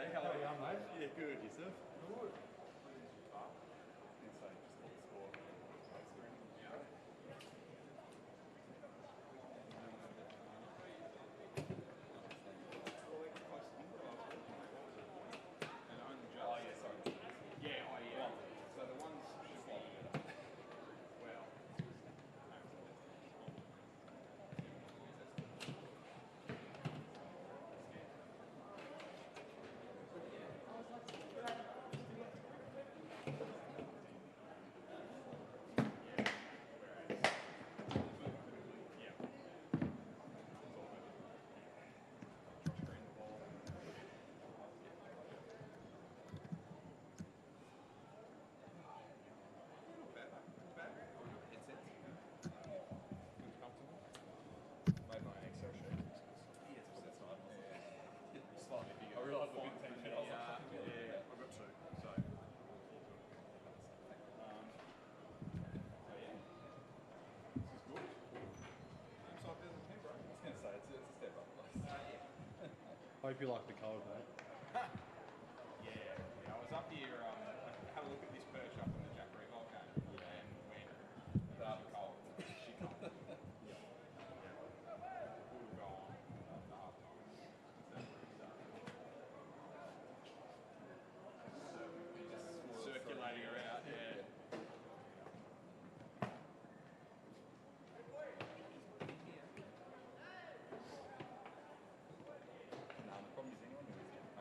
G'day, how are you? Mate? Yeah, good. Yourself? Good. Inside, just the score. Oh, yeah, sorry. Yeah, oh yeah. So the ones should be, well, Made my Excel sheet. yes, that's right. Yeah. Slightly bigger. I realised I didn't take it. I was like, Yeah, I've got two, so. Yeah. this is good. So I've done the pen, bro. I was going to say, it's a step up. Yeah. Hope you like the cold, mate. Yeah, I was up here, I had a look at this perch up in the Jackery volcano, and went, that cold. She cold. Yeah. We'll go on after half time. So we're just circulating around, yeah. No, the problem is anyone who is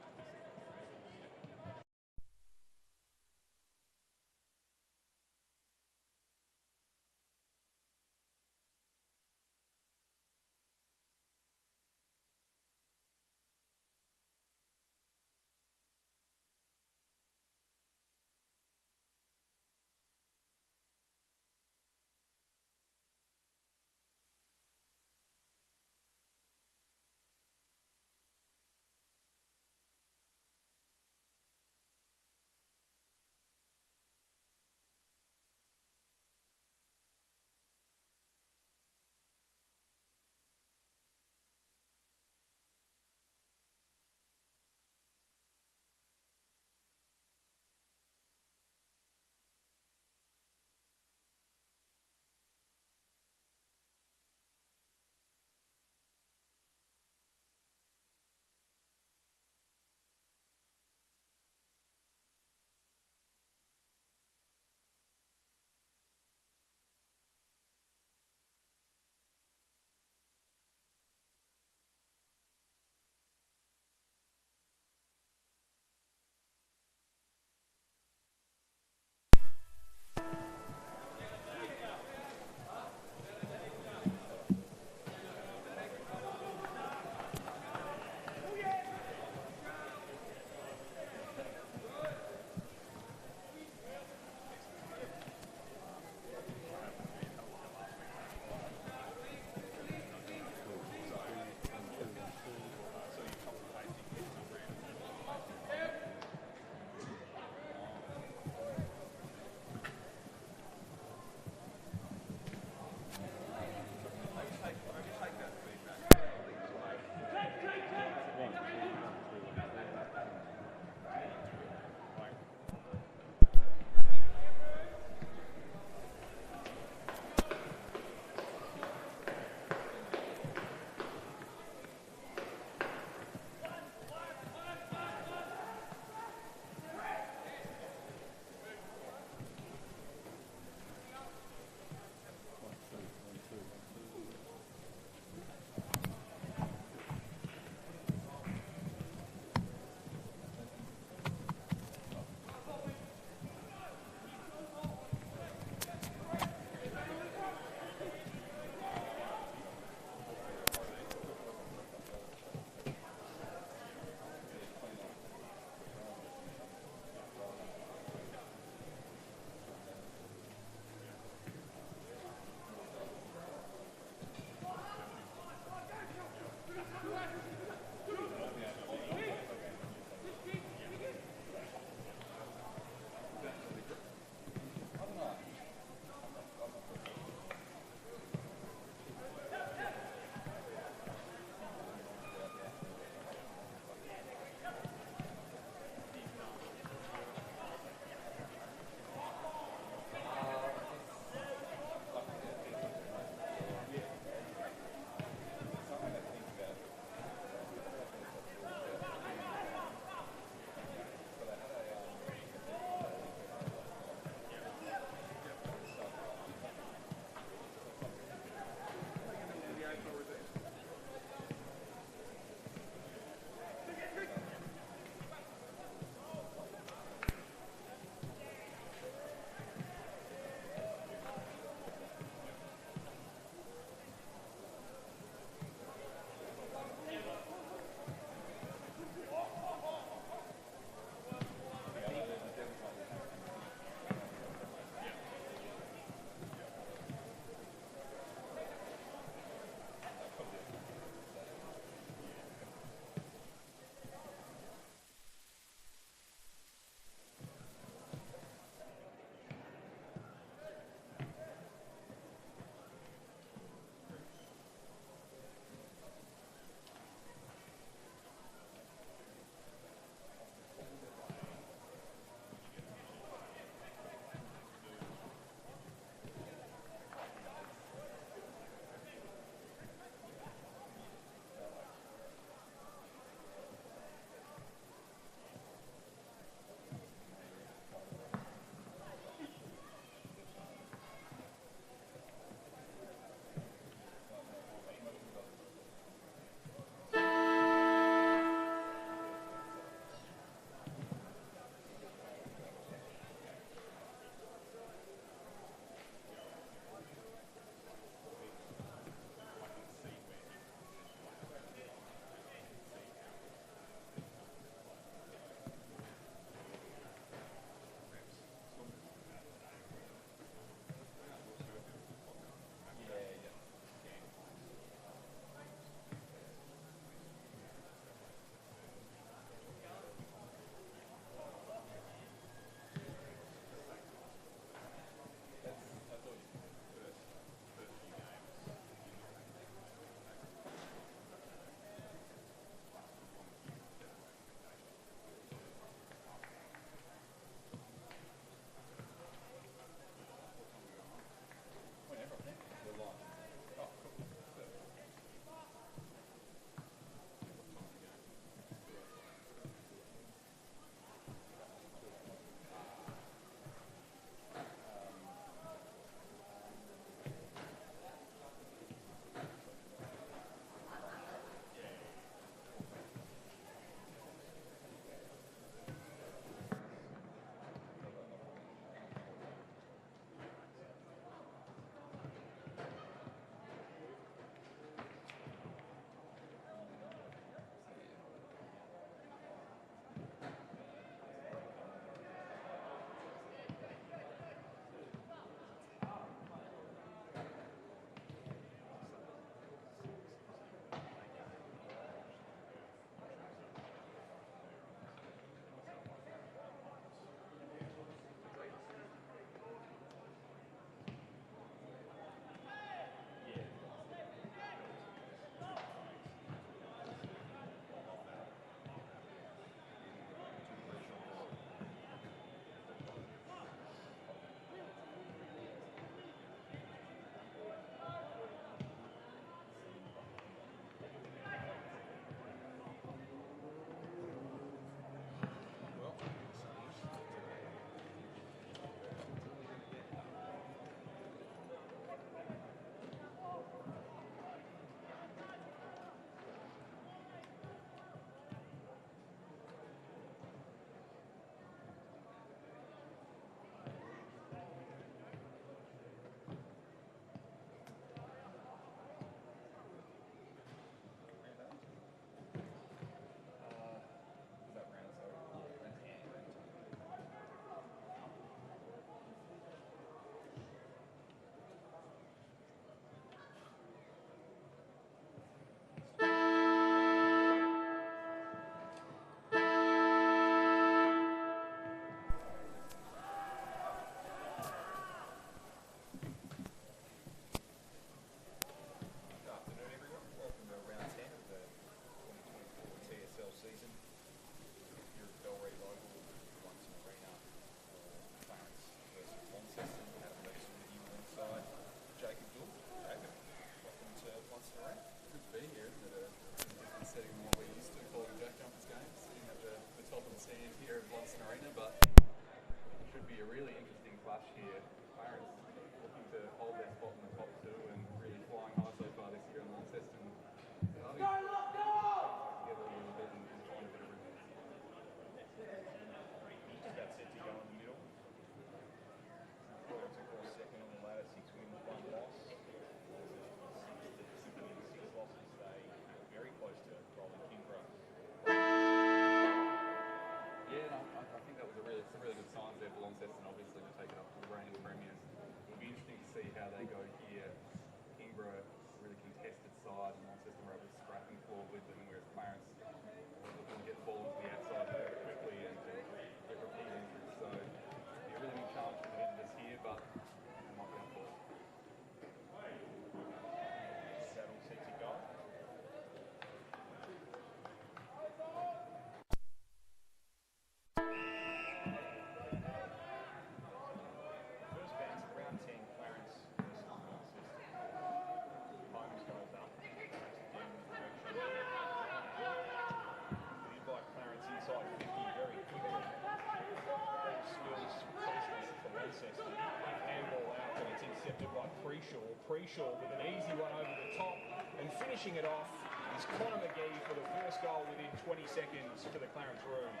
Preshaw. Preshaw with an easy one over the top, and finishing it off is Connor McGee for the first goal within 20 seconds for the Clarence Roos.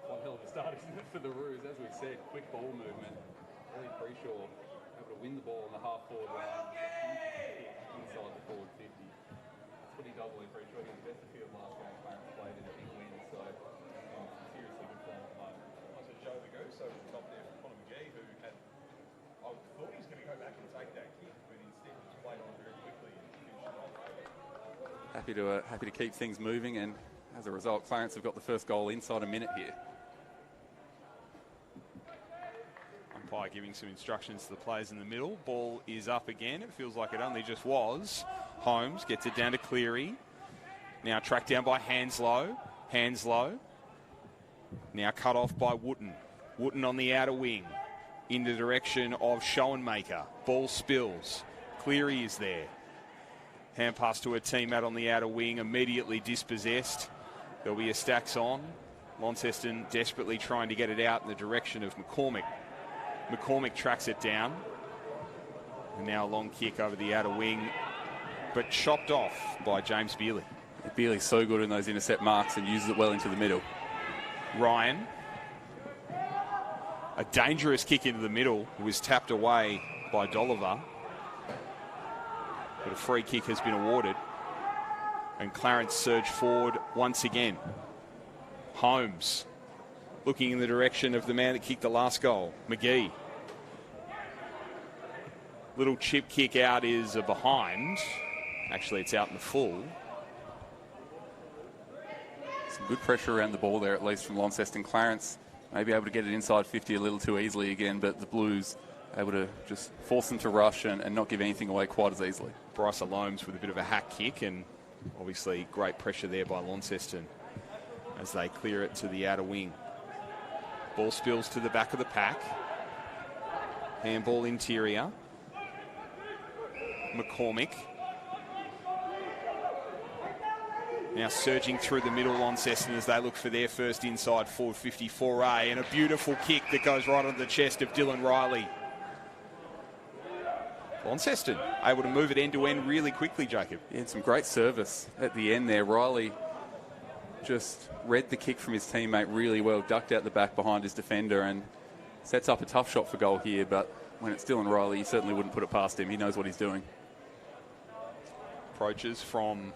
One hell of a start, isn't it, for the Roos? As we've said, quick ball movement. Really Preshaw able to win the ball on the half-forward line, inside the forward 50. That's what he does when Preshaw. He was best of field last game. Clarence played in a big win, so seriously good form at the moment. Was it Joe the Goose over the top there from Connor McGee, who had, I thought he was going to go back and take that kick, but instead just played on very quickly and finished it off. Happy to keep things moving, and as a result, Clarence have got the first goal inside a minute here. Umpire giving some instructions to the players in the middle. Ball is up again. It feels like it only just was. Holmes gets it down to Cleary. Now tracked down by Hanslow. Hanslow. Now cut off by Wooten. Wooten on the outer wing. In the direction of Schoenmaker. Ball spills. Cleary is there. Hand pass to a teammate on the outer wing. Immediately dispossessed. There'll be a stacks on. Launceston desperately trying to get it out in the direction of McCormick. McCormick tracks it down. And now a long kick over the outer wing, but chopped off by James Bealey. Bealey's so good in those intercept marks and uses it well into the middle. Ryan. A dangerous kick into the middle. It was tapped away by Dolliver. But a free kick has been awarded. And Clarence surged forward once again. Holmes looking in the direction of the man that kicked the last goal, McGee. Little chip kick out is a behind. Actually, it's out in the full. Some good pressure around the ball there, at least from Launceston. Clarence maybe able to get it inside 50 a little too easily again, but the Blues able to just force them to rush and not give anything away quite as easily. Bryce Loams with a bit of a hack kick, and obviously great pressure there by Launceston as they clear it to the outer wing. Ball spills to the back of the pack. Handball interior. McCormick. Now surging through the middle, Launceston, as they look for their first inside forward 54A, and a beautiful kick that goes right on the chest of Dylan Riley. Launceston able to move it end to end really quickly, Jacob. Yeah, and some great service at the end there. Riley just read the kick from his teammate really well, ducked out the back behind his defender and sets up a tough shot for goal here, but when it's Dylan Riley, you certainly wouldn't put it past him. He knows what he's doing. Approaches from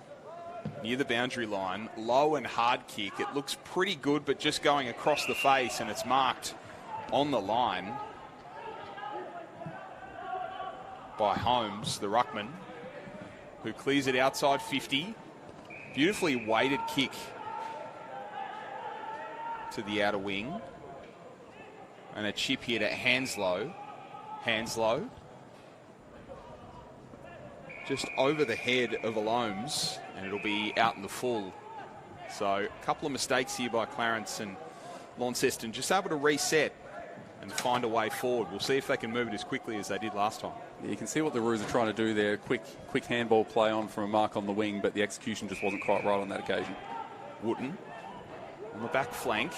near the boundary line. Low and hard kick. It looks pretty good, but just going across the face, and it's marked on the line by Holmes, the ruckman, who clears it outside 50. Beautifully weighted kick to the outer wing. And a chip here to Hanslow. Hanslow. Just over the head of Alomes, and it'll be out in the full. So a couple of mistakes here by Clarence, and Launceston just able to reset and find a way forward. We'll see if they can move it as quickly as they did last time. Yeah, you can see what the Roos are trying to do there. Quick handball play on from a mark on the wing, but the execution just wasn't quite right on that occasion. Wooten on the back flank.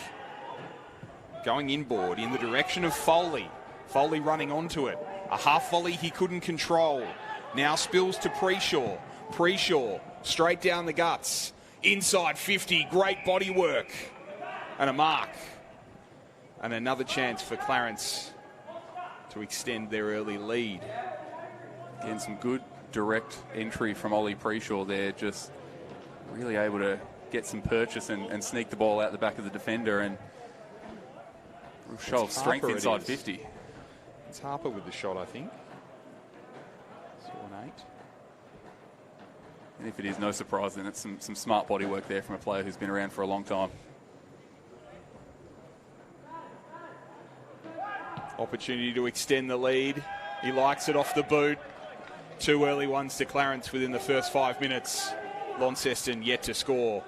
Going inboard in the direction of Foley. Foley running onto it. A half volley he couldn't control. Now spills to Preshaw. Preshaw straight down the guts. Inside 50. Great body work. And a mark. And another chance for Clarence to extend their early lead. Again, some good direct entry from Ollie Preshaw there. Just really able to get some purchase and sneak the ball out the back of the defender, and show of strength inside 50. It's Harper with the shot, I think. Saw an 8. And if it is, no surprise, then it's some smart body work there from a player who's been around for a long time. Opportunity to extend the lead. He likes it off the boot. 2 early ones to Clarence within the first 5 minutes. Launceston yet to score.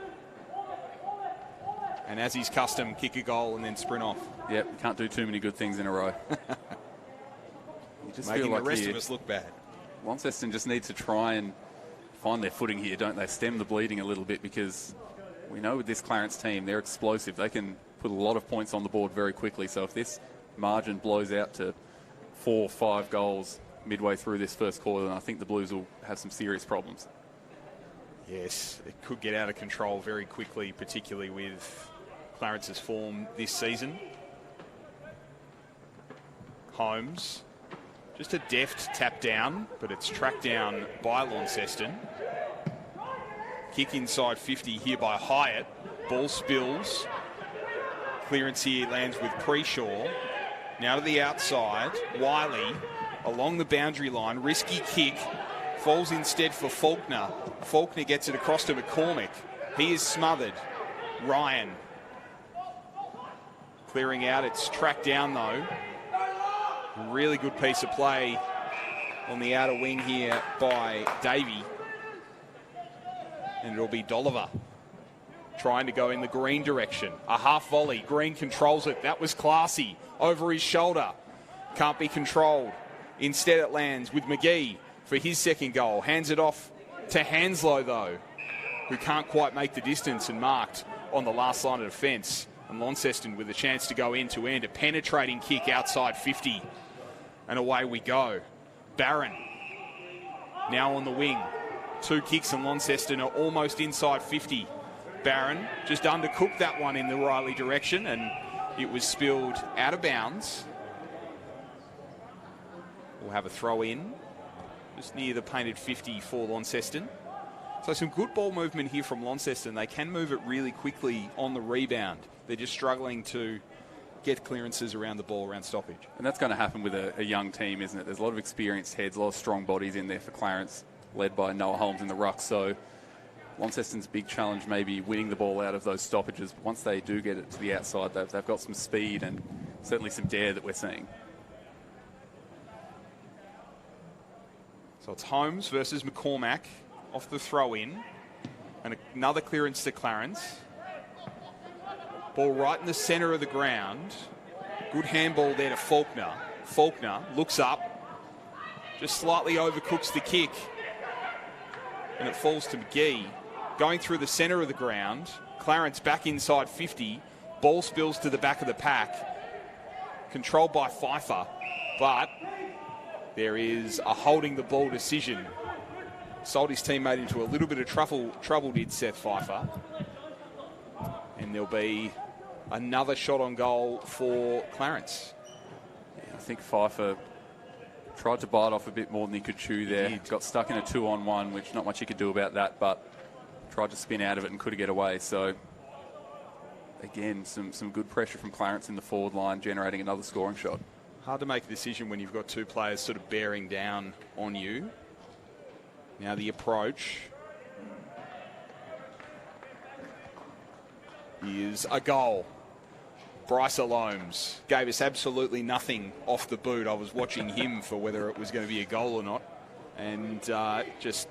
And as is custom, kick a goal and then sprint off. Yep, you can't do too many good things in a row. You just Making feel like the rest of us look bad. Launceston just need to try and find their footing here, don't they? Stem the bleeding a little bit, because we know with this Clarence team, they're explosive. They can put a lot of points on the board very quickly. So if this margin blows out to 4 or 5 goals midway through this first quarter, and I think the Blues will have some serious problems. Yes, it could get out of control very quickly, particularly with Clarence's form this season. Holmes, just a deft tap down, but it's tracked down by Launceston. Kick inside 50 here by Hyatt. Ball spills. Clearance here lands with Preshaw. Now to the outside. Wiley along the boundary line. Risky kick. Falls instead for Faulkner. Faulkner gets it across to McCormick. He is smothered. Ryan clearing out. It's tracked down though. Really good piece of play on the outer wing here by Davey. And it'll be Dolliver trying to go in the Green direction. A half volley. Green controls it. That was classy. Over his shoulder. Can't be controlled. Instead it lands with McGee for his second goal. Hands it off to Hanslow though, who can't quite make the distance and marked on the last line of defence. And Launceston with a chance to go end to end. A penetrating kick outside 50. And away we go. Barron now on the wing. 2 kicks and Launceston are almost inside 50. Barron just undercooked that one in the Riley direction and it was spilled out of bounds. We'll have a throw in just near the painted 50 for Launceston. So some good ball movement here from Launceston. They can move it really quickly on the rebound. They're just struggling to get clearances around the ball, around stoppage. And that's going to happen with a young team, isn't it? There's a lot of experienced heads, a lot of strong bodies in there for Clarence, led by Noah Holmes in the ruck. So Launceston's big challenge may be winning the ball out of those stoppages. But once they do get it to the outside, they've got some speed and certainly some dare that we're seeing. So it's Holmes versus McCormack off the throw-in. And another clearance to Clarence. Ball right in the centre of the ground. Good handball there to Faulkner. Faulkner looks up. Just slightly overcooks the kick. And it falls to McGee. Going through the centre of the ground. Clarence back inside 50. Ball spills to the back of the pack. Controlled by Pfeiffer. But there is a holding the ball decision. Sold his teammate into a little bit of trouble did Seth Pfeiffer. And there'll be another shot on goal for Clarence. Yeah, I think Pfeiffer tried to bite off a bit more than he could chew there. He got stuck in a 2-on-1, which not much he could do about that, but tried to spin out of it and couldn't get away. So, again, some good pressure from Clarence in the forward line, generating another scoring shot. Hard to make a decision when you've got 2 players sort of bearing down on you. Now the approach is a goal. Bryce Alomes gave us absolutely nothing off the boot. I was watching him for whether it was going to be a goal or not. And just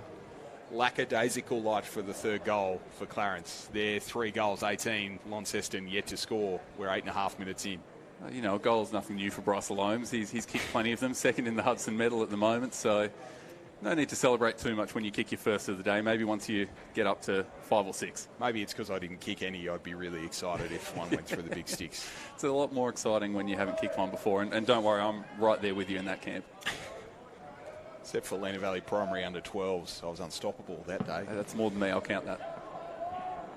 lackadaisical light for the third goal for Clarence. They're 3 goals, 18. Launceston yet to score. We're 8.5 minutes in. You know, a goal's nothing new for Bryce Alomes. He's kicked plenty of them, second in the Hudson medal at the moment. So no need to celebrate too much when you kick your first of the day. Maybe once you get up to 5 or 6. Maybe it's because I didn't kick any. I'd be really excited if one went through the big sticks. It's a lot more exciting when you haven't kicked one before. And don't worry, I'm right there with you in that camp. Except for Lena Valley Primary under 12s. I was unstoppable that day. Hey, that's more than me. I'll count that.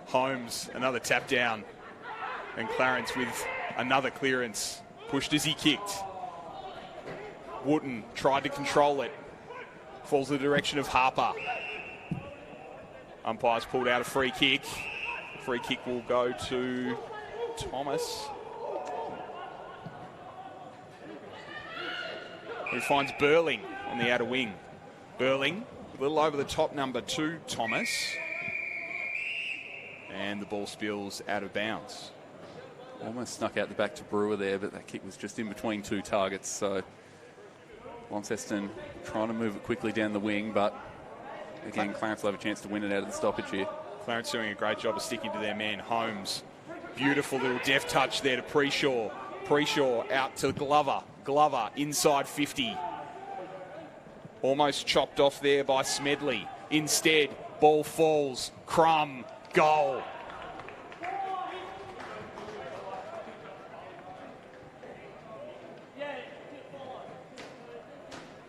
Holmes, another tap down. And Clarence with another clearance. Pushed as he kicked. Wooten tried to control it. Falls in the direction of Harper. Umpires pulled out a free kick. Free kick will go to Thomas. Who finds Burling on the outer wing. Burling, a little over the top, number 2, Thomas. And the ball spills out of bounds. Almost snuck out the back to Brewer there, but that kick was just in between 2 targets. So Launceston trying to move it quickly down the wing, but again, Clarence will have a chance to win it out of the stoppage here. Clarence doing a great job of sticking to their man, Holmes. Beautiful little deft touch there to Preshaw. Preshaw out to Glover. Glover inside 50. Almost chopped off there by Smedley. Instead, ball falls. Crum, goal.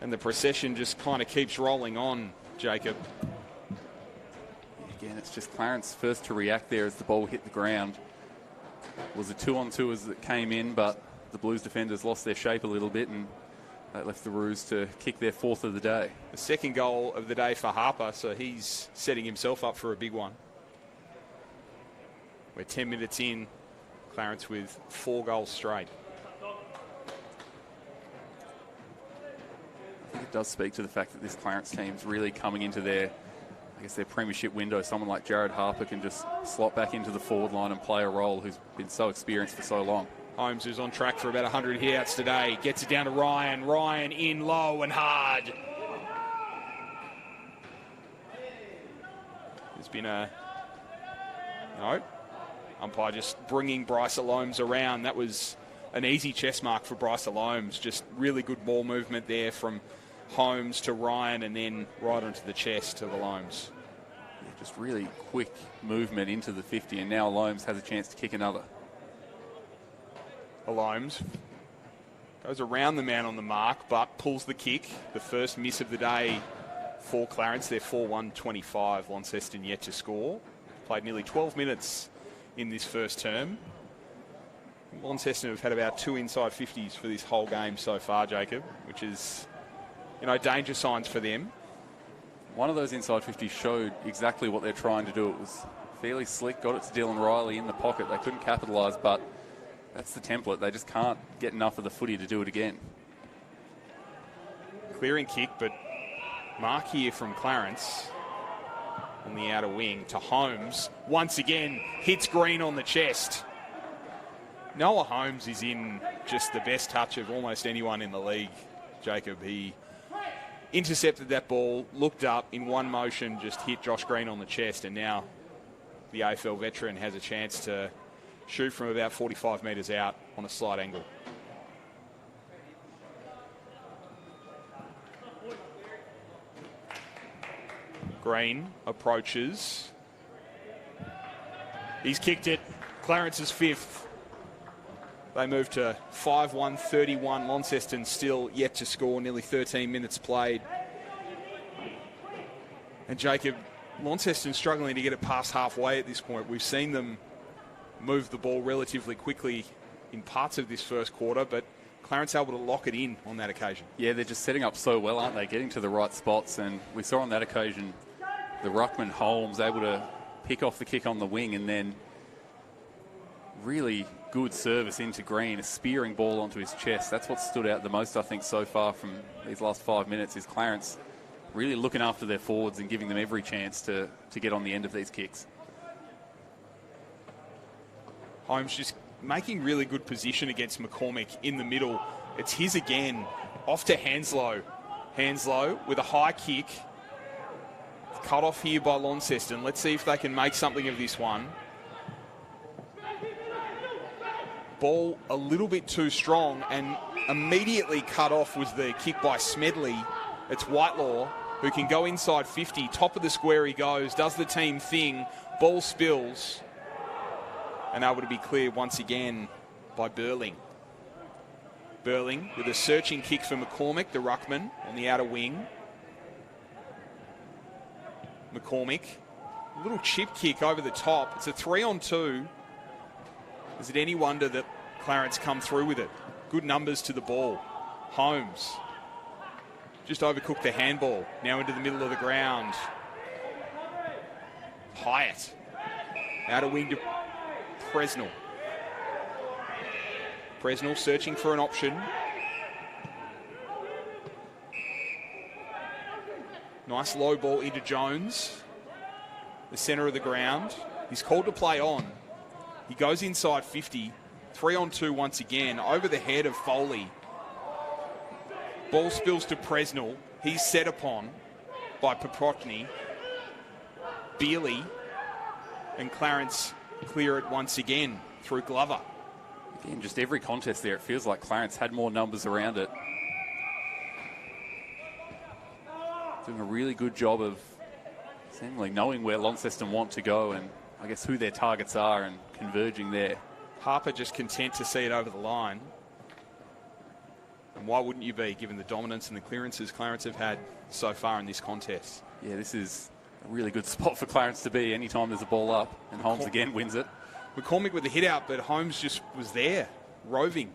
And the procession just kind of keeps rolling on, Jacob. Again, it's just Clarence first to react there as the ball hit the ground. It was a 2-on-2 as it came in, but the Blues defenders lost their shape a little bit, and that left the Roos to kick their 4th of the day. The 2nd goal of the day for Harper, so he's setting himself up for a big one. We're 10 minutes in, Clarence with 4 goals straight. I think it does speak to the fact that this Clarence team's really coming into their premiership window. Someone like Jared Harper can just slot back into the forward line and play a role, who's been so experienced for so long. Holmes, who's on track for about 100 hitouts today, gets it down to Ryan. Ryan in low and hard. There's been umpire just bringing Bryce Alomes around. That was an easy chess mark for Bryce Alomes. Just really good ball movement there from Holmes to Ryan, and then right onto the chest of Alomes. Yeah, just really quick movement into the 50, and now Alomes has a chance to kick another. Alomes goes around the man on the mark, but pulls the kick. The first miss of the day for Clarence. They're 4-1-25. Launceston yet to score. Played nearly 12 minutes in this first term. Launceston have had about 2 inside 50s for this whole game so far, Jacob, which is, danger signs for them. One of those inside 50s showed exactly what they're trying to do. It was fairly slick, got it to Dylan Riley in the pocket. They couldn't capitalise, but that's the template. They just can't get enough of the footy to do it again. Clearing kick, but mark here from Clarence on the outer wing to Holmes. Once again, hits Green on the chest. Noah Holmes is in just the best touch of almost anyone in the league, Jacob. He intercepted that ball, looked up in one motion, just hit Josh Green on the chest, and now the AFL veteran has a chance to shoot from about 45 metres out on a slight angle. Green approaches. He's kicked it. Clarence's 5th. They move to 5-1-31. Launceston still yet to score. Nearly 13 minutes played. And Jacob, Launceston struggling to get it past halfway at this point. We've seen them move the ball relatively quickly in parts of this first quarter, but Clarence able to lock it in on that occasion. Yeah, they're just setting up so well, aren't they? Getting to the right spots, and we saw on that occasion the ruckman Holmes able to pick off the kick on the wing, and then really good service into Green, a spearing ball onto his chest. That's what stood out the most, I think, so far from these last 5 minutes, is Clarence really looking after their forwards and giving them every chance to get on the end of these kicks. Holmes just making really good position against McCormick in the middle. It's his again, off to Hanslow. Hanslow with a high kick. Cut off here by Launceston. Let's see if they can make something of this one. Ball a little bit too strong, and immediately cut off was the kick by Smedley. It's Whitelaw who can go inside 50. Top of the square he goes, does the team thing. Ball spills. And able to be cleared once again by Burling. Burling with a searching kick for McCormick, the ruckman, on the outer wing. McCormick, a little chip kick over the top. It's a 3-on-2. Is it any wonder that Clarence come through with it? Good numbers to the ball. Holmes just overcooked the handball. Now into the middle of the ground. Hyatt. Outer wing to Presnell. Presnell searching for an option. Nice low ball into Jones. The centre of the ground. He's called to play on. He goes inside 50. 3-on-2 once again. Over the head of Foley. Ball spills to Presnell. He's set upon by Popotny. Bealey and Clarence clear it once again through Glover. Again, just every contest there, it feels like Clarence had more numbers around it. Doing a really good job of seemingly knowing where Launceston want to go, and I guess who their targets are, and converging there. Harper just content to see it over the line. And why wouldn't you be, given the dominance and the clearances Clarence have had so far in this contest? Yeah, this is a really good spot for Clarence to be anytime there's a ball up, and Holmes again wins it. McCormick with the hit out, but Holmes just was there, roving.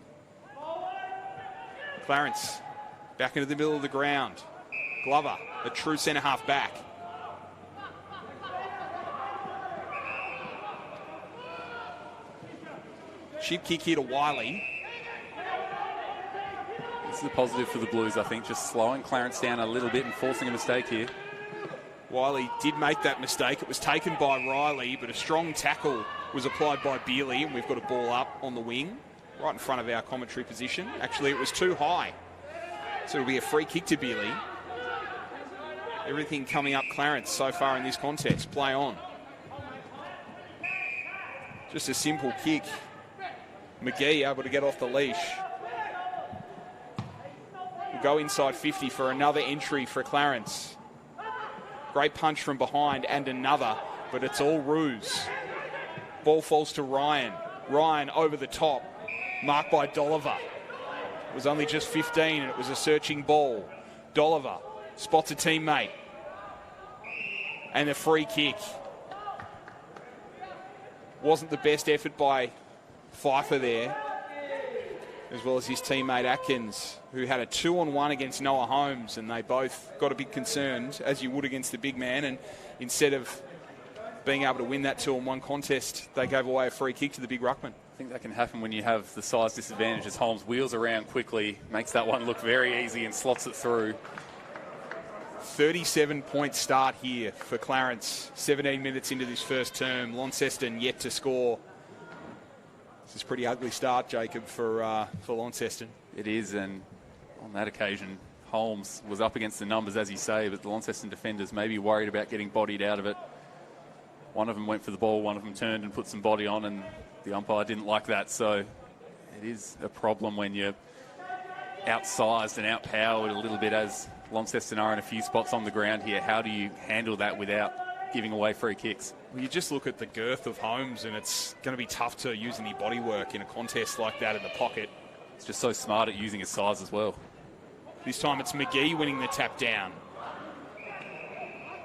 Clarence back into the middle of the ground. Glover, a true centre-half back. Chip kick here to Wiley. This is a positive for the Blues, I think, just slowing Clarence down a little bit and forcing a mistake here. Wiley did make that mistake. It was taken by Riley, but a strong tackle was applied by Bealey, and we've got a ball up on the wing, right in front of our commentary position. Actually, it was too high, so it'll be a free kick to Bealey. Everything coming up Clarence so far in this contest. Play on. Just a simple kick. McGee able to get off the leash. We'll go inside 50 for another entry for Clarence. Great punch from behind and another, but it's all ruse. Ball falls to Ryan. Ryan over the top, marked by Dolliver. It was only just 15 and it was a searching ball. Dolliver spots a teammate. And the free kick. Wasn't the best effort by Pfeiffer there, as well as his teammate Atkins, who had a 2-on-1 against Noah Holmes, and they both got a bit concerned, as you would against the big man, and instead of being able to win that 2-on-1 contest, they gave away a free kick to the big ruckman. I think that can happen when you have the size disadvantage as Holmes wheels around quickly, makes that one look very easy and slots it through. 37-point start here for Clarence. 17 minutes into this first term. Launceston yet to score. This is a pretty ugly start, Jacob, for Launceston. It is, and on that occasion, Holmes was up against the numbers, as you say, but the Launceston defenders may be worried about getting bodied out of it. One of them went for the ball, one of them turned and put some body on, and the umpire didn't like that. So it is a problem when you're outsized and outpowered a little bit, as Launceston are in a few spots on the ground here. How do you handle that without giving away free kicks? Well, you just look at the girth of Holmes, and it's going to be tough to use any body work in a contest like that in the pocket. It's just so smart at using his size as well. This time it's McGee winning the tap down.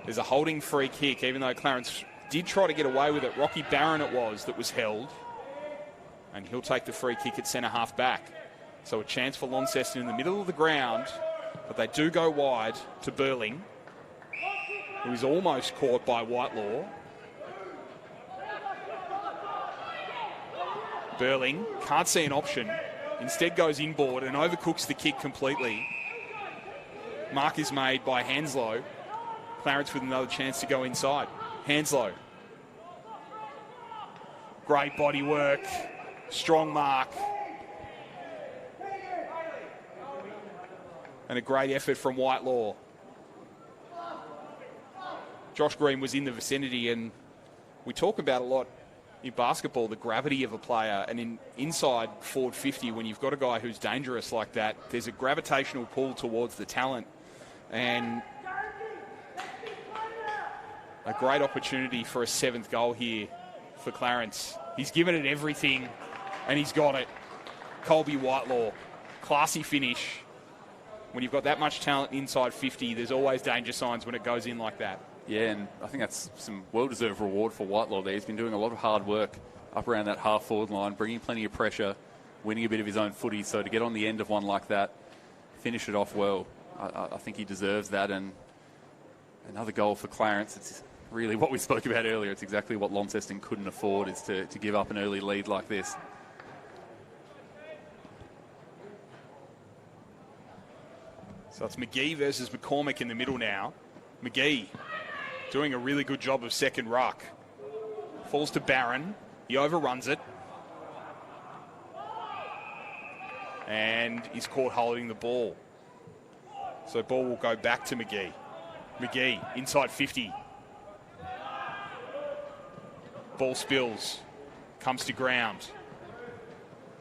There's a holding free kick, even though Clarence did try to get away with it. Rocky Barron it was that was held. And he'll take the free kick at centre-half back. So a chance for Launceston in the middle of the ground, but they do go wide to Burling, who is almost caught by Whitelaw. Burling can't see an option, instead goes inboard and overcooks the kick completely. Mark is made by Hanslow. Clarence with another chance to go inside. Hanslow. Great body work. Strong mark. And a great effort from Whitelaw. Josh Green was in the vicinity, and we talk about a lot in basketball, the gravity of a player, and in inside forward 50, when you've got a guy who's dangerous like that, there's a gravitational pull towards the talent. And a great opportunity for a 7th goal here for Clarence. He's given it everything, and he's got it. Colby Whitelaw, classy finish. When you've got that much talent inside 50, there's always danger signs when it goes in like that. Yeah, and I think that's some well-deserved reward for Whitelaw there. He's been doing a lot of hard work up around that half-forward line, bringing plenty of pressure, winning a bit of his own footy. So to get on the end of one like that, finish it off well, I think he deserves that. And another goal for Clarence. It's really what we spoke about earlier. It's exactly what Launceston couldn't afford, is to give up an early lead like this. So it's McGee versus McCormick in the middle now. McGee doing a really good job of second ruck. Falls to Barron. He overruns it. And he's caught holding the ball. So ball will go back to McGee. McGee inside 50. Ball spills. Comes to ground.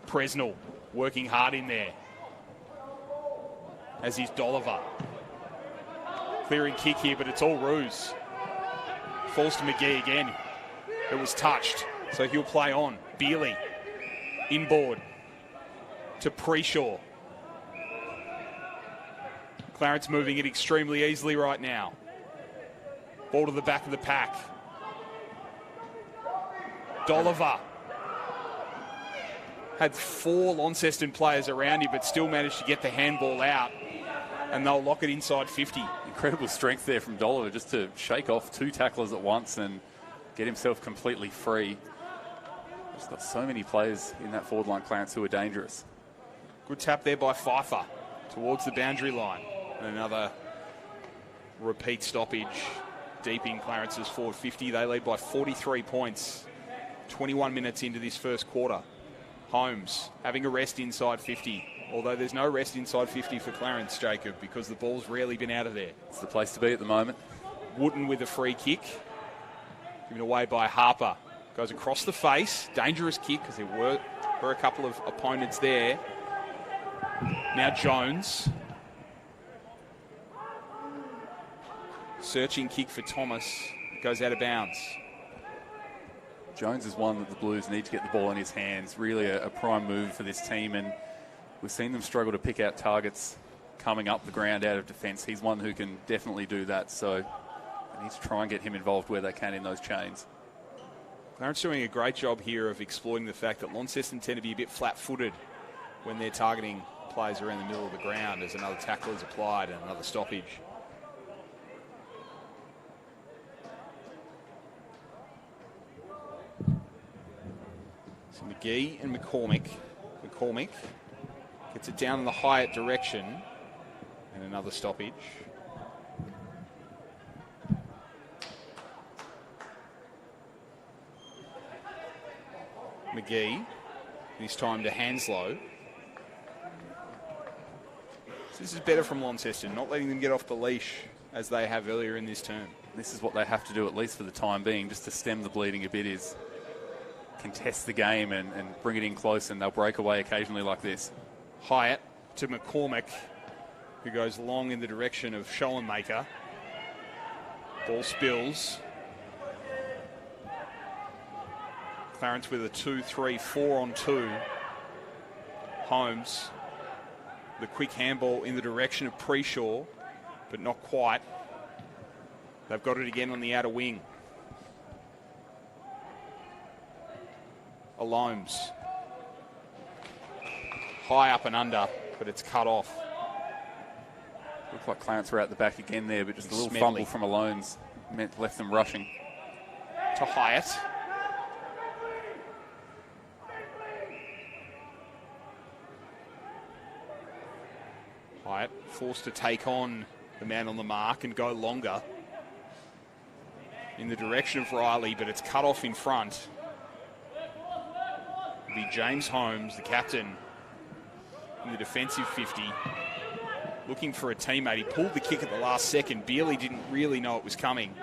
Presnell working hard in there. As is Dolliver. Clearing kick here, but it's all ruse. Falls to McGee again. It was touched, so he'll play on. Bealey, inboard to Preshaw. Clarence moving it extremely easily right now. Ball to the back of the pack. Dolliver had 4 Launceston players around him, but still managed to get the handball out, and they'll lock it inside 50. Incredible strength there from Dolliver just to shake off 2 tacklers at once and get himself completely free. Just got so many players in that forward line, Clarence, who are dangerous. Good tap there by Pfeiffer towards the boundary line. And another repeat stoppage deep in Clarence's forward 50. They lead by 43 points. 21 minutes into this first quarter. Holmes having a rest inside 50. Although there's no rest inside 50 for Clarence, Jacob, because the ball's rarely been out of there. It's the place to be at the moment. Wooden with a free kick. Given away by Harper. Goes across the face. Dangerous kick because there were a couple of opponents there. Now Jones. Searching kick for Thomas. Goes out of bounds. Jones is one that the Blues need to get the ball in his hands. Really a prime move for this team, and we've seen them struggle to pick out targets coming up the ground out of defence. He's one who can definitely do that, so they need to try and get him involved where they can in those chains. Clarence doing a great job here of exploiting the fact that Launceston tend to be a bit flat-footed when they're targeting players around the middle of the ground as another tackle is applied and another stoppage. So McGee and McCormick. McCormick gets it down in the Hyatt direction and another stoppage. McGee, this time to Hanslow. So this is better from Launceston, not letting them get off the leash as they have earlier in this term. This is what they have to do, at least for the time being, just to stem the bleeding a bit, is contest the game and bring it in close, and they'll break away occasionally like this. Hyatt to McCormick, who goes long in the direction of Schoenmaker. Ball spills. Clarence with a 2-3-4 on 2. Holmes, the quick handball in the direction of Preshaw, but not quite. They've got it again on the outer wing. Alomes. High up and under, but it's cut off. Looked like Clarence were out the back again there, but just a little Smedley. fumble from Alones left them rushing. To Hyatt. Hyatt forced to take on the man on the mark and go longer in the direction of Riley, but it's cut off in front. It'll be James Holmes, the captain, in the defensive 50, looking for a teammate. He pulled the kick at the last second. Beerley didn't really know it was coming.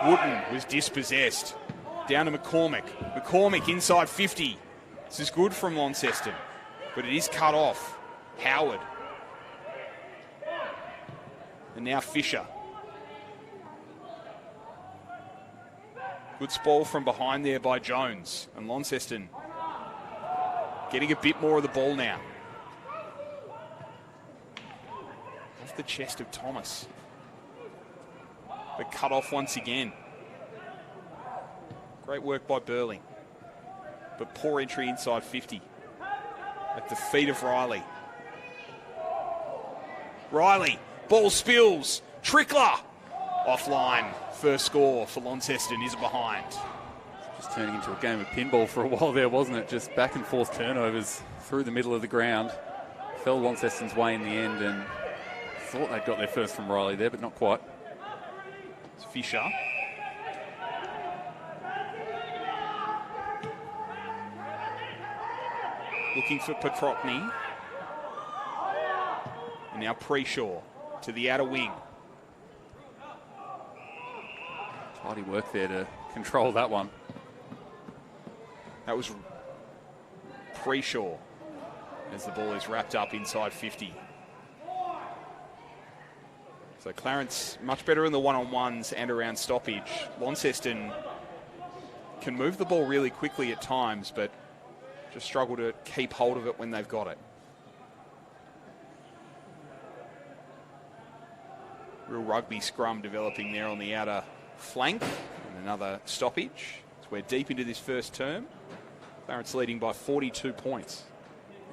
Wooden was dispossessed. Down to McCormick. McCormick inside 50. This is good from Launceston, but it is cut off. Howard. And now Fisher. Good spoil from behind there by Jones. And Launceston getting a bit more of the ball now. Off the chest of Thomas. But cut off once again. Great work by Burling. But poor entry inside 50. At the feet of Riley. Riley, ball spills. Trickler. Offline. First score for Launceston is behind. Just turning into a game of pinball for a while there, wasn't it? Just back and forth turnovers through the middle of the ground. Fell Launceston's way in the end, and thought they'd got their first from Riley there, but not quite. It's Fisher. Looking for Petrotny. And now Preshaw to the outer wing. Tidy work there to control that one. That was Preshaw as the ball is wrapped up inside 50. So Clarence much better in the one-on-ones and around stoppage. Launceston can move the ball really quickly at times, but just struggle to keep hold of it when they've got it. Real rugby scrum developing there on the outer flank. And another stoppage. So we're deep into this first term. Clarence leading by 42 points.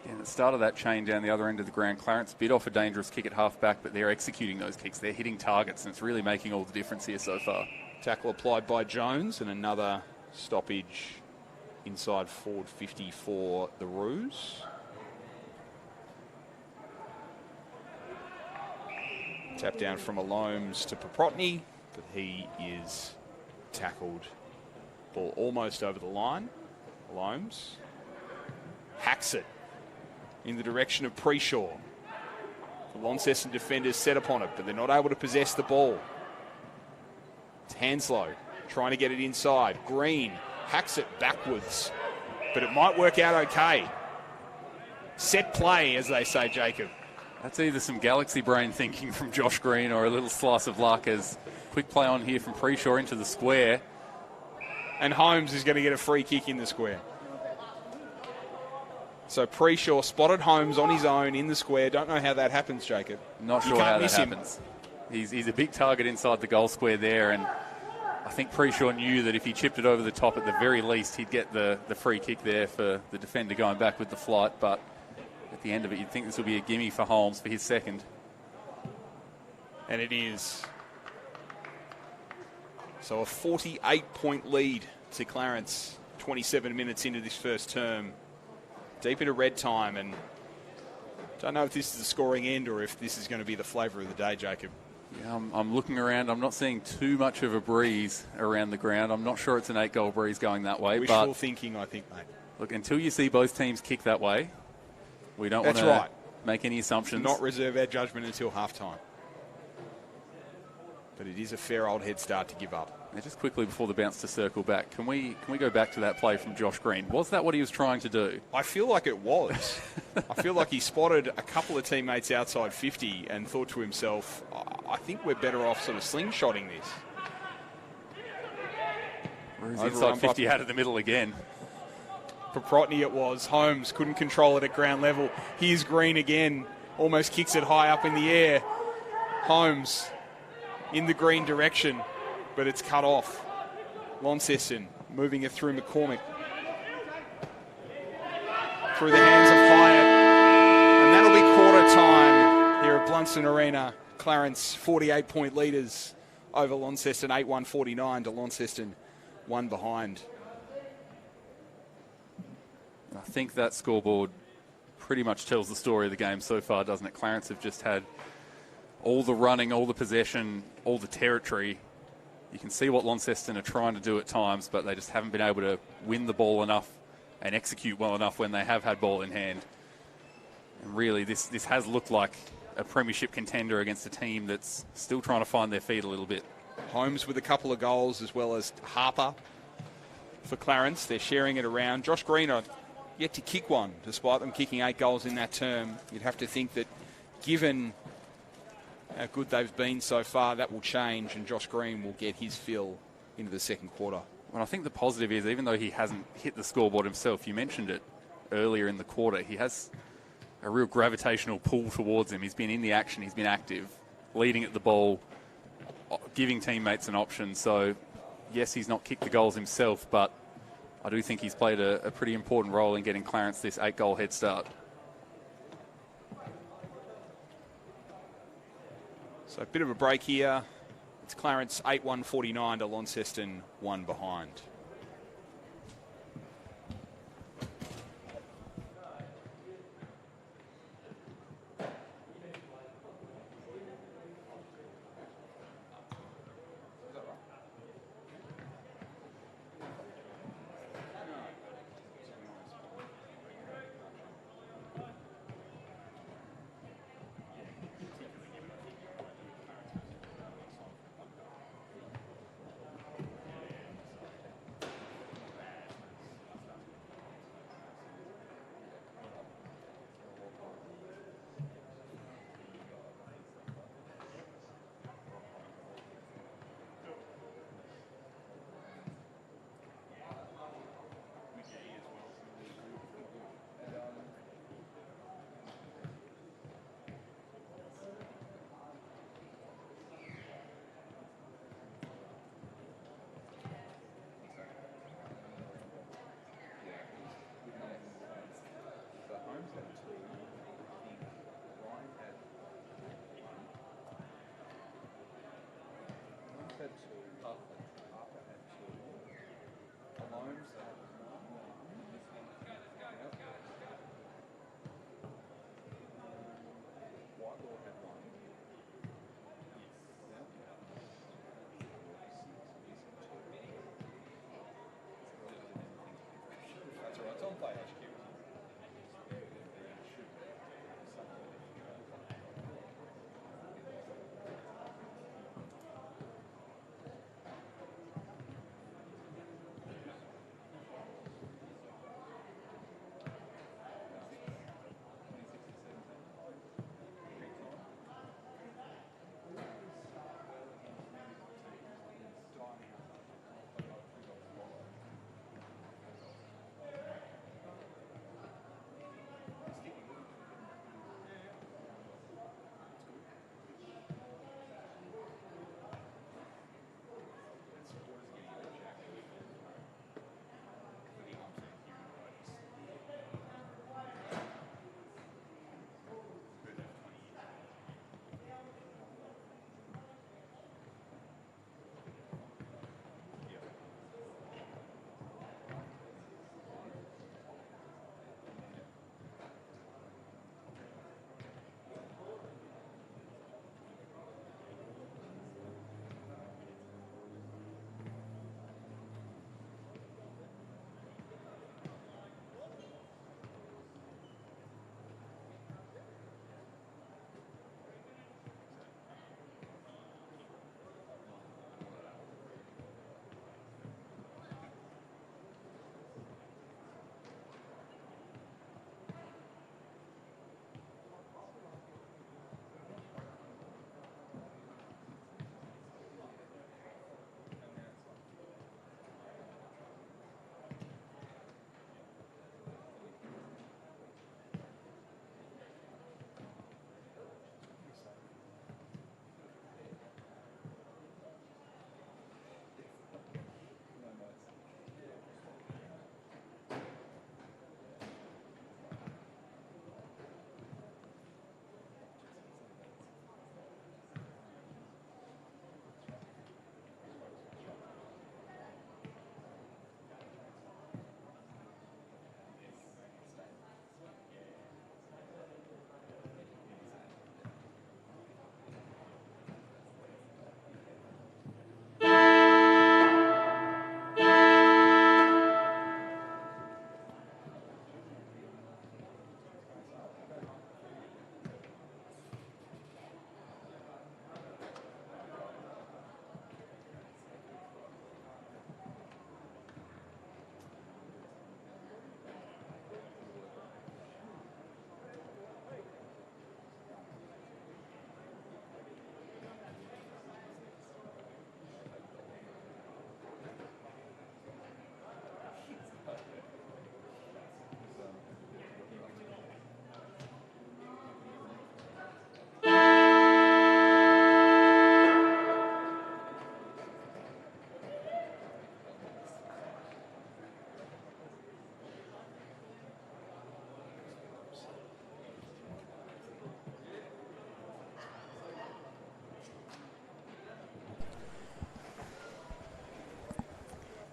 Again, at the start of that chain down the other end of the ground, Clarence bit off a dangerous kick at half-back, but they're executing those kicks. They're hitting targets, and it's really making all the difference here so far. Tackle applied by Jones, and another stoppage inside forward 50 for the Roos. Tap down from Alomes to Paprotny, but he is tackled. Ball almost over the line. Alomes hacks it in the direction of Preshaw. The Launceston defenders set upon it, but they're not able to possess the ball. It's Hanslow trying to get it inside. Green hacks it backwards, but it might work out okay. Set play, as they say, Jacob. That's either some galaxy brain thinking from Josh Green or a little slice of luck, as quick play on here from Preshaw into the square. And Holmes is going to get a free kick in the square. So Preshaw spotted Holmes on his own in the square. Don't know how that happens, Jacob. Not sure how that happens. He's a big target inside the goal square there, and I think Preshaw knew that if he chipped it over the top, at the very least, he'd get the free kick there for the defender going back with the flight. But at the end of it, you'd think this will be a gimme for Holmes for his second. And it is. So a 48-point lead to Clarence, 27 minutes into this first term. Deep into red time, and don't know if this is the scoring end or if this is going to be the flavour of the day, Jacob. Yeah, I'm looking around. I'm not seeing too much of a breeze around the ground. I'm not sure it's an 8-goal breeze going that way. Wishful thinking, I think, mate. Look, until you see both teams kick that way, we don't want to make any assumptions. Not reserve our judgment until half-time. But it is a fair old head start to give up. And just quickly before the bounce to circle back, can we go back to that play from Josh Green? Was that what he was trying to do? I feel like it was. I feel like he spotted a couple of teammates outside 50 and thought to himself, I think we're better off sort of slingshotting this. He's inside 50 out of the middle again. Paprotny it was. Holmes couldn't control it at ground level. Here's Green again. Almost kicks it high up in the air. Holmes in the green direction, but it's cut off. Launceston moving it through McCormick. Through the hands of Hyatt. And that'll be quarter time here at Blundstone Arena. Clarence 48-point leaders over Launceston, 8-1-49 to Launceston, 1 behind. I think that scoreboard pretty much tells the story of the game so far, doesn't it? Clarence have just had all the running, all the possession, all the territory. You can see what Launceston are trying to do at times, but they just haven't been able to win the ball enough and execute well enough when they have had ball in hand. And really, this has looked like a premiership contender against a team that's still trying to find their feet a little bit. Holmes with a couple of goals, as well as Harper for Clarence. They're sharing it around. Josh Green are yet to kick one, despite them kicking 8 goals in that term. You'd have to think that given how good they've been so far, that will change, and Josh Green will get his fill into the second quarter. Well, I think the positive is, even though he hasn't hit the scoreboard himself, you mentioned it earlier in the quarter, he has a real gravitational pull towards him. He's been in the action, he's been active, leading at the ball, giving teammates an option. So, yes, he's not kicked the goals himself, but I do think he's played a pretty important role in getting Clarence this 8-goal head start. So a bit of a break here. It's Clarence 8-1-49 to Launceston, 1 behind.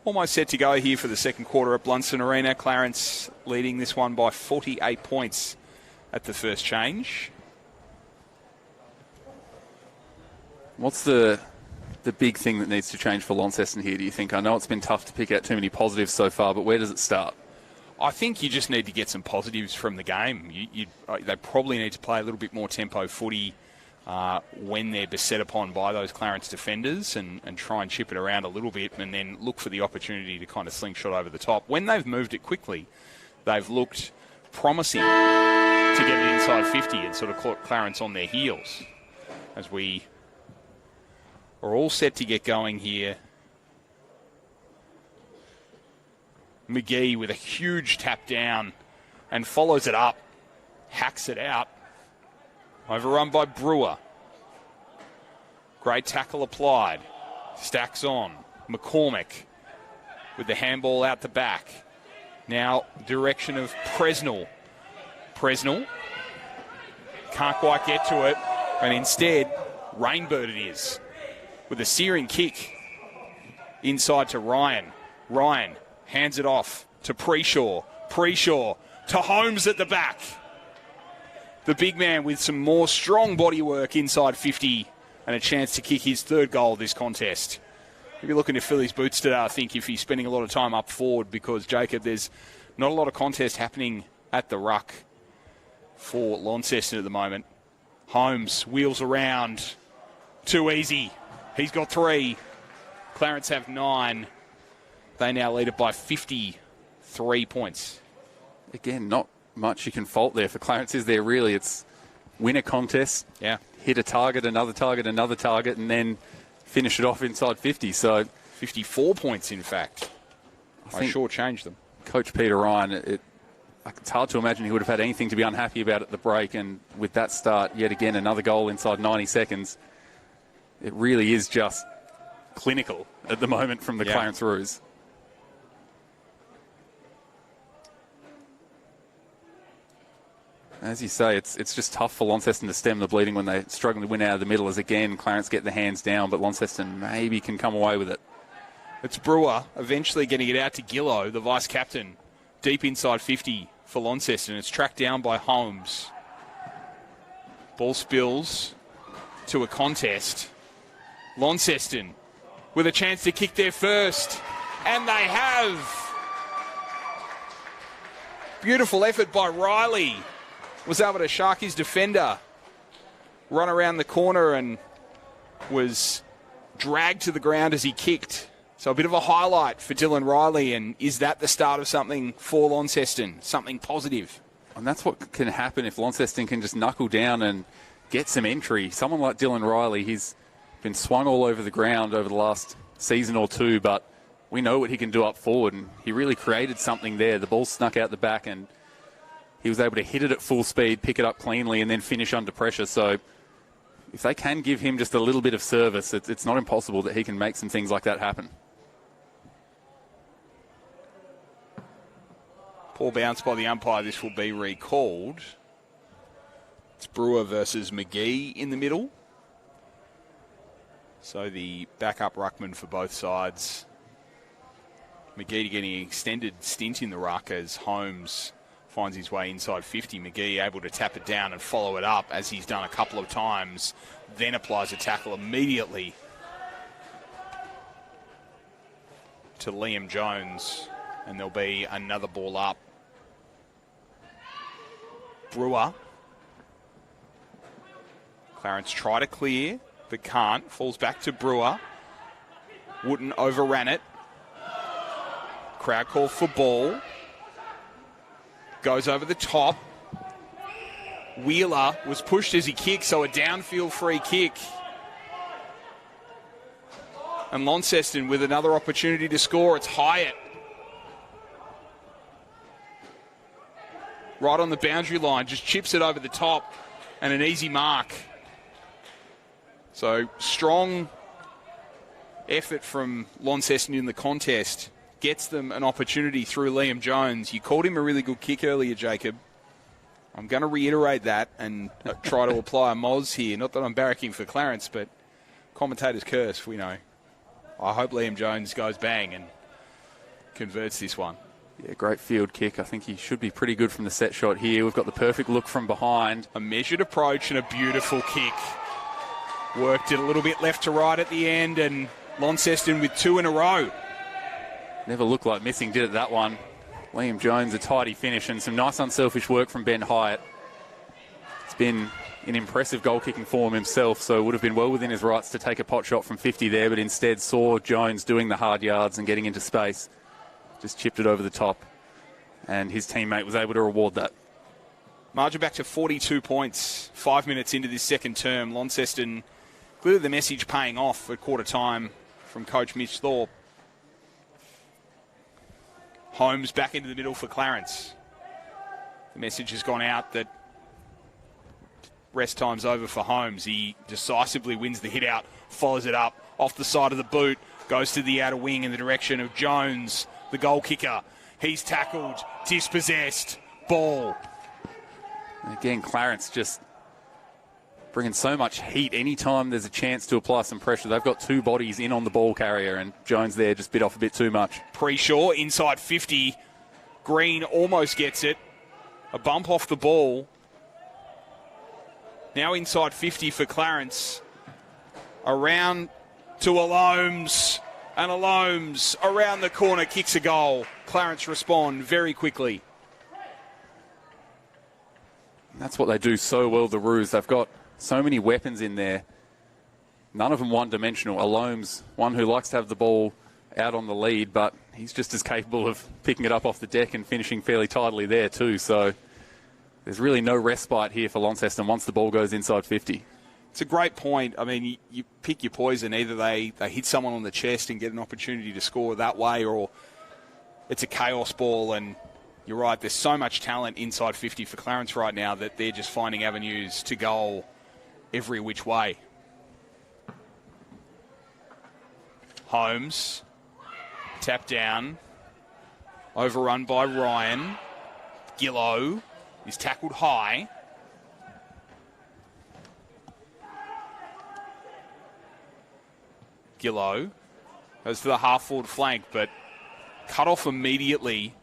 Almost set to go here for the second quarter at Blundstone Arena. Clarence leading this one by 48 points at the first change. What's the big thing that needs to change for Launceston here, do you think? I know it's been tough to pick out too many positives so far, but where does it start? I think you just need to get some positives from the game. They probably need to play a little bit more tempo footy when they're beset upon by those Clarence defenders and try and chip it around a little bit and then look for the opportunity to kind of slingshot over the top. When they've moved it quickly, they've looked promising to get it inside 50 and sort of caught Clarence on their heels. As we are all set to get going here. McGee with a huge tap down and follows it up, hacks it out. Overrun by Brewer. Great tackle applied. Stacks on. McCormick with the handball out the back. Now direction of Presnell. Presnell can't quite get to it, and instead Rainbird it is with a searing kick inside to Ryan. Ryan hands it off to Preshaw. Preshaw to Holmes at the back. The big man with some more strong bodywork inside 50 and a chance to kick his third goal this contest. He'll be looking to fill his boots today, I think, if he's spending a lot of time up forward because, Jacob, there's not a lot of contest happening at the ruck for Launceston at the moment. Holmes wheels around. Too easy. He's got 3. Clarence have 9. They now lead it by 53 points. Again, not much you can fault there for Clarence, is there really? It's win a contest, hit a target, another target, and then finish it off inside 50. So 54 points, in fact. I sure changed them. Coach Peter Ryan, it's hard to imagine he would have had anything to be unhappy about at the break, and with that start, yet again, another goal inside 90 seconds. It really is just clinical at the moment from the Clarence Roos. As you say, it's just tough for Launceston to stem the bleeding when they're struggling to win out of the middle, as again, Clarence get the hands down, but Launceston maybe can come away with it. It's Brewer eventually getting it out to Gillow, the vice-captain, deep inside 50 for Launceston. It's tracked down by Holmes. Ball spills to a contest. Launceston with a chance to kick their first, and they have. Beautiful effort by Riley. Was able to shark his defender, run around the corner and was dragged to the ground as he kicked. So a bit of a highlight for Dylan Riley, and is that the start of something for Launceston, something positive? And that's what can happen if Launceston can just knuckle down and get some entry. Someone like Dylan Riley, he's been swung all over the ground over the last season or two, but we know what he can do up forward, and he really created something there. The ball snuck out the back, and he was able to hit it at full speed, pick it up cleanly, and then finish under pressure. So if they can give him just a little bit of service, it's not impossible that he can make some things like that happen. Poor bounce by the umpire. This will be recalled. It's Brewer versus McGee in the middle. So the backup ruckman for both sides. McGee getting an extended stint in the ruck as Holmes finds his way inside 50. McGee able to tap it down and follow it up, as he's done a couple of times, then applies a tackle immediately to Liam Jones, and there'll be another ball up. Brewer. Clarence try to clear, but can't. Falls back to Brewer. Wooden overran it. Crowd call for ball. Goes over the top. Wheeler was pushed as he kicked, so a downfield free kick. And Launceston with another opportunity to score. It's Hyatt. Right on the boundary line, just chips it over the top, and an easy mark. So strong effort from Launceston in the contest. Gets them an opportunity through Liam Jones. You called him a really good kick earlier, Jacob. I'm going to reiterate that and try to apply a Moz here. Not that I'm barracking for Clarence, but commentator's curse, we know. I hope Liam Jones goes bang, and converts this one. Yeah, great field kick. I think he should be pretty good from the set shot here. We've got the perfect look from behind. A measured approach and a beautiful kick. Worked it a little bit left to right at the end, and Launceston with 2 in a row. Never looked like missing, did it, that one? Liam Jones, a tidy finish and some nice unselfish work from Ben Hyatt. It's been in impressive goal-kicking form himself, so would have been well within his rights to take a pot shot from 50 there, but instead saw Jones doing the hard yards and getting into space. Just chipped it over the top, and his teammate was able to reward that. Margin back to 42 points, 5 minutes into this second term. Launceston, clearly the message paying off at quarter time from coach Mitch Thorpe. Holmes back into the middle for Clarence. The message has gone out that rest time's over for Holmes. He decisively wins the hit out, follows it up off the side of the boot, goes to the outer wing in the direction of Jones, the goal kicker. He's tackled, dispossessed, ball. Again, Clarence just bringing so much heat anytime there's a chance to apply some pressure. They've got 2 bodies in on the ball carrier, and Jones there just bit off a bit too much. Pre-Shaw inside 50. Green almost gets it. A bump off the ball. Now inside 50 for Clarence. Around to Alomes. And Alomes around the corner kicks a goal. Clarence respond very quickly. That's what they do so well, the Roos. They've got so many weapons in there. None of them one-dimensional. Alomes, one who likes to have the ball out on the lead, but he's just as capable of picking it up off the deck and finishing fairly tidily there too. So there's really no respite here for Launceston once the ball goes inside 50. It's a great point. I mean, you pick your poison. Either they hit someone on the chest and get an opportunity to score that way, or it's a chaos ball. And you're right, there's so much talent inside 50 for Clarence right now that they're just finding avenues to goal every which way. Holmes, tap down, overrun by Ryan. Gillow is tackled high. Gillow goes to the half-forward flank, but cut off immediately.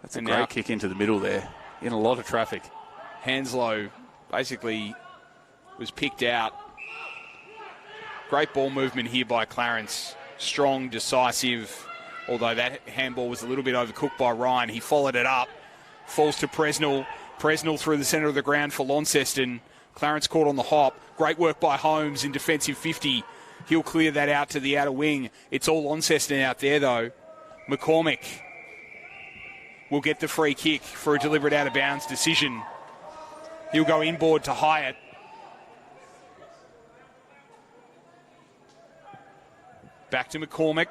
That's a great kick into the middle there, in a lot of traffic. Hanslow basically was picked out. Great ball movement here by Clarence. Strong, decisive, although that handball was a little bit overcooked by Ryan. He followed it up, falls to Presnell. Presnell through the centre of the ground for Launceston. Clarence caught on the hop. Great work by Holmes in defensive 50. He'll clear that out to the outer wing. It's all Launceston out there, though. McCormick will get the free kick for a deliberate out-of-bounds decision. He'll go inboard to Hyatt. Back to McCormick.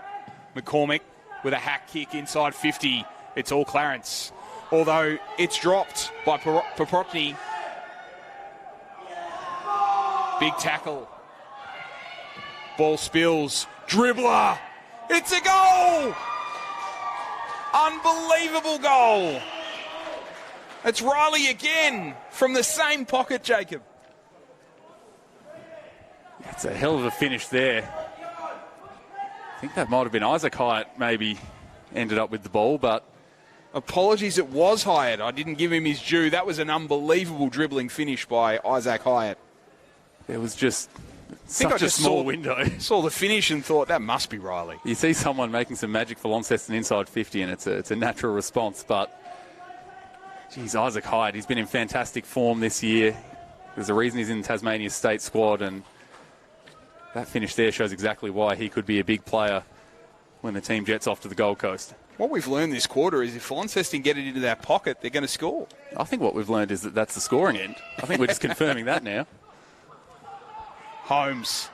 McCormick with a hack kick inside 50. It's all Clarence. Although it's dropped by Popotny. Big tackle. Ball spills. Dribbler. It's a goal! Unbelievable goal. It's Riley again from the same pocket, Jacob. It's a hell of a finish there. I think that might have been Isaac Hyatt maybe ended up with the ball, but... Apologies, it was Hyatt. I didn't give him his due. That was an unbelievable dribbling finish by Isaac Hyatt. It was just such a small window. Saw the finish and thought, that must be Riley. You see someone making some magic for Launceston inside 50, and it's a natural response, but... Geez, Isaac Hyatt, he's been in fantastic form this year. There's a reason he's in Tasmania's state squad, and that finish there shows exactly why he could be a big player when the team jets off to the Gold Coast. What we've learned this quarter is if Launceston get it into that pocket, they're going to score. I think what we've learned is that that's the scoring end. I think we're just confirming that now. Holmes.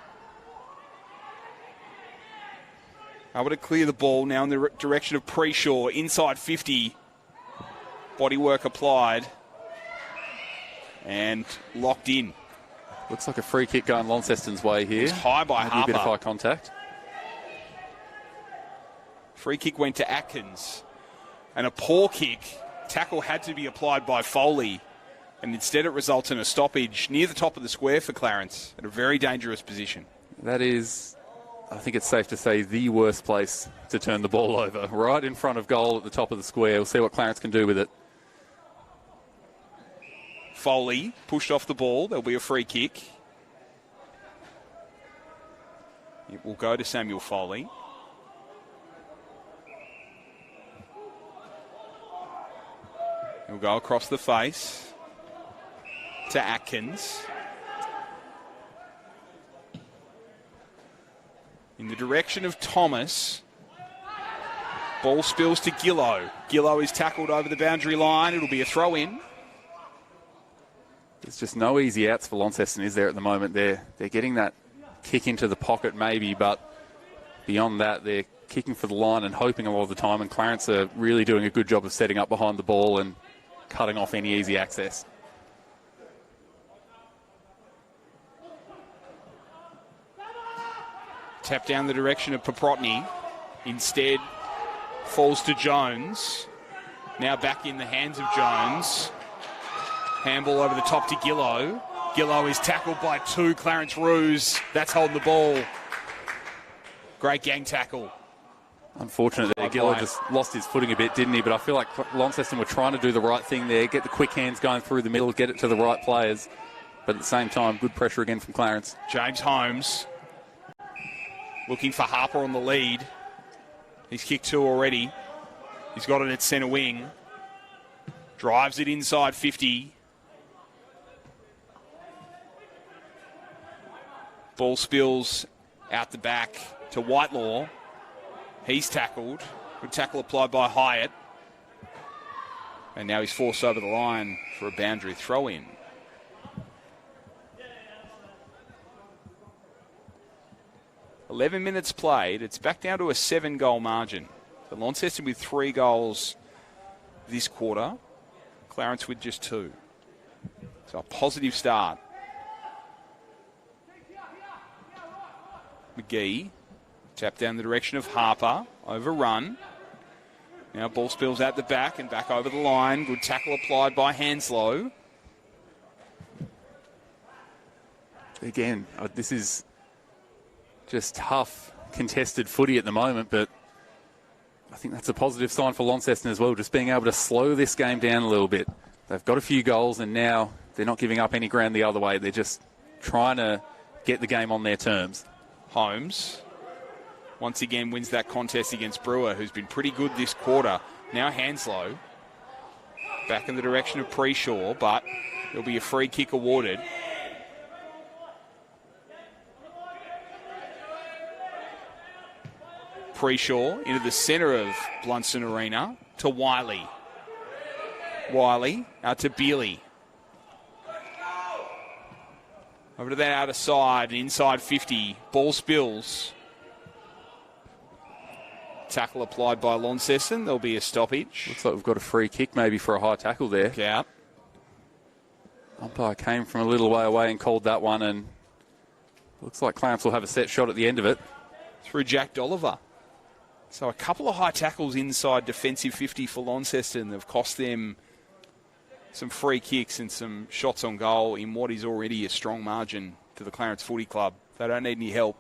Able to clear the ball now in the direction of Pre-Shaw. Inside 50. Bodywork applied. And locked in. Looks like a free kick going Launceston's way here. It's high by Maybe Harper. A bit of high contact. Free kick went to Atkins. And a poor kick. Tackle had to be applied by Foley. And instead it results in a stoppage near the top of the square for Clarence at a very dangerous position. That is I think it's safe to say, the worst place to turn the ball over. Right in front of goal at the top of the square. We'll see what Clarence can do with it. Foley pushed off the ball. There'll be a free kick. It will go to Samuel Foley. He'll go across the face to Atkins. In the direction of Thomas. Ball spills to Gillow. Gillow is tackled over the boundary line. It'll be a throw-in. There's just no easy outs for Launceston, is there, at the moment? They're getting that kick into the pocket maybe, but beyond that, they're kicking for the line and hoping a lot of the time, and Clarence are really doing a good job of setting up behind the ball and cutting off any easy access. Tap down the direction of Paprotny. Instead, falls to Jones. Now back in the hands of Jones. Handball over the top to Gillow. Gillow is tackled by two. Clarence Ruse. That's holding the ball. Great gang tackle. Unfortunate there. Gillow just lost his footing a bit, didn't he? But I feel like Launceston were trying to do the right thing there, get the quick hands going through the middle, get it to the right players. But at the same time, good pressure again from Clarence. James Holmes looking for Harper on the lead. He's kicked two already. He's got it at centre wing. Drives it inside 50. Ball spills out the back to Whitelaw. He's tackled. Good tackle applied by Hyatt. And now he's forced over the line for a boundary throw-in. $11 played. It's back down to a 7-goal margin. So Launceston with 3 goals this quarter. Clarence with just 2. So a positive start. McGee. Tap down the direction of Harper. Overrun. Now ball spills out the back and back over the line. Good tackle applied by Hanslow. Again, this is just tough, contested footy at the moment, but I think that's a positive sign for Launceston as well, just being able to slow this game down a little bit. They've got a few goals, and now they're not giving up any ground the other way. They're just trying to get the game on their terms. Holmes once again wins that contest against Brewer, who's been pretty good this quarter. Now Hanslow back in the direction of Preshaw, but there'll be a free kick awarded. Preshaw into the centre of Blundstone Arena to Wiley. Wiley out to Bealey. Over to that outer side, inside 50. Ball spills. Tackle applied by Launceston. There'll be a stoppage. Looks like we've got a free kick maybe for a high tackle there. Yeah. Umpire came from a little way away and called that one, and looks like Clarence will have a set shot at the end of it. Through Jack Dolliver. So a couple of high tackles inside defensive 50 for Launceston have cost them some free kicks and some shots on goal in what is already a strong margin to the Clarence Footy Club. They don't need any help.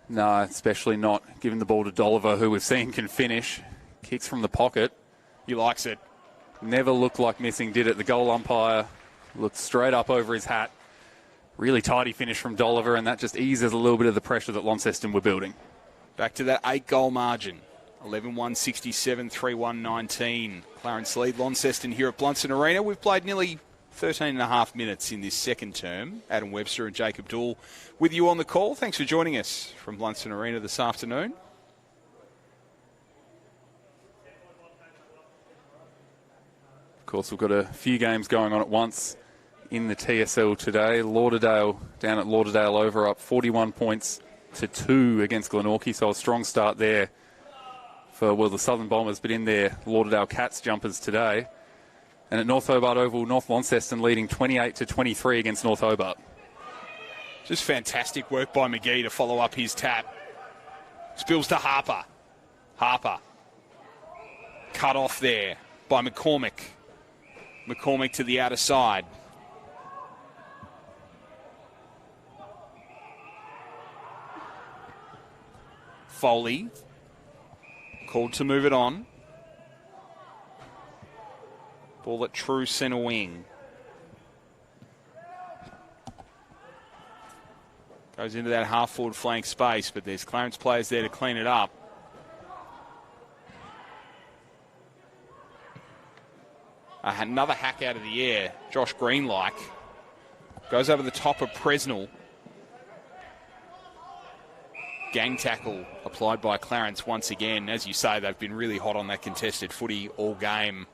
No, especially not giving the ball to Dolliver, who we've seen can finish. Kicks from the pocket. He likes it. Never looked like missing, did it? The goal umpire looked straight up over his hat. Really tidy finish from Dolliver, and that just eases a little bit of the pressure that Launceston were building. Back to that 8-goal margin. 11-1, 67, 3-1, 19. Clarence lead Launceston here at Blundstone Arena. We've played nearly 13 and a half minutes in this second term. Adam Webster and Jacob Dool with you on the call. Thanks for joining us from Blundstone Arena this afternoon. Of course, we've got a few games going on at once in the TSL today. Lauderdale, down at Lauderdale over, up 41 points to 2 against Glenorchy, so a strong start there for, well, the Southern Bombers, but in their Lauderdale Cats jumpers today. And at North Hobart Oval, North Launceston leading 28 to 23 against North Hobart. Just fantastic work by McGee to follow up his tap. Spills to Harper. Harper. Cut off there by McCormick. McCormick to the outer side. Foley called to move it on. Ball at true centre wing. Goes into that half-forward flank space, but there's Clarence players there to clean it up. Another hack out of the air. Josh Green-like. Goes over the top of Presnell. Gang tackle applied by Clarence once again. As you say, they've been really hot on that contested footy all game.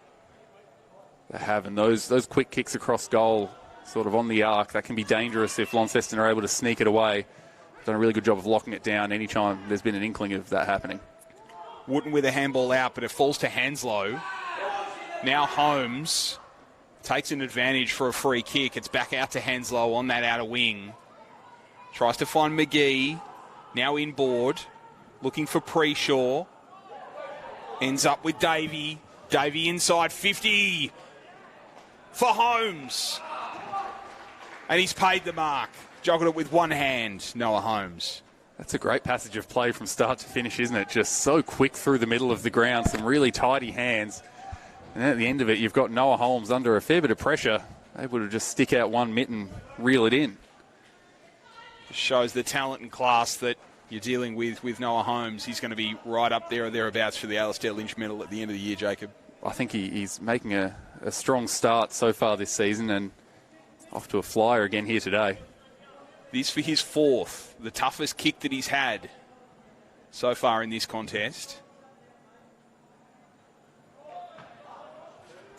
They have, and those quick kicks across goal, sort of on the arc, that can be dangerous if Launceston are able to sneak it away. Done a really good job of locking it down anytime there's been an inkling of that happening. Wooden with a handball out, but it falls to Hanslow. Now Holmes takes an advantage for a free kick. It's back out to Hanslow on that outer wing. Tries to find McGee. Now inboard. Looking for Preshaw. Ends up with Davey. Davey inside 50. For Holmes. And he's paid the mark. Joggled it with one hand, Noah Holmes. That's a great passage of play from start to finish, isn't it? Just so quick through the middle of the ground. Some really tidy hands. And at the end of it, you've got Noah Holmes under a fair bit of pressure, able to just stick out one mitt and reel it in. Just shows the talent and class that you're dealing with Noah Holmes. He's going to be right up there or thereabouts for the Alistair Lynch medal at the end of the year, Jacob. I think he's making a strong start so far this season and off to a flyer again here today. This for his fourth, the toughest kick that he's had so far in this contest.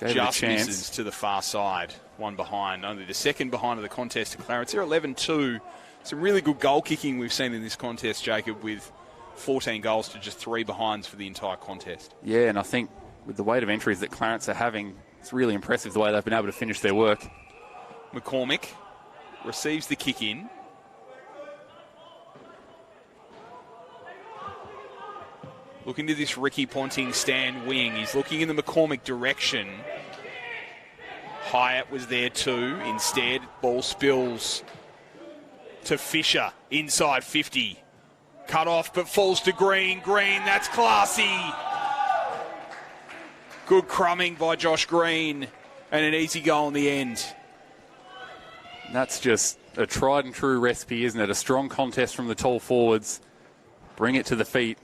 Just misses to the far side, one behind. Only the second behind of the contest to Clarence. They're 11-2. Some really good goal kicking we've seen in this contest, Jacob, with 14 goals to just 3 behinds for the entire contest. Yeah, and I think with the weight of entries that Clarence are having, it's really impressive the way they've been able to finish their work. McCormick receives the kick in. Looking to this Ricky Ponting stand wing. He's looking in the McCormick direction. Hyatt was there too. Instead, ball spills to Fisher. Inside 50. Cut off, but falls to Green. Green, that's classy. Good crumbing by Josh Green. And an easy goal in the end. That's just a tried and true recipe, isn't it? A strong contest from the tall forwards. Bring it to the feet.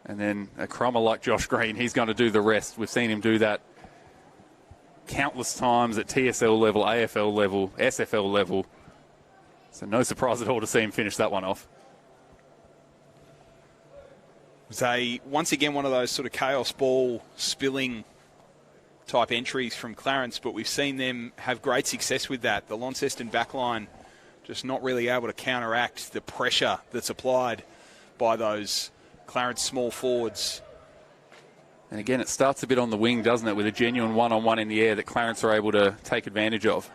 And then a crummer like Josh Green, he's going to do the rest. We've seen him do that countless times at TSL level, AFL level, SFL level. So no surprise at all to see him finish that one off. It was once again one of those sort of chaos ball spilling type entries from Clarence, but we've seen them have great success with that. The Launceston backline just not really able to counteract the pressure that's applied by those Clarence small forwards. And again, it starts a bit on the wing, doesn't it, with a genuine one-on-one in the air that Clarence are able to take advantage of.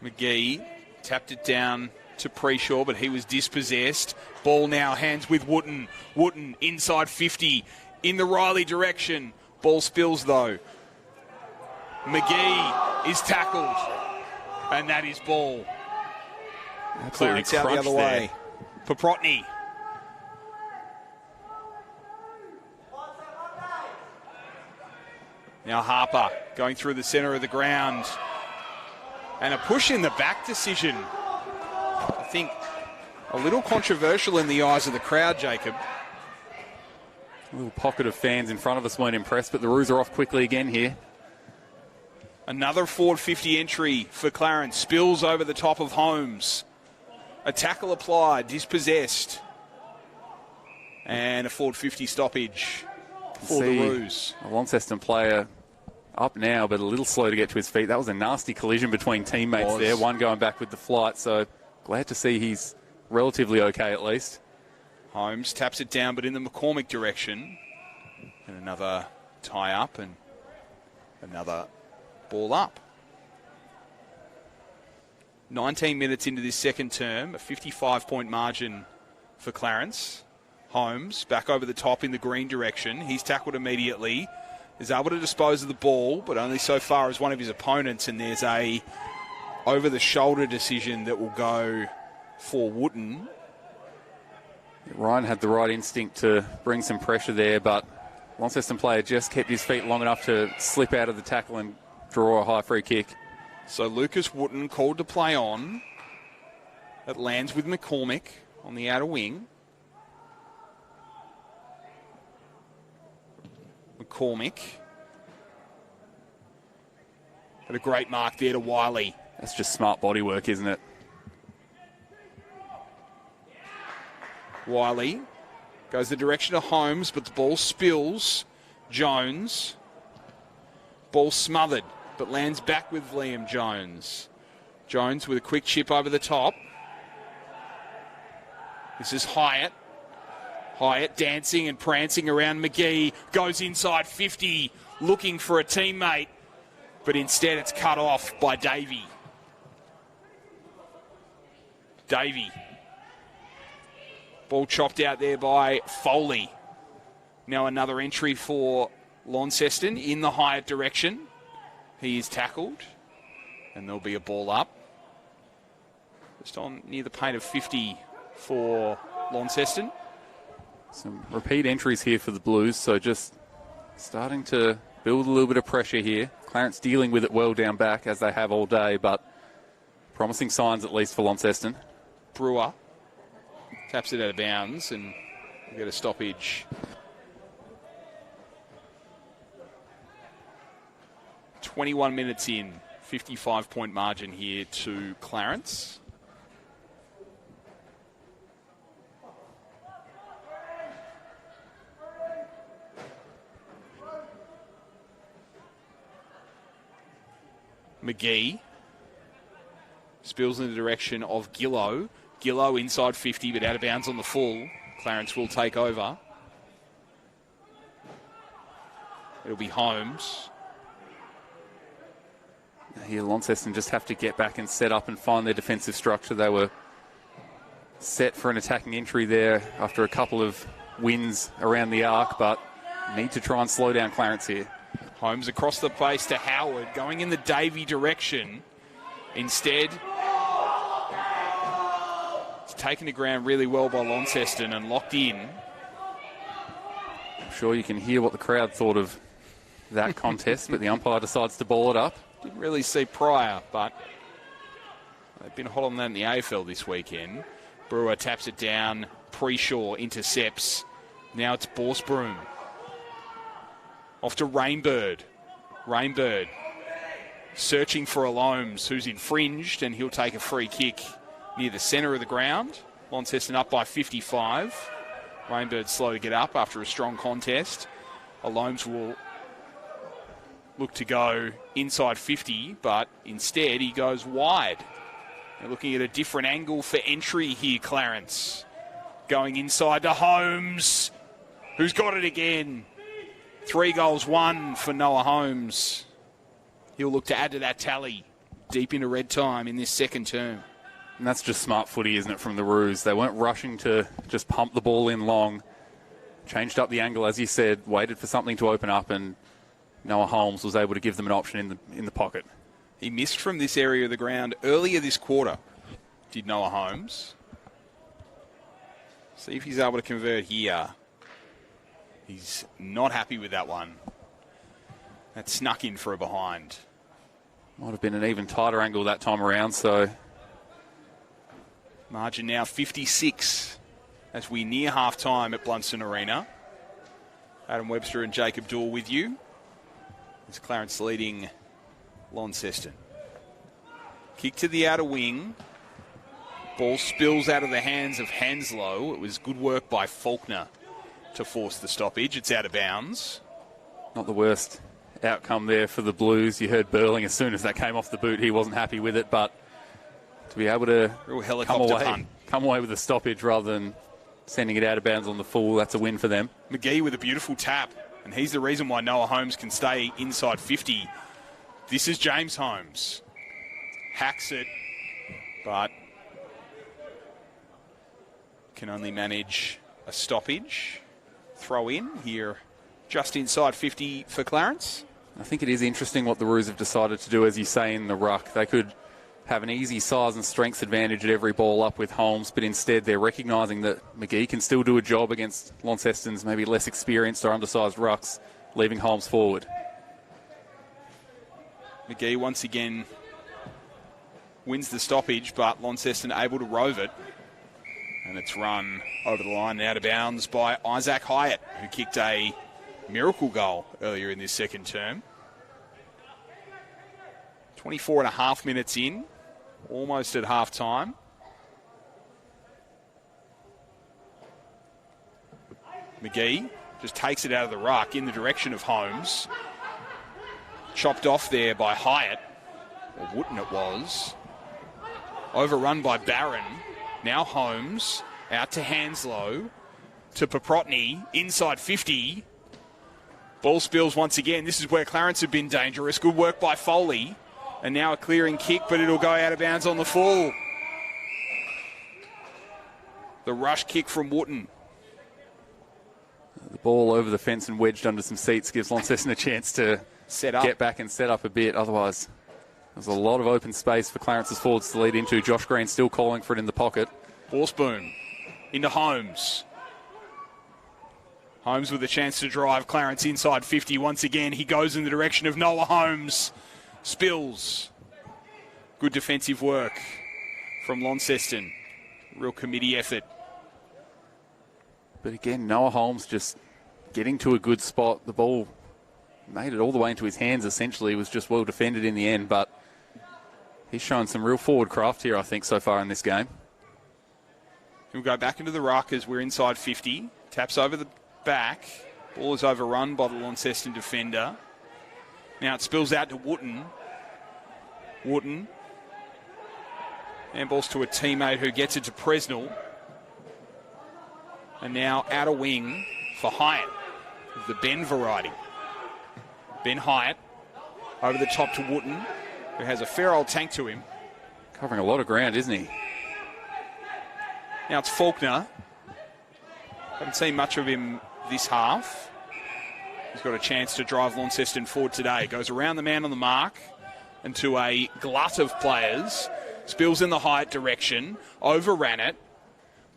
McGee tapped it down to Preshaw, but he was dispossessed. Ball now hands with Wooten. Wooten inside 50 in the Riley direction. Ball spills though. McGee is tackled, and that is ball. Absolutely Clarence out the other way. Paprotny. Now Harper going through the centre of the ground. And a push in the back decision. I think a little controversial in the eyes of the crowd, Jacob. A little pocket of fans in front of us weren't impressed, but the Roos are off quickly again here. Another forward 50 entry for Clarence. Spills over the top of Holmes. A tackle applied, dispossessed. And a forward 50 stoppage for the Roos. A Launceston player up now, but a little slow to get to his feet. That was a nasty collision between teammates there. One going back with the flight, so glad to see he's relatively okay at least. Holmes taps it down, but in the McCormick direction. And another tie up and another ball up. 19 minutes into this second term, a 55-point margin for Clarence. Holmes back over the top in the green direction. He's tackled immediately. Is able to dispose of the ball, but only so far as one of his opponents, and there's a over-the-shoulder decision that will go for Wooten. Ryan had the right instinct to bring some pressure there, but Launceston player just kept his feet long enough to slip out of the tackle and draw a high free kick. So Lucas Wooten called to play on. It lands with McCormick on the outer wing. McCormick. But a great mark there to Wiley. That's just smart body work, isn't it? Wiley goes the direction of Holmes, but the ball spills. Jones. Ball smothered, but lands back with Liam Jones. Jones with a quick chip over the top. This is Hyatt. Hyatt dancing and prancing around McGee. Goes inside 50, looking for a teammate. But instead it's cut off by Davey. Davey. Ball chopped out there by Foley. Now another entry for Launceston in the Hyatt direction. He is tackled. And there'll be a ball up. Just on near the paint of 50 for Launceston. Some repeat entries here for the Blues, so just starting to build a little bit of pressure here. Clarence dealing with it well down back, as they have all day, but promising signs at least for Launceston. Brewer taps it out of bounds, and we get a stoppage. "21 minutes in, 55-point margin here to Clarence. McGee spills in the direction of Gillow. Gillow inside 50, but out of bounds on the full. Clarence will take over. It'll be Holmes. Here, Launceston just have to get back and set up and find their defensive structure. They were set for an attacking entry there after a couple of wins around the arc, but need to try and slow down Clarence here. Holmes across the face to Howard, going in the Davey direction. Instead, it's taken the ground really well by Launceston and locked in. I'm sure you can hear what the crowd thought of that contest, but the umpire decides to ball it up. Didn't really see Pryor, but they've been hot on that in the AFL this weekend. Brewer taps it down. Preshaw intercepts. Now it's Borsbroom. Off to Rainbird. Rainbird searching for Alomes, who's infringed, and he'll take a free kick near the centre of the ground. Launceston up by 55. Rainbird slow to get up after a strong contest. Alomes will look to go inside 50, but instead he goes wide. They're looking at a different angle for entry here, Clarence. Going inside to Holmes, who's got it again. 3 goals, 1 for Noah Holmes. He'll look to add to that tally deep into red time in this second term. And that's just smart footy, isn't it, from the Roos? They weren't rushing to just pump the ball in long. Changed up the angle, as you said, waited for something to open up, and Noah Holmes was able to give them an option in the pocket. He missed from this area of the ground earlier this quarter, did Noah Holmes. See if he's able to convert here. He's not happy with that one. That snuck in for a behind. Might have been an even tighter angle that time around, so... Margin now 56 as we near half-time at Blundstone Arena. Adam Webster and Jacob Dool with you. It's Clarence leading Launceston. Kick to the outer wing. Ball spills out of the hands of Hanslow. It was good work by Faulkner to force the stoppage. It's out of bounds. Not the worst outcome there for the Blues. You heard Burling as soon as that came off the boot. He wasn't happy with it, but to be able to real helicopter come away with a stoppage rather than sending it out of bounds on the full, that's a win for them. McGee with a beautiful tap, and he's the reason why Noah Holmes can stay inside 50. This is James Holmes. Hacks it, but can only manage a stoppage. Throw in here just inside 50 for Clarence. I think it is interesting what the Roos have decided to do, as you say, in the ruck. They could have an easy size and strength advantage at every ball up with Holmes, but instead they're recognising that McGee can still do a job against Launceston's maybe less experienced or undersized rucks, leaving Holmes forward. McGee once again wins the stoppage, but Launceston able to rove it. And it's run over the line and out of bounds by Isaac Hyatt, who kicked a miracle goal earlier in this second term. 24 and a half minutes in, almost at half time. McGee just takes it out of the ruck in the direction of Holmes. Chopped off there by Hyatt, or Wooten it was. Overrun by Barron. Now Holmes out to Hanslow, to Paprotny, inside 50. Ball spills once again. This is where Clarence have been dangerous. Good work by Foley. And now a clearing kick, but it'll go out of bounds on the full. The rush kick from Wooten. The ball over the fence and wedged under some seats gives Launceston a chance to get back and set up a bit. Otherwise, there's a lot of open space for Clarence's forwards to lead into. Josh Green still calling for it in the pocket. Horseboom into Holmes. Holmes with a chance to drive. Clarence inside 50 once again. He goes in the direction of Noah Holmes. Spills. Good defensive work from Launceston. Real committee effort. But again, Noah Holmes just getting to a good spot. The ball made it all the way into his hands, essentially. It was just well defended in the end, but he's shown some real forward craft here, I think, so far in this game. He'll go back into the ruck as we're inside 50. Taps over the back. Ball is overrun by the Launceston defender. Now it spills out to Wooten. Wooten. Handballs to a teammate who gets it to Presnell. And now out of wing for Hyatt, the Ben variety. Ben Hyatt over the top to Wooten, who has a fair old tank to him. Covering a lot of ground, isn't he? Now it's Faulkner. Haven't seen much of him this half. He's got a chance to drive Launceston forward today. Goes around the man on the mark and to a glut of players. Spills in the Hyatt direction. Overran it.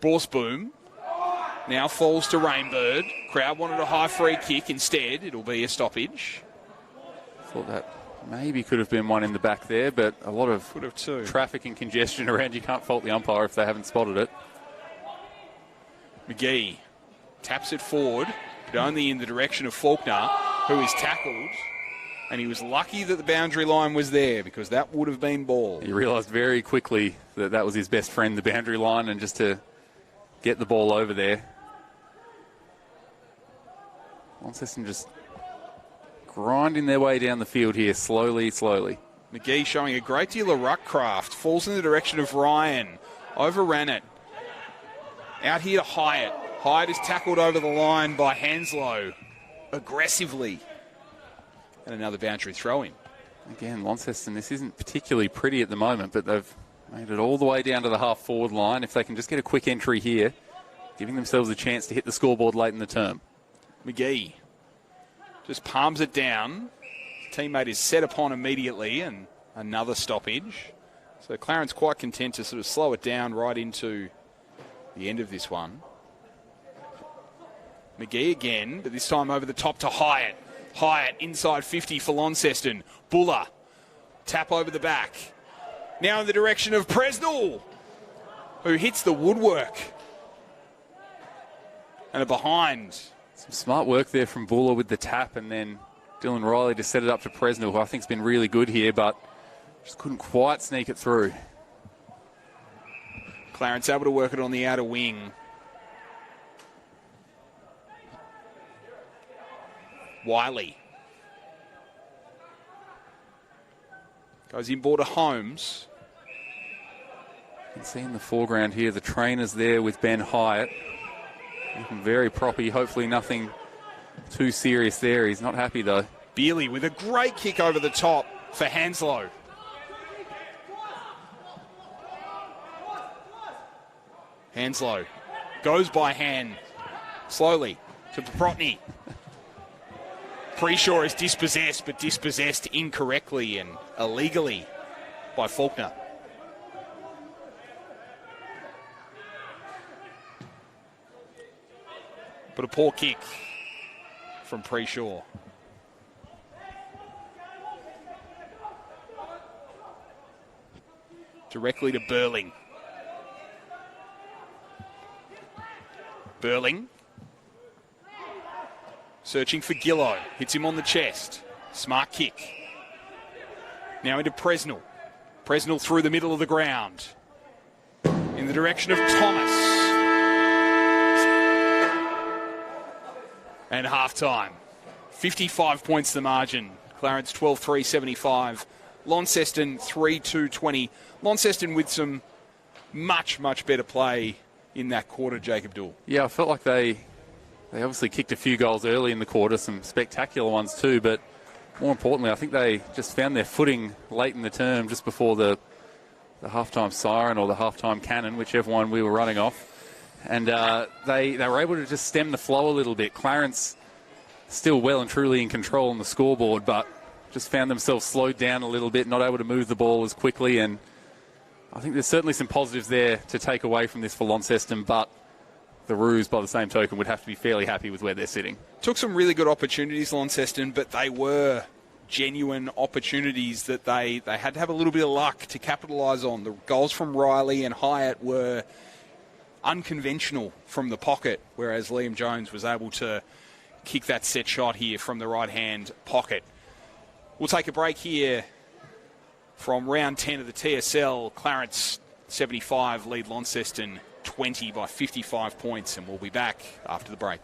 Borsboom. Now falls to Rainbird. Crowd wanted a high free kick. Instead, it'll be a stoppage. Thought that maybe could have been one in the back there, but a lot of could have too. Traffic and congestion around. You can't fault the umpire if they haven't spotted it. McGee taps it forward, but only in the direction of Faulkner, who is tackled. And he was lucky that the boundary line was there, because that would have been ball. He realised very quickly that that was his best friend, the boundary line, and just to get the ball over there. Launceston just grinding their way down the field here, slowly, slowly. McGee showing a great deal of ruck craft. Falls in the direction of Ryan. Overran it. Out here to Hyatt. Hyatt is tackled over the line by Hanslow. Aggressively. And another boundary throw-in. Again, Launceston, this isn't particularly pretty at the moment, but they've made it all the way down to the half-forward line. If they can just get a quick entry here, giving themselves a chance to hit the scoreboard late in the term. McGee just palms it down. His teammate is set upon immediately, and another stoppage. So Clarence quite content to sort of slow it down right into the end of this one. McGee again, but this time over the top to Hyatt. Hyatt inside 50 for Launceston. Buller, tap over the back. Now in the direction of Presnell, who hits the woodwork. And a behind. Some smart work there from Buller with the tap, and then Dylan Riley to set it up to Presnell, who I think has been really good here, but just couldn't quite sneak it through. Clarence able to work it on the outer wing. Wiley. Goes inboard to Holmes. You can see in the foreground here, the trainers there with Ben Hyatt. Looking very proppy. Hopefully nothing too serious there. He's not happy though. Bealey with a great kick over the top for Hanslow. Hanslow goes by hand slowly to Paprotny. Preshaw is dispossessed, but dispossessed incorrectly and illegally by Faulkner. But a poor kick from Preshaw. Directly to Burling. Burling. Searching for Gillow. Hits him on the chest. Smart kick. Now into Presnell. Presnell through the middle of the ground. In the direction of Thomas. And half-time. 55 points the margin. Clarence 12-3-75. Launceston 3-2-20. Launceston with some much, much better play in that quarter, Jacob Dool. Yeah, I felt like they obviously kicked a few goals early in the quarter, some spectacular ones too, but more importantly, I think they just found their footing late in the term, just before the halftime siren or the halftime cannon, whichever one we were running off. And they were able to just stem the flow a little bit. Clarence still well and truly in control on the scoreboard, but just found themselves slowed down a little bit, not able to move the ball as quickly. And I think there's certainly some positives there to take away from this for Launceston, but the Roos, by the same token, would have to be fairly happy with where they're sitting. Took some really good opportunities, Launceston, but they were genuine opportunities that they had to have a little bit of luck to capitalise on. The goals from Riley and Hyatt were unconventional from the pocket, whereas Liam Jones was able to kick that set shot here from the right-hand pocket. We'll take a break here from round 10 of the TSL. Clarence 75 lead Launceston 20 by 55 points, and we'll be back after the break.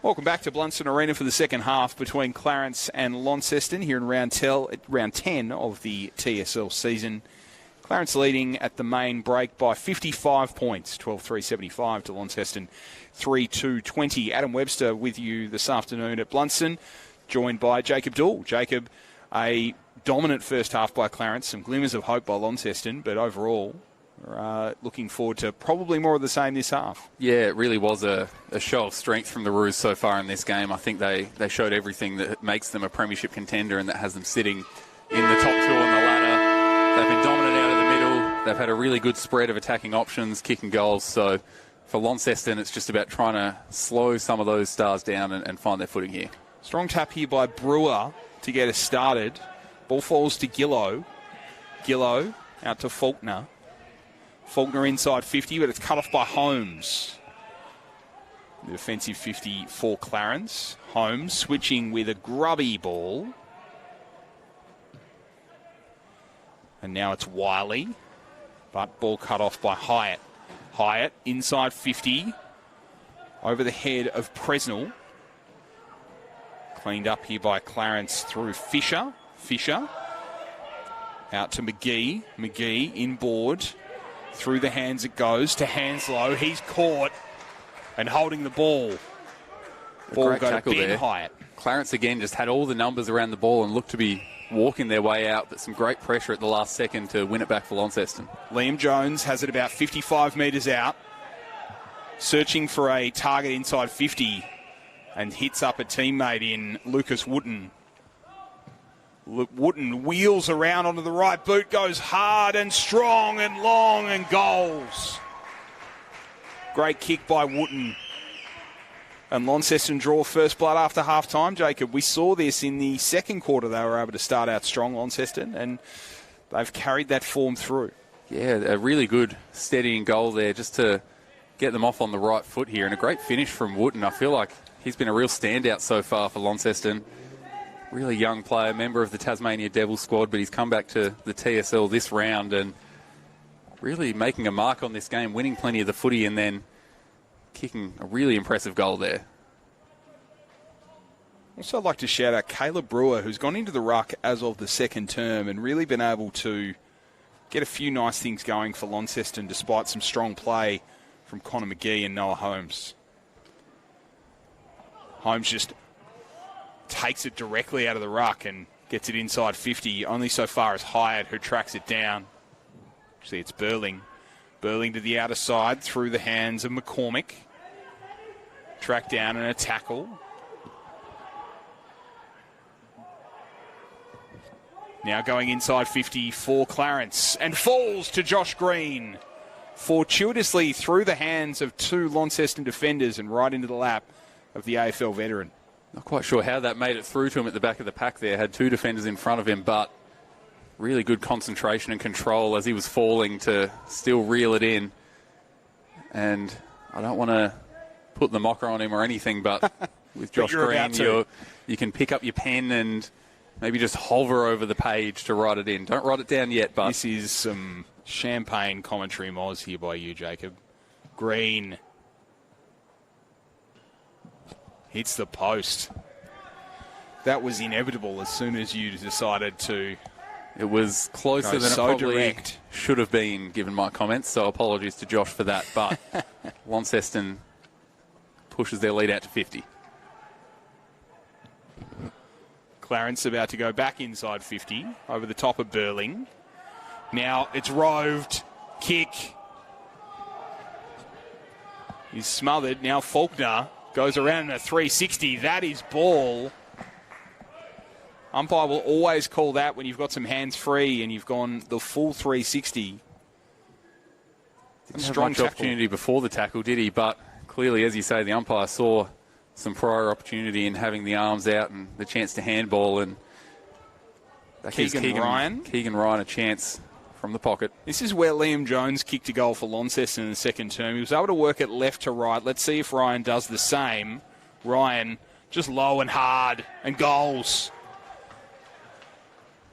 Welcome back to Blundstone Arena for the second half between Clarence and Launceston here in round 10 of the TSL season. Clarence leading at the main break by 55 points, 12-3-75 to Launceston, 3-2-20. Adam Webster with you this afternoon at Blundstone, joined by Jacob Dool. Jacob, a dominant first half by Clarence, some glimmers of hope by Launceston, but overall looking forward to probably more of the same this half. Yeah, it really was a show of strength from the Roos so far in this game. I think they showed everything that makes them a premiership contender and that has them sitting in the top two on the ladder. They've been dominant out of the middle. They've had a really good spread of attacking options, kicking goals. So for Launceston, it's just about trying to slow some of those stars down and find their footing here. Strong tap here by Brewer to get us started. Ball falls to Gillow. Gillow out to Faulkner. Faulkner inside 50, but it's cut off by Holmes. The defensive 50 for Clarence. Holmes switching with a grubby ball. And now it's Wiley, but ball cut off by Hyatt. Hyatt inside 50, over the head of Presnell. Cleaned up here by Clarence through Fisher. Fisher out to McGee. McGee inboard. Through the hands it goes to Hanslow. He's caught and holding the ball. Ball go to Ben Hyatt. Clarence again just had all the numbers around the ball and looked to be walking their way out, but some great pressure at the last second to win it back for Launceston. Liam Jones has it about 55 metres out. Searching for a target inside 50 and hits up a teammate in Lucas Wooten. Wooten wheels around onto the right boot, goes hard and strong and long and goals. Great kick by Wooten. And Launceston draw first blood after half-time, Jacob. We saw this in the second quarter. They were able to start out strong, Launceston, and they've carried that form through. Yeah, a really good steadying goal there just to get them off on the right foot here. And a great finish from Wooten. I feel like he's been a real standout so far for Launceston. Really young player, member of the Tasmanian Devil squad, but he's come back to the TSL this round and really making a mark on this game, winning plenty of the footy and then kicking a really impressive goal there. Also, I'd like to shout out Caleb Brewer, who's gone into the ruck as of the second term and really been able to get a few nice things going for Launceston despite some strong play from Connor McGee and Noah Holmes. Holmes just takes it directly out of the ruck and gets it inside 50, only so far as Hyatt, who tracks it down. See, it's Burling. Burling to the outer side through the hands of McCormick. Track down and a tackle. Now going inside 50 for Clarence and falls to Josh Green. Fortuitously through the hands of two Launceston defenders and right into the lap of the AFL veteran. Not quite sure how that made it through to him at the back of the pack there. Had two defenders in front of him, but really good concentration and control as he was falling to still reel it in. And I don't want to put the mocker on him or anything, but with Josh Green, you can pick up your pen and maybe just hover over the page to write it in. Don't write it down yet, but... This is some champagne commentary moz here by you, Jacob. Green hits the post. That was inevitable as soon as you decided to. It was closer than it probably should have been, given my comments, so apologies to Josh for that. But Launceston pushes their lead out to 50. Clarence about to go back inside 50, over the top of Burling. Now it's roved. Kick. He's smothered. Now Faulkner goes around in a 360. That is ball. Umpire will always call that when you've got some hands free and you've gone the full 360. Didn't have much opportunity before the tackle, did he? But clearly, as you say, the umpire saw some prior opportunity in having the arms out and the chance to handball, and that gives Keegan Ryan a chance from the pocket. This is where Liam Jones kicked a goal for Launceston in the second term. He was able to work it left to right. Let's see if Ryan does the same. Ryan just low and hard and goals.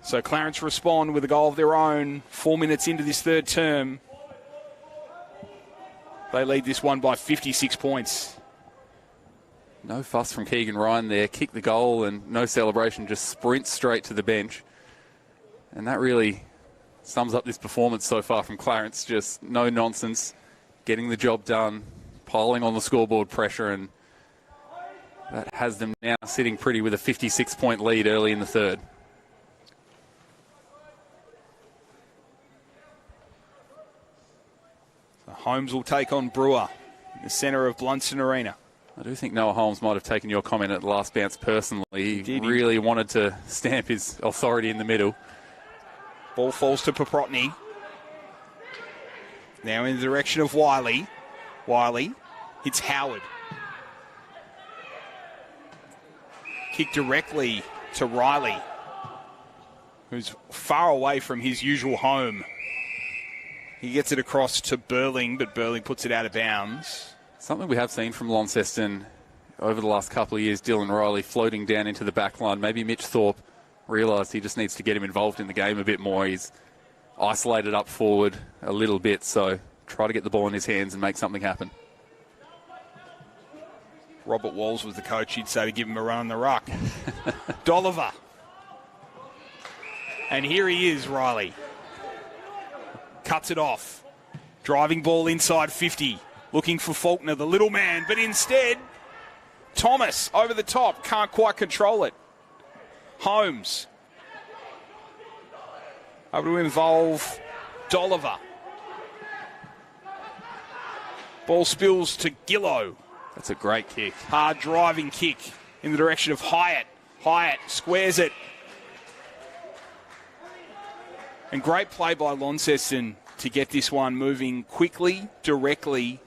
So Clarence respond with a goal of their own 4 minutes into this third term. They lead this one by 56 points. No fuss from Keegan Ryan there. Kicked the goal and no celebration, just sprints straight to the bench. And that really sums up this performance so far from Clarence. Just no nonsense, getting the job done, piling on the scoreboard pressure, and that has them now sitting pretty with a 56-point lead early in the third. So Holmes will take on Brewer in the centre of Blundstone Arena. I do think Noah Holmes might have taken your comment at the last bounce personally. He really wanted to stamp his authority in the middle. Ball falls to Paprotny. Now in the direction of Wiley. Wiley hits Howard. Kick directly to Riley, who's far away from his usual home. He gets it across to Burling, but Burling puts it out of bounds. Something we have seen from Launceston over the last couple of years, Dylan Riley floating down into the back line. Maybe Mitch Thorpe realised he just needs to get him involved in the game a bit more. He's isolated up forward a little bit, so try to get the ball in his hands and make something happen. Robert Walls was the coach. He'd say to give him a run on the ruck. Dolliver. And here he is, Riley. Cuts it off. Driving ball inside 50. Looking for Faulkner, the little man. But instead, Thomas over the top. Can't quite control it. Holmes. Able to involve Dolliver. Ball spills to Gillow. That's a great kick. Hard driving kick in the direction of Hyatt. Hyatt squares it. And great play by Launceston to get this one moving quickly, directly.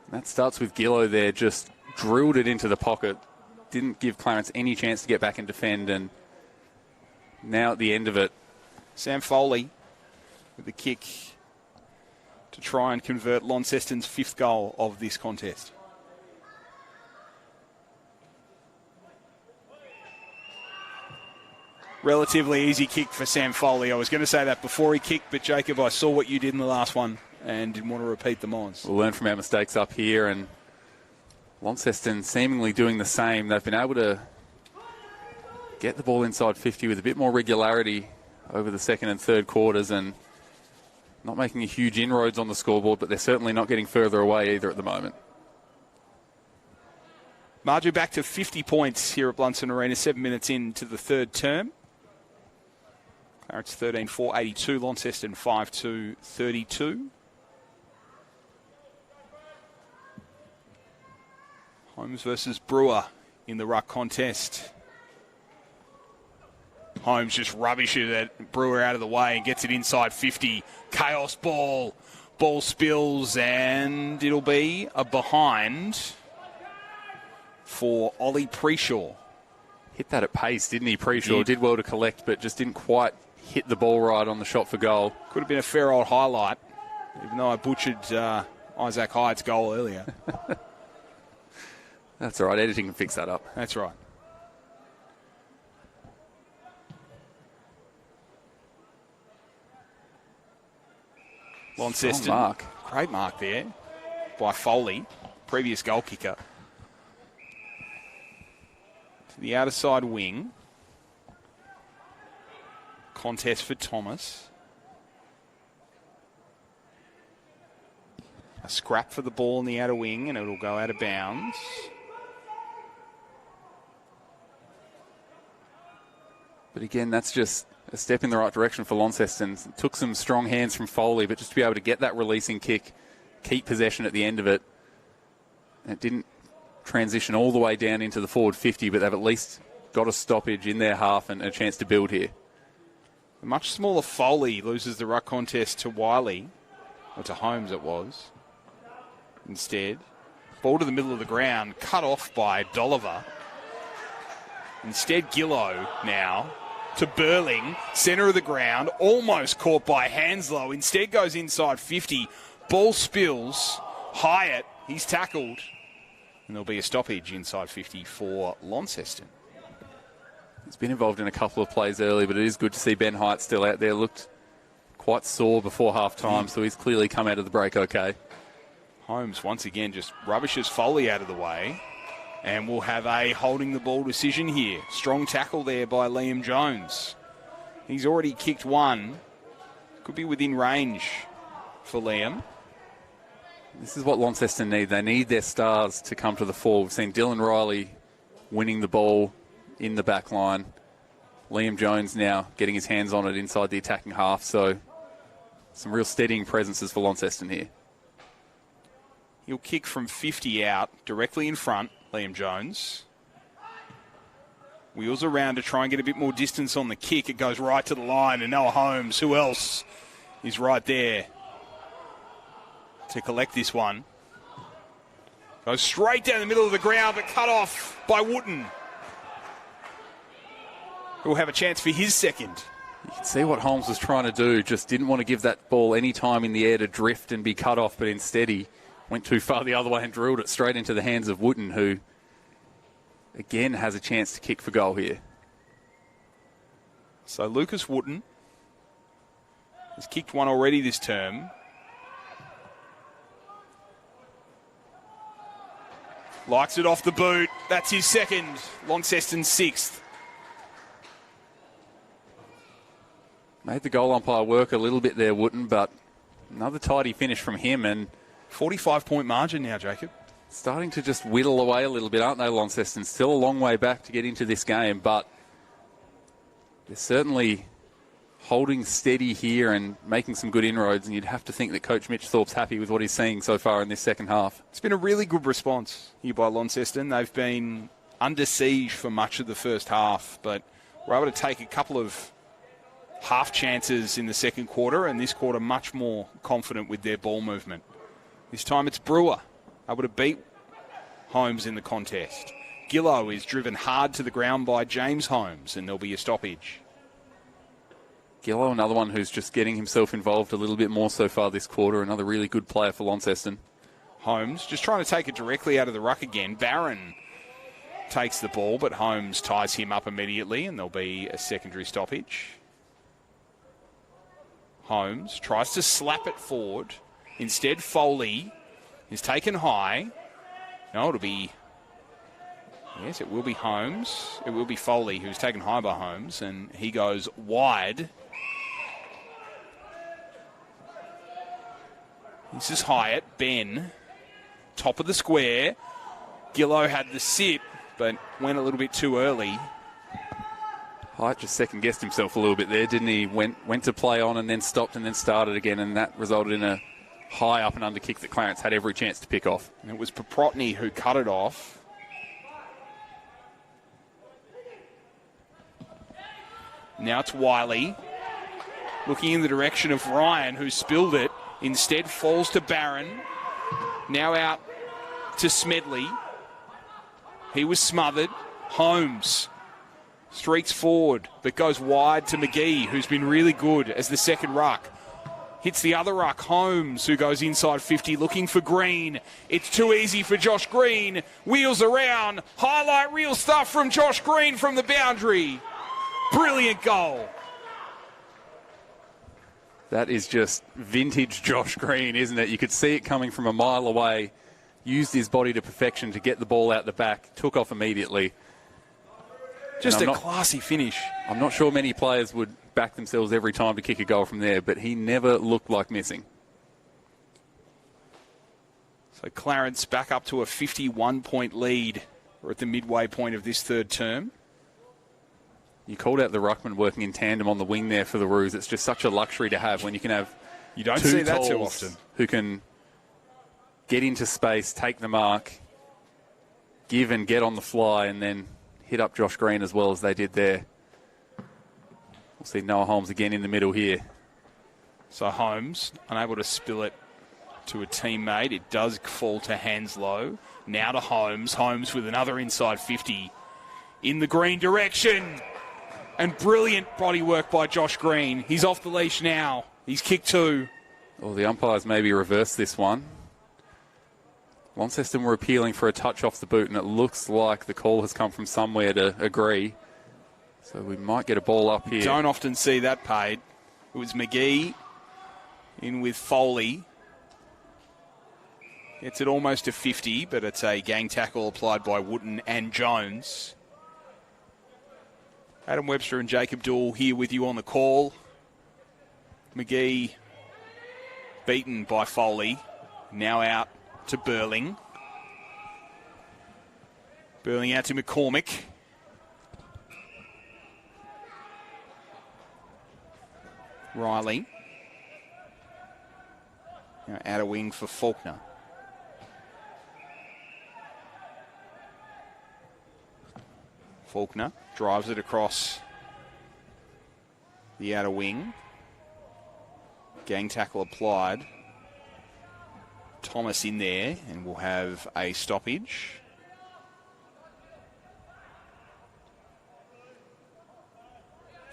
That starts with Gillow there, just drilled it into the pocket. Didn't give Clarence any chance to get back and defend, and now at the end of it, Sam Foley with the kick to try and convert Launceston's 5th goal of this contest. Relatively easy kick for Sam Foley. I was going to say that before he kicked, but Jacob, I saw what you did in the last one and didn't want to repeat them on. We'll learn from our mistakes up here, and Launceston seemingly doing the same. They've been able to get the ball inside 50 with a bit more regularity over the second and third quarters, and not making a huge inroads on the scoreboard, but they're certainly not getting further away either at the moment. Marjorie back to 50 points here at Blundstone Arena, 7 minutes into the third term. Clarence 13-4, 82. Launceston 5-2, 32. Holmes versus Brewer in the ruck contest. Holmes just rubbishes that Brewer out of the way and gets it inside 50. Chaos ball. Ball spills, and it'll be a behind for Ollie Preshaw. Hit that at pace, didn't he, Preshaw? Did well to collect, but just didn't quite hit the ball right on the shot for goal. Could have been a fair old highlight, even though I butchered Isaac Hyatt's goal earlier. That's all right. Editing can fix that up. That's right. Launceston. Mark. Great mark there by Foley, previous goal kicker. To the outer side wing. Contest for Thomas. A scrap for the ball in the outer wing, and it'll go out of bounds. But again, that's just a step in the right direction for Launceston. It took some strong hands from Foley, but just to be able to get that releasing kick, keep possession at the end of it. And it didn't transition all the way down into the forward 50, but they've at least got a stoppage in their half and a chance to build here. A much smaller Foley loses the ruck contest to Wiley, or to Holmes it was. Instead, ball to the middle of the ground, cut off by Dolliver. Instead, Gillow now to Burling, centre of the ground, almost caught by Hanslow. Instead goes inside 50. Ball spills. Hyatt, he's tackled. And there'll be a stoppage inside 50 for Launceston. He's been involved in a couple of plays early, but it is good to see Ben Hyatt still out there. Looked quite sore before half-time, so he's clearly come out of the break okay. Holmes once again just rubbishes Foley out of the way. And we'll have a holding the ball decision here. Strong tackle there by Liam Jones. He's already kicked one. Could be within range for Liam. This is what Launceston need. They need their stars to come to the fore. We've seen Dylan Riley winning the ball in the back line. Liam Jones now getting his hands on it inside the attacking half. So some real steadying presences for Launceston here. He'll kick from 50 out, directly in front, Liam Jones. Wheels around to try and get a bit more distance on the kick. It goes right to the line, and Noah Holmes, who else is right there to collect this one. Goes straight down the middle of the ground, but cut off by Wooten, who will have a chance for his second. You can see what Holmes was trying to do. Just didn't want to give that ball any time in the air to drift and be cut off, but instead he went too far the other way and drilled it straight into the hands of Wooten, who again has a chance to kick for goal here. So Lucas Wooten has kicked one already this term. Likes it off the boot. That's his second. Launceston's sixth. Made the goal umpire work a little bit there, Wooten, but another tidy finish from him, and 45-point margin now, Jacob. Starting to just whittle away a little bit, aren't they, Launceston? Still a long way back to get into this game, but they're certainly holding steady here and making some good inroads, and you'd have to think that Coach Mitch Thorpe's happy with what he's seeing so far in this second half. It's been a really good response here by Launceston. They've been under siege for much of the first half, but were able to take a couple of half chances in the second quarter, and this quarter much more confident with their ball movement. This time it's Brewer able to beat Holmes in the contest. Gillow is driven hard to the ground by James Holmes, and there'll be a stoppage. Gillow, another one who's just getting himself involved a little bit more so far this quarter. Another really good player for Launceston. Holmes just trying to take it directly out of the ruck again. Barron takes the ball, but Holmes ties him up immediately, and there'll be a secondary stoppage. Holmes tries to slap it forward. Instead, Foley is taken high. No, it'll be... Yes, it will be Holmes. It will be Foley who's taken high by Holmes, and he goes wide. This is Hyatt. Ben, top of the square. Gillow had the sip, but went a little bit too early. Hyatt just second-guessed himself a little bit there, didn't he? Went to play on and then stopped and then started again, and that resulted in a high up and under kick that Clarence had every chance to pick off. And it was Paprotny who cut it off. Now it's Wiley looking in the direction of Ryan, who spilled it. Instead falls to Barron. Now out to Smedley. He was smothered. Holmes streaks forward, but goes wide to McGee, who's been really good as the second ruck. Hits the other ruck, Holmes, who goes inside 50, looking for Green. It's too easy for Josh Green. Wheels around. Highlight reel stuff from Josh Green from the boundary. Brilliant goal. That is just vintage Josh Green, isn't it? You could see it coming from a mile away. Used his body to perfection to get the ball out the back. Took off immediately. Just a classy finish. I'm not sure many players would back themselves every time to kick a goal from there, but he never looked like missing. So Clarence back up to a 51-point lead. We're at the midway point of this third term. You called out the ruckman working in tandem on the wing there for the Roos. It's just such a luxury to have when you can have you don't two see that tolls too often who can get into space, take the mark, give and get on the fly, and then hit up Josh Green as well as they did there. We'll see Noah Holmes again in the middle here. So Holmes unable to spill it to a teammate. It does fall to Hanslow. Now to Holmes. Holmes with another inside 50 in the green direction. And brilliant body work by Josh Green. He's off the leash now. He's kicked two. Well, the umpires maybe reversed this one. Launceston were appealing for a touch off the boot, and it looks like the call has come from somewhere to agree. So we might get a ball up here. Don't often see that paid. It was McGee in with Foley. Gets it almost to 50, but it's a gang tackle applied by Wooten and Jones. Adam Webster and Jacob Dool here with you on the call. McGee beaten by Foley. Now out to Burling. Burling out to McCormick. Riley. Now out of wing for Faulkner. Faulkner drives it across the outer wing. Gang tackle applied. Thomas in there, and we'll have a stoppage.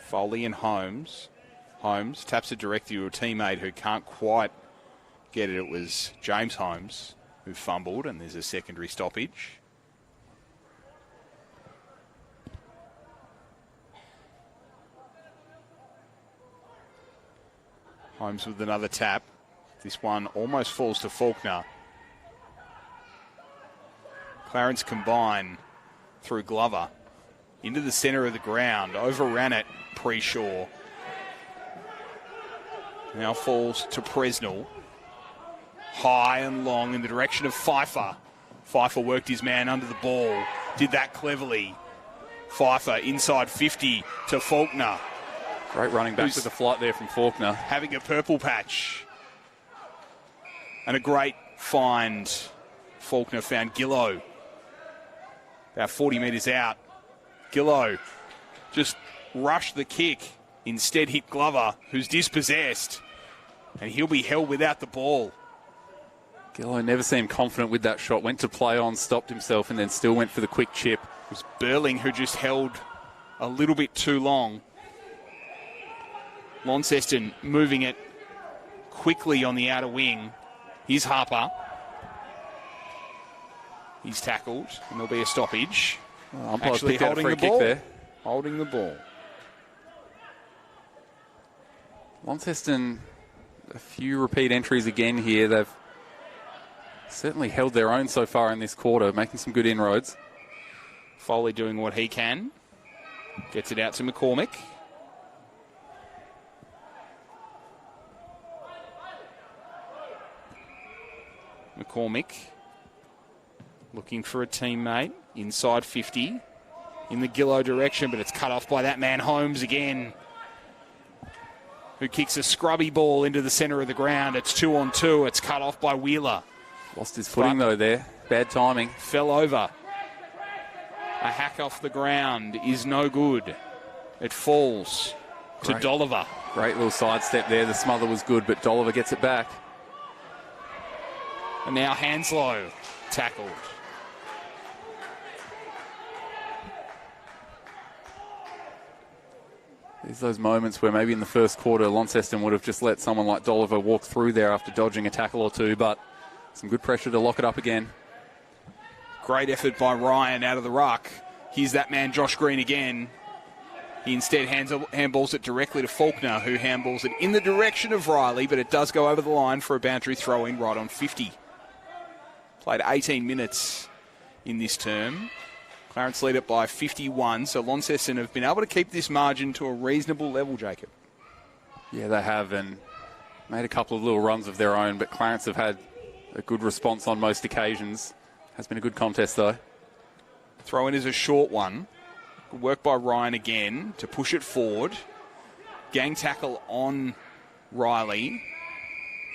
Foley and Holmes. Holmes taps it directly to a teammate who can't quite get it. It was James Holmes who fumbled, and there's a secondary stoppage. Holmes with another tap. This one almost falls to Faulkner. Clarence combine through Glover. Into the centre of the ground. Overran it, Preshaw. Now falls to Presnell. High and long in the direction of Pfeiffer. Pfeiffer worked his man under the ball. Did that cleverly. Pfeiffer inside 50 to Faulkner. Great running back with the flight there from Faulkner. Having a purple patch. And a great find. Faulkner found Gillow. About 40 metres out. Gillow just rushed the kick. Instead hit Glover, who's dispossessed. And he'll be held without the ball. Gillow never seemed confident with that shot. Went to play on, stopped himself, and then still went for the quick chip. It was Burling who just held a little bit too long. Launceston moving it quickly on the outer wing. Here's Harper. He's tackled, and there'll be a stoppage. Well, actually holding the ball. There. Holding the ball. Launceston, a few repeat entries again here. They've certainly held their own so far in this quarter, making some good inroads. Foley doing what he can. Gets it out to McCormick. McCormick looking for a teammate inside 50 in the Gillow direction, but it's cut off by that man Holmes again, who kicks a scrubby ball into the centre of the ground. It's 2-on-2. It's cut off by Wheeler. Lost his footing though there. Bad timing. Fell over. A hack off the ground is no good. It falls to Dolliver. Great little sidestep there. The smother was good, but Dolliver gets it back. And now Hanslow tackled. There's those moments where maybe in the first quarter Launceston would have just let someone like Dolliver walk through there after dodging a tackle or two, but some good pressure to lock it up again. Great effort by Ryan out of the ruck. Here's that man Josh Green again. He instead handballs it directly to Faulkner, who handballs it in the direction of Riley, but it does go over the line for a boundary throw-in right on 50. Played 18 minutes in this term. Clarence lead it by 51, so Launceston have been able to keep this margin to a reasonable level, Jacob. Yeah, they have, and made a couple of little runs of their own, but Clarence have had a good response on most occasions. Has been a good contest, though. Throw-in is a short one. Good work by Ryan again to push it forward. Gang tackle on Riley.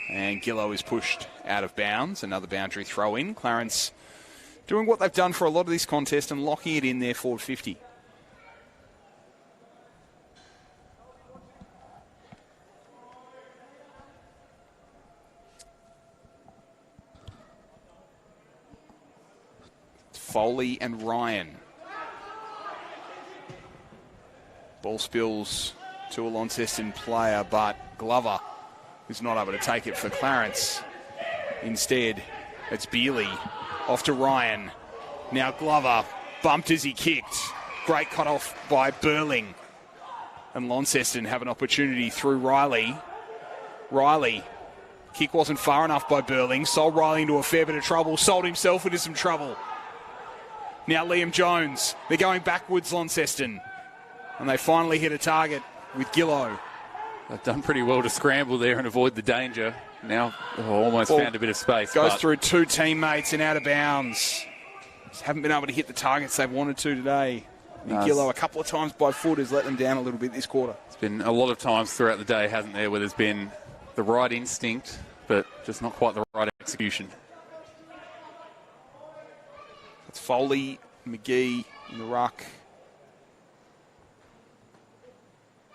And Gillow is pushed out of bounds. Another boundary throw-in. Clarence doing what they've done for a lot of this contest and locking it in there forward 50. Foley and Ryan. Ball spills to a Launceston player, but Glover is not able to take it for Clarence. Instead, it's Bealey off to Ryan. Now Glover bumped as he kicked. Great cut off by Burling. And Launceston have an opportunity through Riley. Riley Kick wasn't far enough by Burling. Sold Riley into a fair bit of trouble. Sold himself into some trouble. Now Liam Jones. They're going backwards, Launceston. And they finally hit a target with Gillow. They've done pretty well to scramble there and avoid the danger. Now almost found a bit of space. Goes through two teammates and out of bounds. Just haven't been able to hit the targets they've wanted to today. Gillow a couple of times by foot has let them down a little bit this quarter. It's been a lot of times throughout the day, hasn't there, where there's been the right instinct, but just not quite the right execution. It's Foley, McGee in the ruck.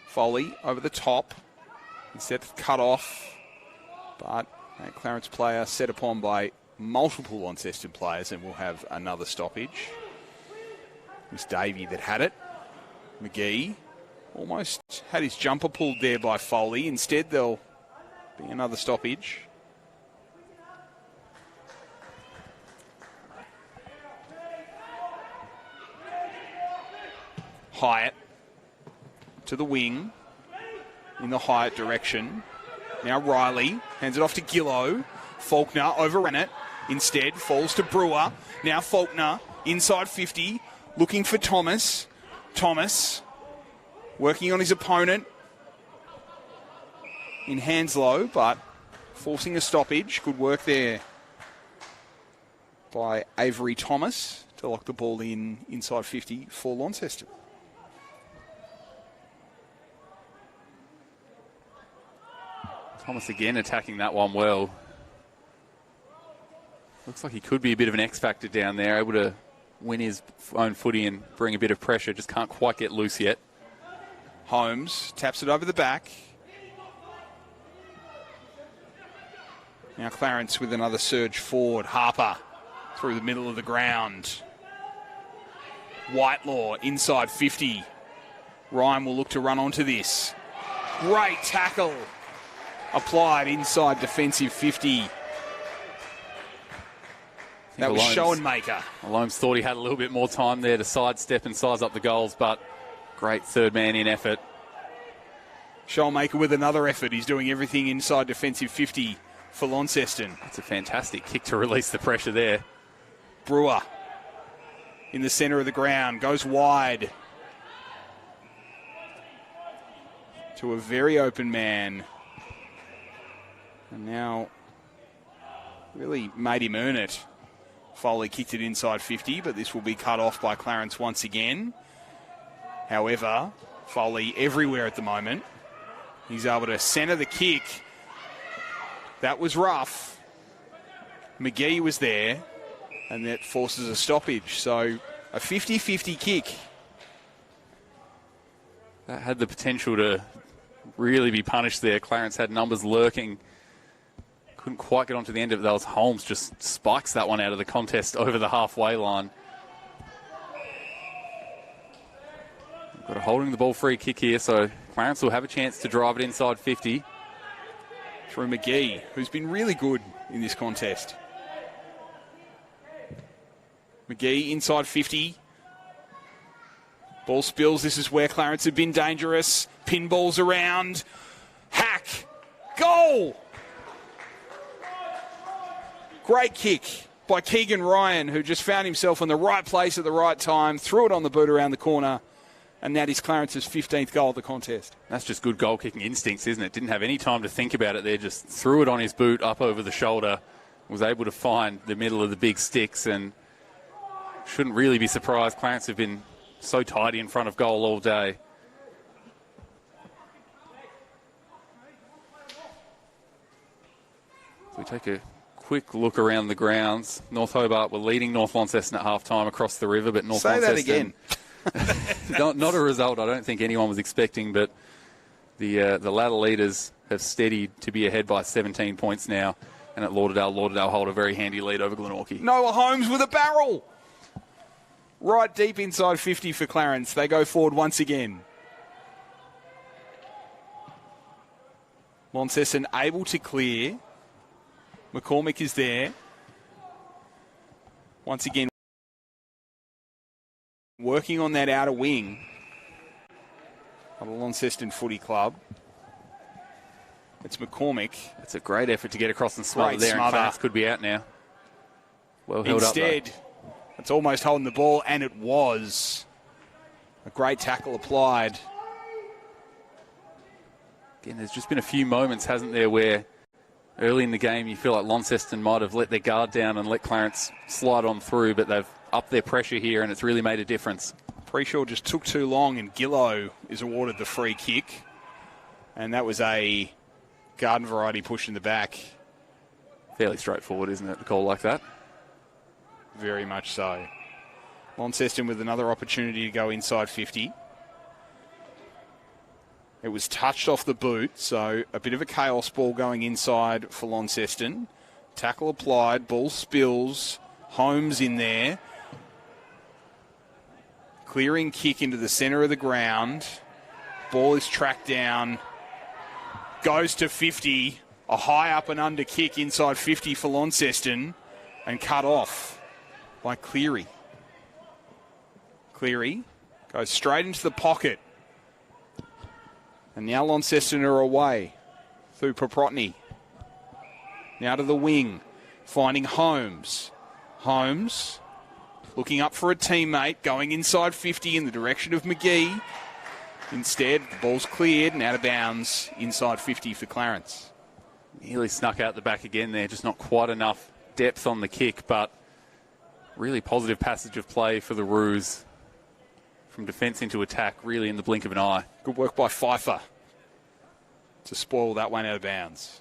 Foley over the top. Instead of cut off. But a Clarence player set upon by multiple Launceston players, and we'll have another stoppage. It was Davey that had it. McGee almost had his jumper pulled there by Foley. Instead, there'll be another stoppage. Hyatt to the wing in the Hyatt direction. Now Riley hands it off to Gillow. Faulkner overran it. Instead falls to Brewer. Now Faulkner inside 50 looking for Thomas. Thomas working on his opponent in Hanslow, but forcing a stoppage. Good work there by Avery Thomas to lock the ball in inside 50 for Launceston. Thomas again attacking that one well. Looks like he could be a bit of an X factor down there, able to win his own footy and bring a bit of pressure. Just can't quite get loose yet. Holmes taps it over the back. Now Clarence with another surge forward. Harper through the middle of the ground. Whitelaw inside 50. Ryan will look to run onto this. Great tackle. Applied inside defensive 50. That was Schoenmaker. Alomes thought he had a little bit more time there to sidestep and size up the goals, but great third man in effort. Schoenmaker with another effort. He's doing everything inside defensive 50 for Launceston. That's a fantastic kick to release the pressure there. Brewer in the centre of the ground. Goes wide to a very open man. And now really made him earn it. Foley kicked it inside 50, but this will be cut off by Clarence once again. However, Foley everywhere at the moment. He's able to centre the kick. That was rough. McGee was there, and that forces a stoppage. So a 50-50 kick. That had the potential to really be punished there. Clarence had numbers lurking. Couldn't quite get onto the end of it. That was Holmes just spikes that one out of the contest over the halfway line. Got a holding the ball free kick here, so Clarence will have a chance to drive it inside 50. Through McGee, who's been really good in this contest. McGee inside 50. Ball spills. This is where Clarence have been dangerous. Pinballs around. Hack. Goal! Great kick by Keegan Ryan, who just found himself in the right place at the right time, threw it on the boot around the corner, and that is Clarence's 15th goal of the contest. That's just good goal-kicking instincts, isn't it? Didn't have any time to think about it there, just threw it on his boot up over the shoulder, was able to find the middle of the big sticks, and shouldn't really be surprised. Clarence have been so tidy in front of goal all day. So we take a quick look around the grounds. North Hobart were leading North Launceston at half-time across the river, but North Say Launceston... that again. not a result I don't think anyone was expecting, but the ladder leaders have steadied to be ahead by 17 points now, and at Lauderdale hold a very handy lead over Glenorchy. Noah Holmes with a barrel. Right deep inside 50 for Clarence. They go forward once again. Launceston able to clear. McCormick is there. Once again, working on that outer wing of the Launceston Footy Club. It's McCormick. It's a great effort to get across and smother Great there, smother. and Clarence could be out now. Well held Instead, it's almost holding the ball, and it was. A great tackle applied. Again, there's just been a few moments, hasn't there, where early in the game you feel like Launceston might have let their guard down and let Clarence slide on through, but they've upped their pressure here, and it's really made a difference. Preshaw just took too long, and Gillow is awarded the free kick. And that was a garden variety push in the back. Fairly straightforward, isn't it, a call like that? Very much so. Launceston with another opportunity to go inside 50. It was touched off the boot, so a bit of a chaos ball going inside for Launceston. Tackle applied, ball spills, Holmes in there. Clearing kick into the centre of the ground. Ball is tracked down. Goes to 50. A high up and under kick inside 50 for Launceston. And cut off by Cleary. Cleary goes straight into the pocket. And now Launceston are away through Paprotny. Now to the wing, finding Holmes. Holmes looking up for a teammate, going inside 50 in the direction of McGee. Instead, the ball's cleared and out of bounds inside 50 for Clarence. Nearly snuck out the back again there, just not quite enough depth on the kick, but really positive passage of play for the Roos. From defence into attack, really in the blink of an eye. Good work by Pfeiffer to spoil that one out of bounds.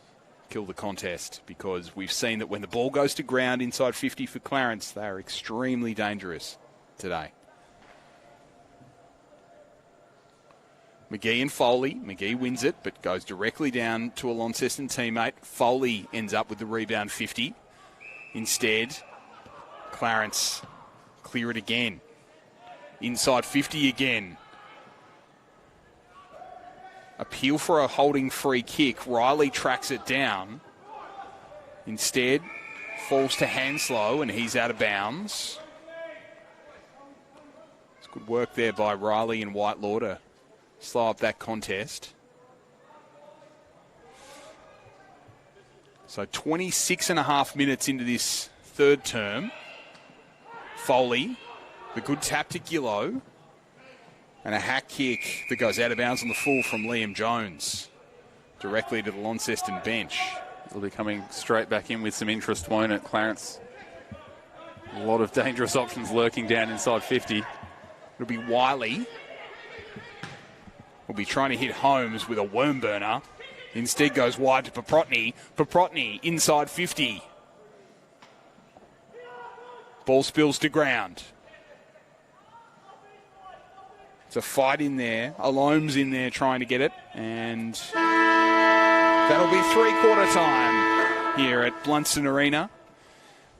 Kill the contest, because we've seen that when the ball goes to ground inside 50 for Clarence, they are extremely dangerous today. McGee and Foley. McGee wins it, but goes directly down to a Launceston teammate. Foley ends up with the rebound 50. Instead, Clarence clear it again. Inside 50 again. Appeal for a holding free kick. Riley tracks it down. Instead, falls to Hanslow, and he's out of bounds. It's good work there by Riley and Whitelaw to slow up that contest. So 26 and a half minutes into this third term. Foley, the good tap to Gillow, and a hack kick that goes out of bounds on the full from Liam Jones, directly to the Launceston bench. It'll be coming straight back in with some interest, won't it, Clarence? A lot of dangerous options lurking down inside 50. It'll be Wiley. Will be trying to hit Holmes with a worm burner. Instead goes wide to Paprotny. Paprotny inside 50. Ball spills to ground. It's a fight in there. Alome's in there trying to get it. And that'll be three-quarter time here at Blundstone Arena,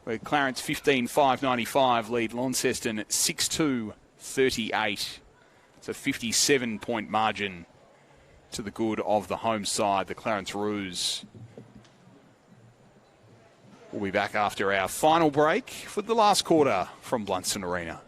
where Clarence 15-5-95 lead Launceston at 6-2-38. It's a 57-point margin to the good of the home side, the Clarence Roos. We'll be back after our final break for the last quarter from Blundstone Arena.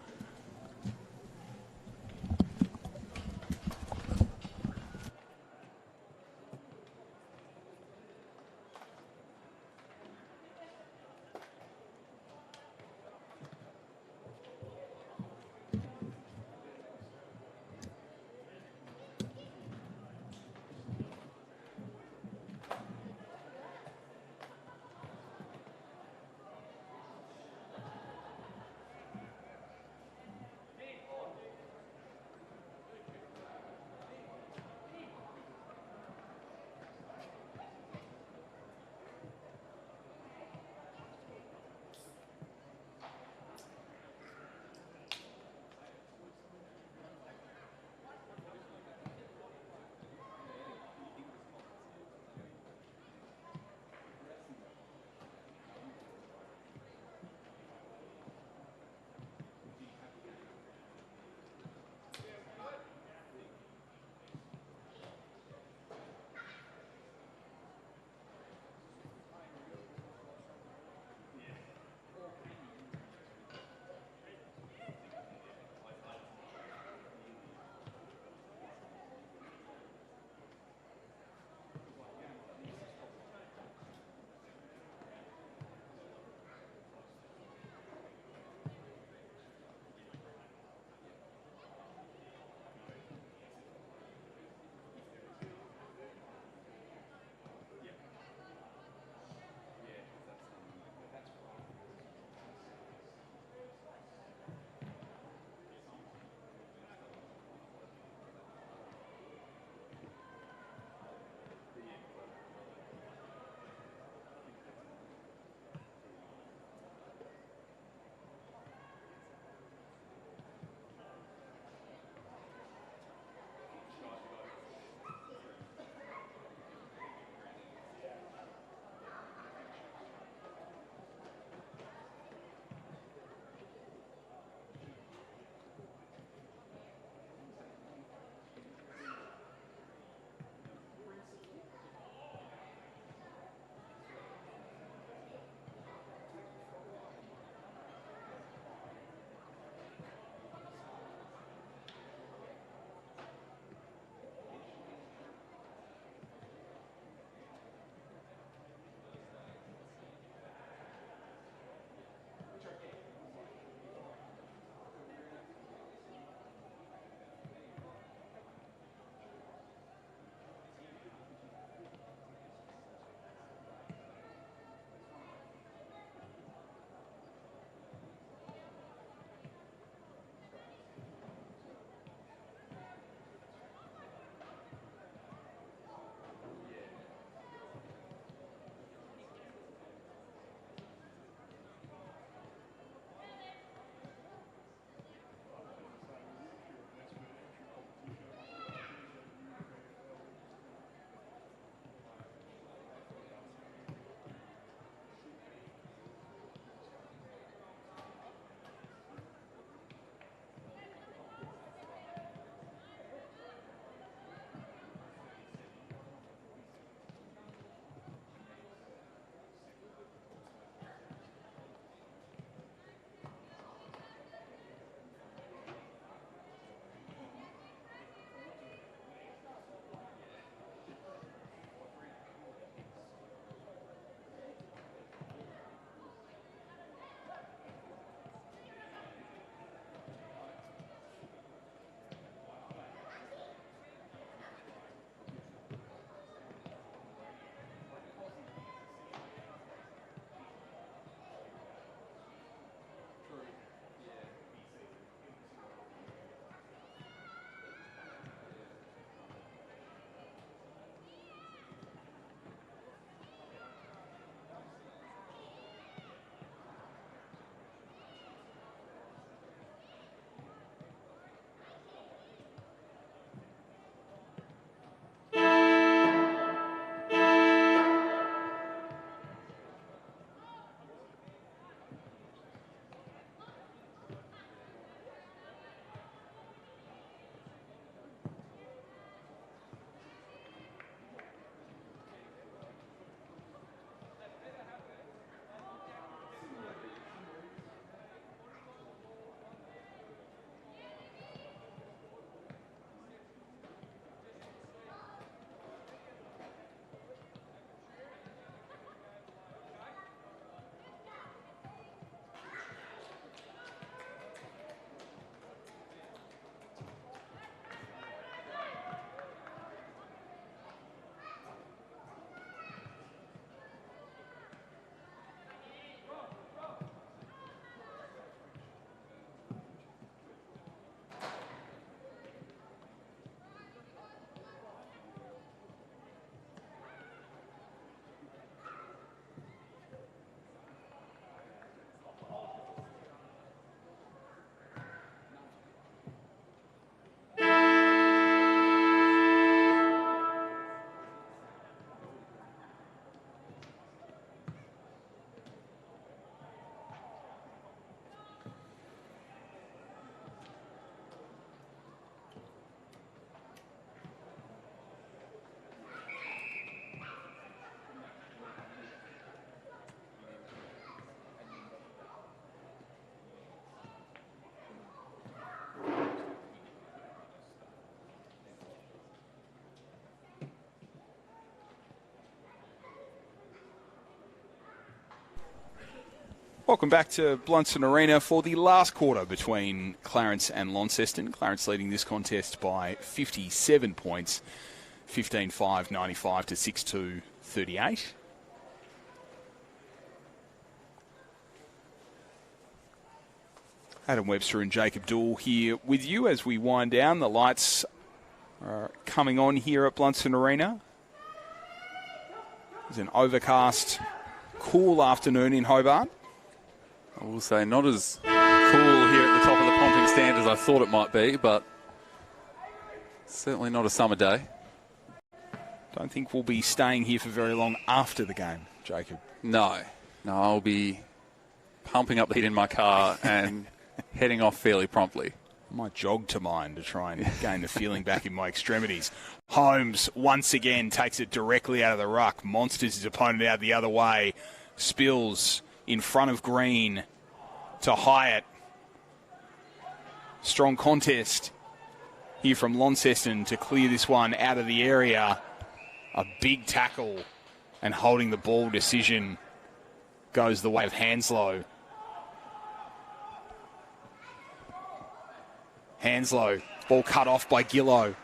Welcome back to Blundstone Arena for the last quarter between Clarence and Launceston. Clarence leading this contest by 57 points, 15-5, 95 to 6-2, 38. Adam Webster and Jacob Dool here with you as we wind down. The lights are coming on here at Blundstone Arena. It's an overcast, cool afternoon in Hobart. I will say not as cool here at the top of the pumping stand as I thought it might be, but certainly not a summer day. Don't think we'll be staying here for very long after the game, Jacob. No, I'll be pumping up the heat in my car and heading off fairly promptly. I might jog to mine to try and gain the feeling back in my extremities. Holmes once again takes it directly out of the ruck, monsters his opponent out the other way, spills in front of Green to Hyatt. Strong contest here from Launceston to clear this one out of the area. A big tackle and holding the ball decision goes the way of Hanslow. Hanslow, ball cut off by Gillow.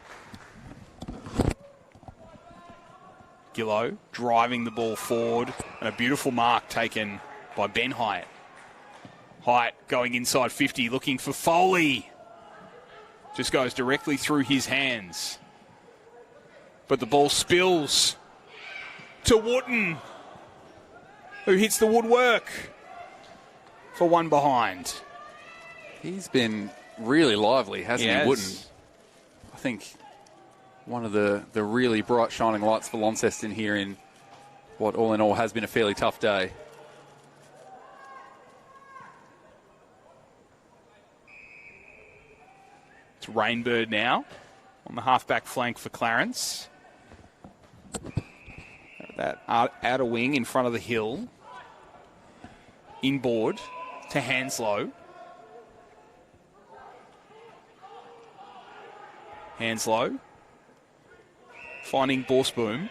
Gillow driving the ball forward and a beautiful mark taken by Ben Hyatt. Hyatt going inside 50, looking for Foley. Just goes directly through his hands. But the ball spills to Wooten, who hits the woodwork for one behind. He's been really lively, hasn't he, Wooten? I think one of the really bright shining lights for Launceston here in what all in all has been a fairly tough day. It's Rainbird now on the half-back flank for Clarence. That outer wing in front of the hill. Inboard to Hanslow. Hanslow finding Borsboom,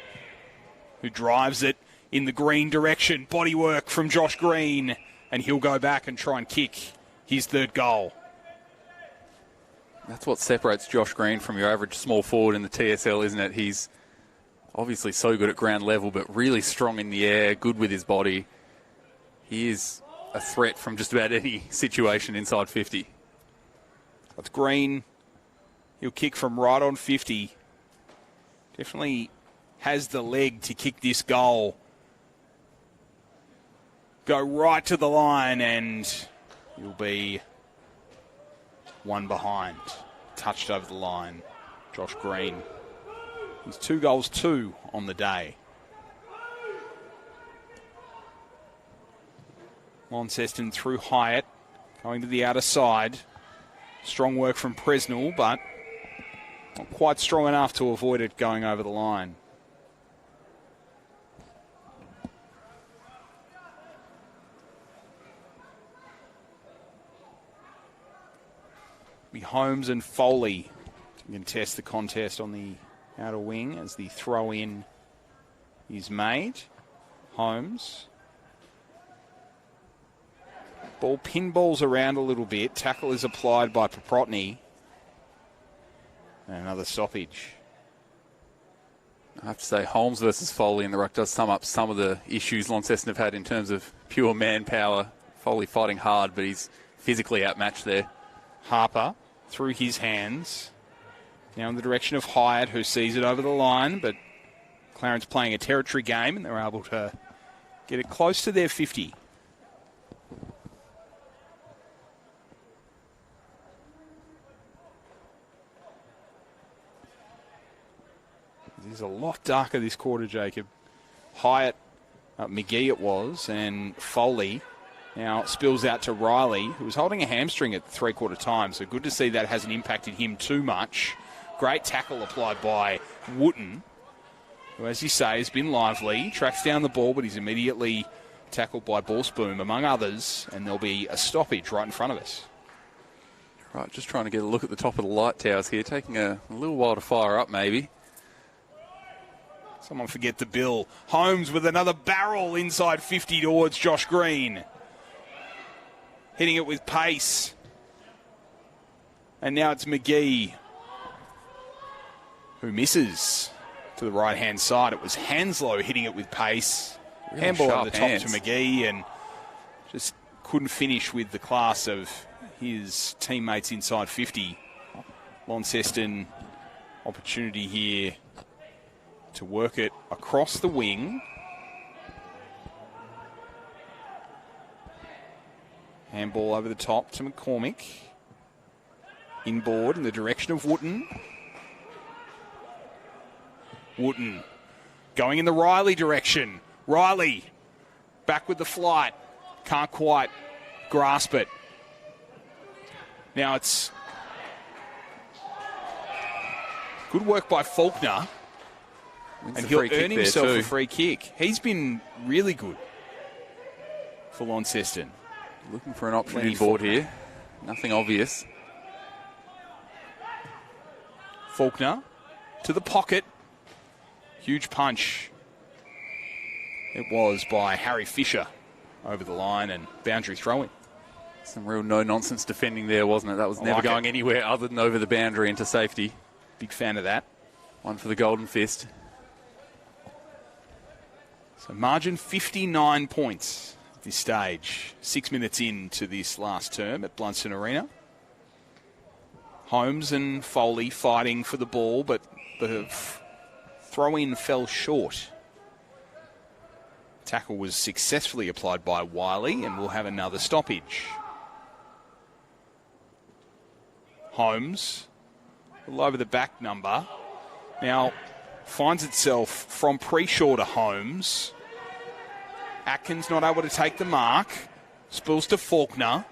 who drives it in the green direction. Bodywork from Josh Green, and he'll go back and try and kick his third goal. That's what separates Josh Green from your average small forward in the TSL, isn't it? He's obviously so good at ground level, but really strong in the air, good with his body. He is a threat from just about any situation inside 50. That's Green. He'll kick from right on 50. Definitely has the leg to kick this goal. Go right to the line and he'll be one behind. Touched over the line. Josh Green. He's 2 goals, 2 on the day. Launceston through Hyatt. Going to the outer side. Strong work from Presnell, but not quite strong enough to avoid it going over the line. Be Holmes and Foley to contest the contest on the outer wing as the throw-in is made. Holmes. Ball pinballs around a little bit. Tackle is applied by Paprotny. And another stoppage. I have to say, Holmes versus Foley in the ruck does sum up some of the issues Launceston have had in terms of pure manpower. Foley fighting hard, but he's physically outmatched there. Harper through his hands. Now in the direction of Hyatt, who sees it over the line, but Clarence playing a territory game, and they're able to get it close to their 50. It is a lot darker this quarter, Jacob. Hyatt, McGee it was, and Foley now spills out to Riley, who was holding a hamstring at the three-quarter time, so good to see that hasn't impacted him too much. Great tackle applied by Wooten, who, as you say, has been lively. Tracks down the ball, but he's immediately tackled by Borsboom, among others, and there'll be a stoppage right in front of us. Right, just trying to get a look at the top of the light towers here, taking a little while to fire up maybe. Someone forget the bill. Holmes with another barrel inside 50 towards Josh Green. hitting it with pace. And now it's McGee who misses to the right-hand side. It was Hanslow hitting it with pace. Really Handball over the top hands. to McGee, and just couldn't finish with the class of his teammates inside 50. Launceston, opportunity here to work it across the wing. Handball over the top to McCormick. Inboard in the direction of Wooten. Wooten going in the Riley direction. Riley back with the flight. Can't quite grasp it. Now it's good work by Faulkner. And he'll earn himself a free kick. He's been really good for Launceston. Looking for an option inboard here. Nothing obvious. Faulkner to the pocket. Huge punch. It was by Harry Fisher over the line and boundary throwing. Some real no-nonsense defending there, wasn't it? That was never going anywhere other than over the boundary into safety. Big fan of that. One for the Golden Fist. So margin 59 points at this stage. 6 minutes into this last term at Blundstone Arena. Holmes and Foley fighting for the ball, but the throw-in fell short. Tackle was successfully applied by Wiley, and we'll have another stoppage. Holmes, all over the back number. Now, finds itself from Preshaw to Holmes. Atkins not able to take the mark. Spills to Faulkner.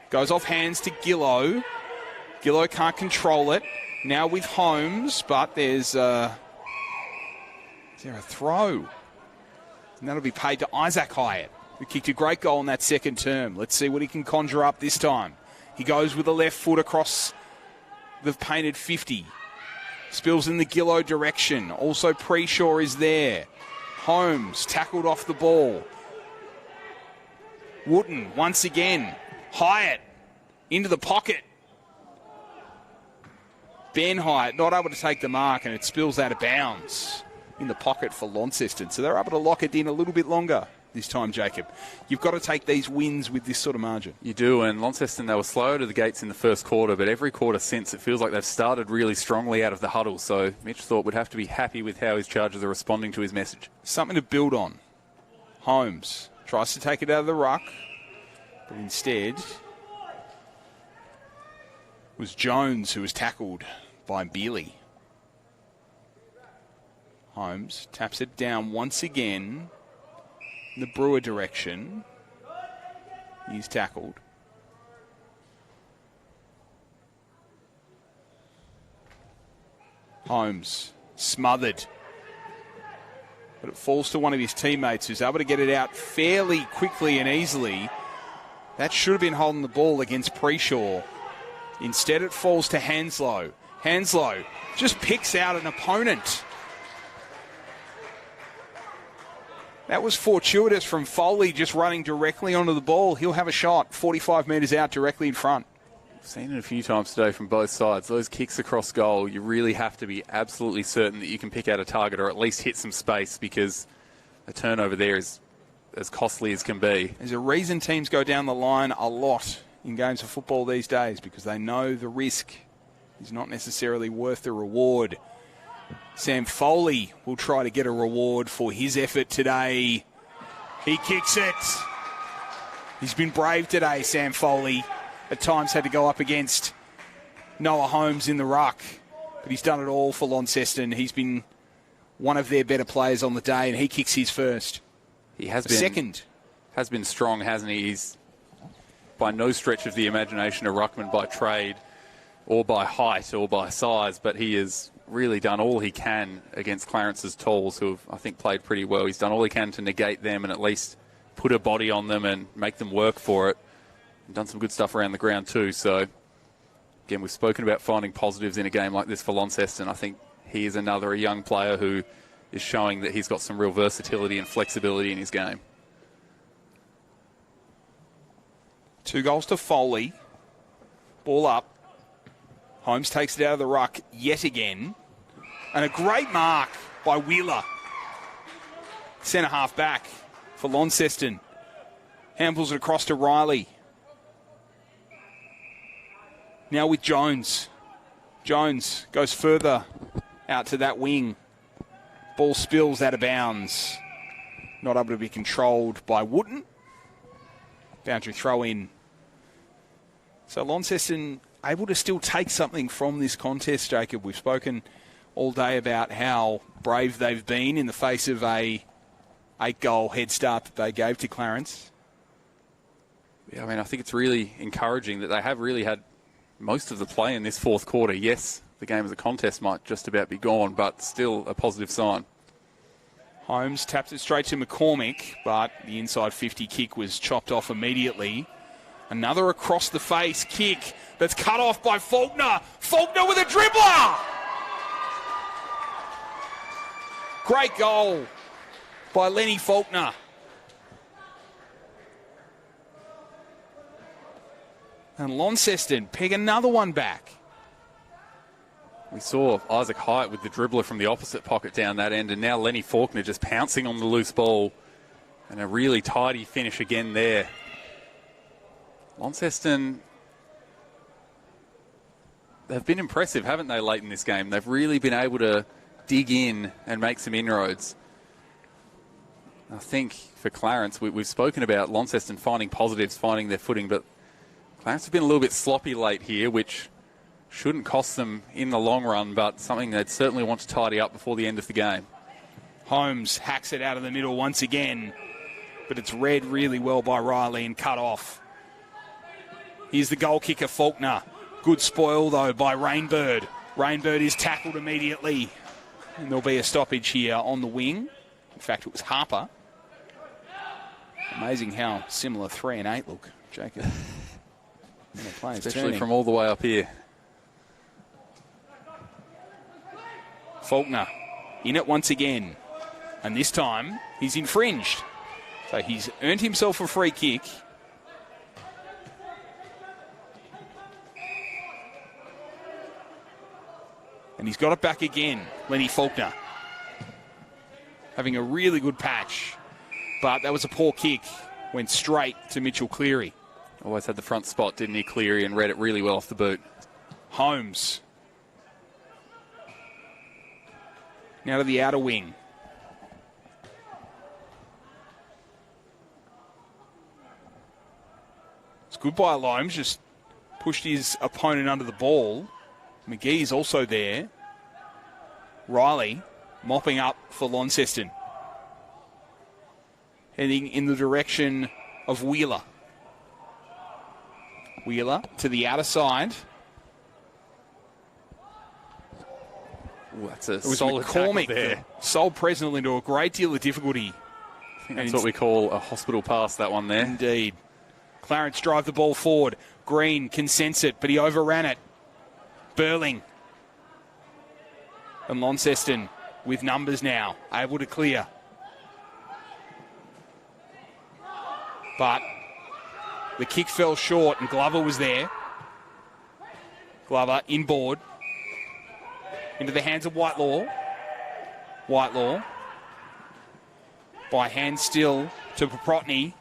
Goes off hands to Gillow. Gillow can't control it. Now with Holmes, but is there a throw? And that'll be paid to Isaac Hyatt, who kicked a great goal in that second term. Let's see what he can conjure up this time. He goes with the left foot across the painted 50. Spills in the Gillow direction. Also Preshaw is there. Holmes tackled off the ball. Wooten once again. Hyatt into the pocket. Ben Hyatt not able to take the mark, and it spills out of bounds in the pocket for Launceston. So they're able to lock it in a little bit longer this time, Jacob. You've got to take these wins with this sort of margin. You do, and Launceston, they were slow to the gates in the first quarter, but every quarter since, it feels like they've started really strongly out of the huddle. So Mitch Thorpe would have to be happy with how his charges are responding to his message. Something to build on. Holmes tries to take it out of the ruck, but instead was Jones who was tackled by Bealey. Holmes taps it down once again in the Brewer direction. He's tackled. Holmes smothered, but it falls to one of his teammates who's able to get it out fairly quickly and easily. That should have been holding the ball against Preshaw. Instead it falls to Hanslow. Hanslow just picks out an opponent. That was fortuitous from Foley, just running directly onto the ball. He'll have a shot 45 metres out directly in front. We've seen it a few times today from both sides. Those kicks across goal, you really have to be absolutely certain that you can pick out a target or at least hit some space, because a turnover there is as costly as can be. There's a reason teams go down the line a lot in games of football these days, because they know the risk is not necessarily worth the reward. Sam Foley will try to get a reward for his effort today. He kicks it. He's been brave today, Sam Foley. At times had to go up against Noah Holmes in the ruck, but he's done it all for Launceston. He's been one of their better players on the day, and he kicks his first. He has been second. Has been strong, hasn't he? He's by no stretch of the imagination a ruckman by trade or by height or by size, but he has really done all he can against Clarence's Talls, who have, I think, played pretty well. He's done all he can to negate them and at least put a body on them and make them work for it. And done some good stuff around the ground too. So, again, we've spoken about finding positives in a game like this for Launceston. I think he is a young player who is showing that he's got some real versatility and flexibility in his game. 2 goals to Foley. Ball up. Holmes takes it out of the ruck yet again. And a great mark by Wheeler. Centre half back for Launceston. Handballs it across to Riley. Now with Jones. Jones goes further out to that wing. Ball spills out of bounds. Not able to be controlled by Wooten. Boundary throw in. So Launceston able to still take something from this contest, Jacob. We've spoken all day about how brave they've been in the face of a 8-goal head start that they gave to Clarence. Yeah, I mean, I think it's really encouraging that they have really had most of the play in this fourth quarter. Yes, the game as a contest might just about be gone, but still a positive sign. Holmes tapped it straight to McCormick, but the inside 50 kick was chopped off immediately. Another across the face kick that's cut off by Faulkner. Faulkner with a dribbler! Great goal by Lenny Faulkner. And Launceston peg another one back. We saw Isaac Hyatt with the dribbler from the opposite pocket down that end, and now Lenny Faulkner just pouncing on the loose ball. And a really tidy finish again there. Launceston, they've been impressive, haven't they, late in this game? They've really been able to dig in and make some inroads. I think for Clarence, we've spoken about Launceston finding positives, finding their footing, but Clarence have been a little bit sloppy late here, which shouldn't cost them in the long run, but something they'd certainly want to tidy up before the end of the game. Holmes hacks it out of the middle once again, but it's read really well by Riley and cut off. Here's the goal kicker, Faulkner. Good spoil, though, by Rainbird. Rainbird is tackled immediately, and there'll be a stoppage here on the wing. In fact, it was Harper. Amazing how similar 3 and 8 look, Jacob. Especially turning. from all the way up here. Faulkner in it once again, and this time he's infringed. So he's earned himself a free kick. And he's got it back again, Lenny Faulkner. Having a really good patch, but that was a poor kick. Went straight to Mitchell Cleary. Always had the front spot, didn't he, Cleary, and read it really well off the boot. Holmes. Now to the outer wing. It's good by Loams, just pushed his opponent under the ball. McGee's also there. Riley mopping up for Launceston. Heading in the direction of Wheeler. Wheeler to the outer side. Ooh, that's a solid McCormick tackle there. Sold Presnell into a great deal of difficulty. I think that's what we call a hospital pass, that one there. Indeed. Clarence drive the ball forward. Green can sense it, but he overran it. Burling. And Launceston with numbers now, able to clear. But the kick fell short and Glover was there. Glover inboard. Into the hands of Whitelaw. Whitelaw. By hand still to Paprotny.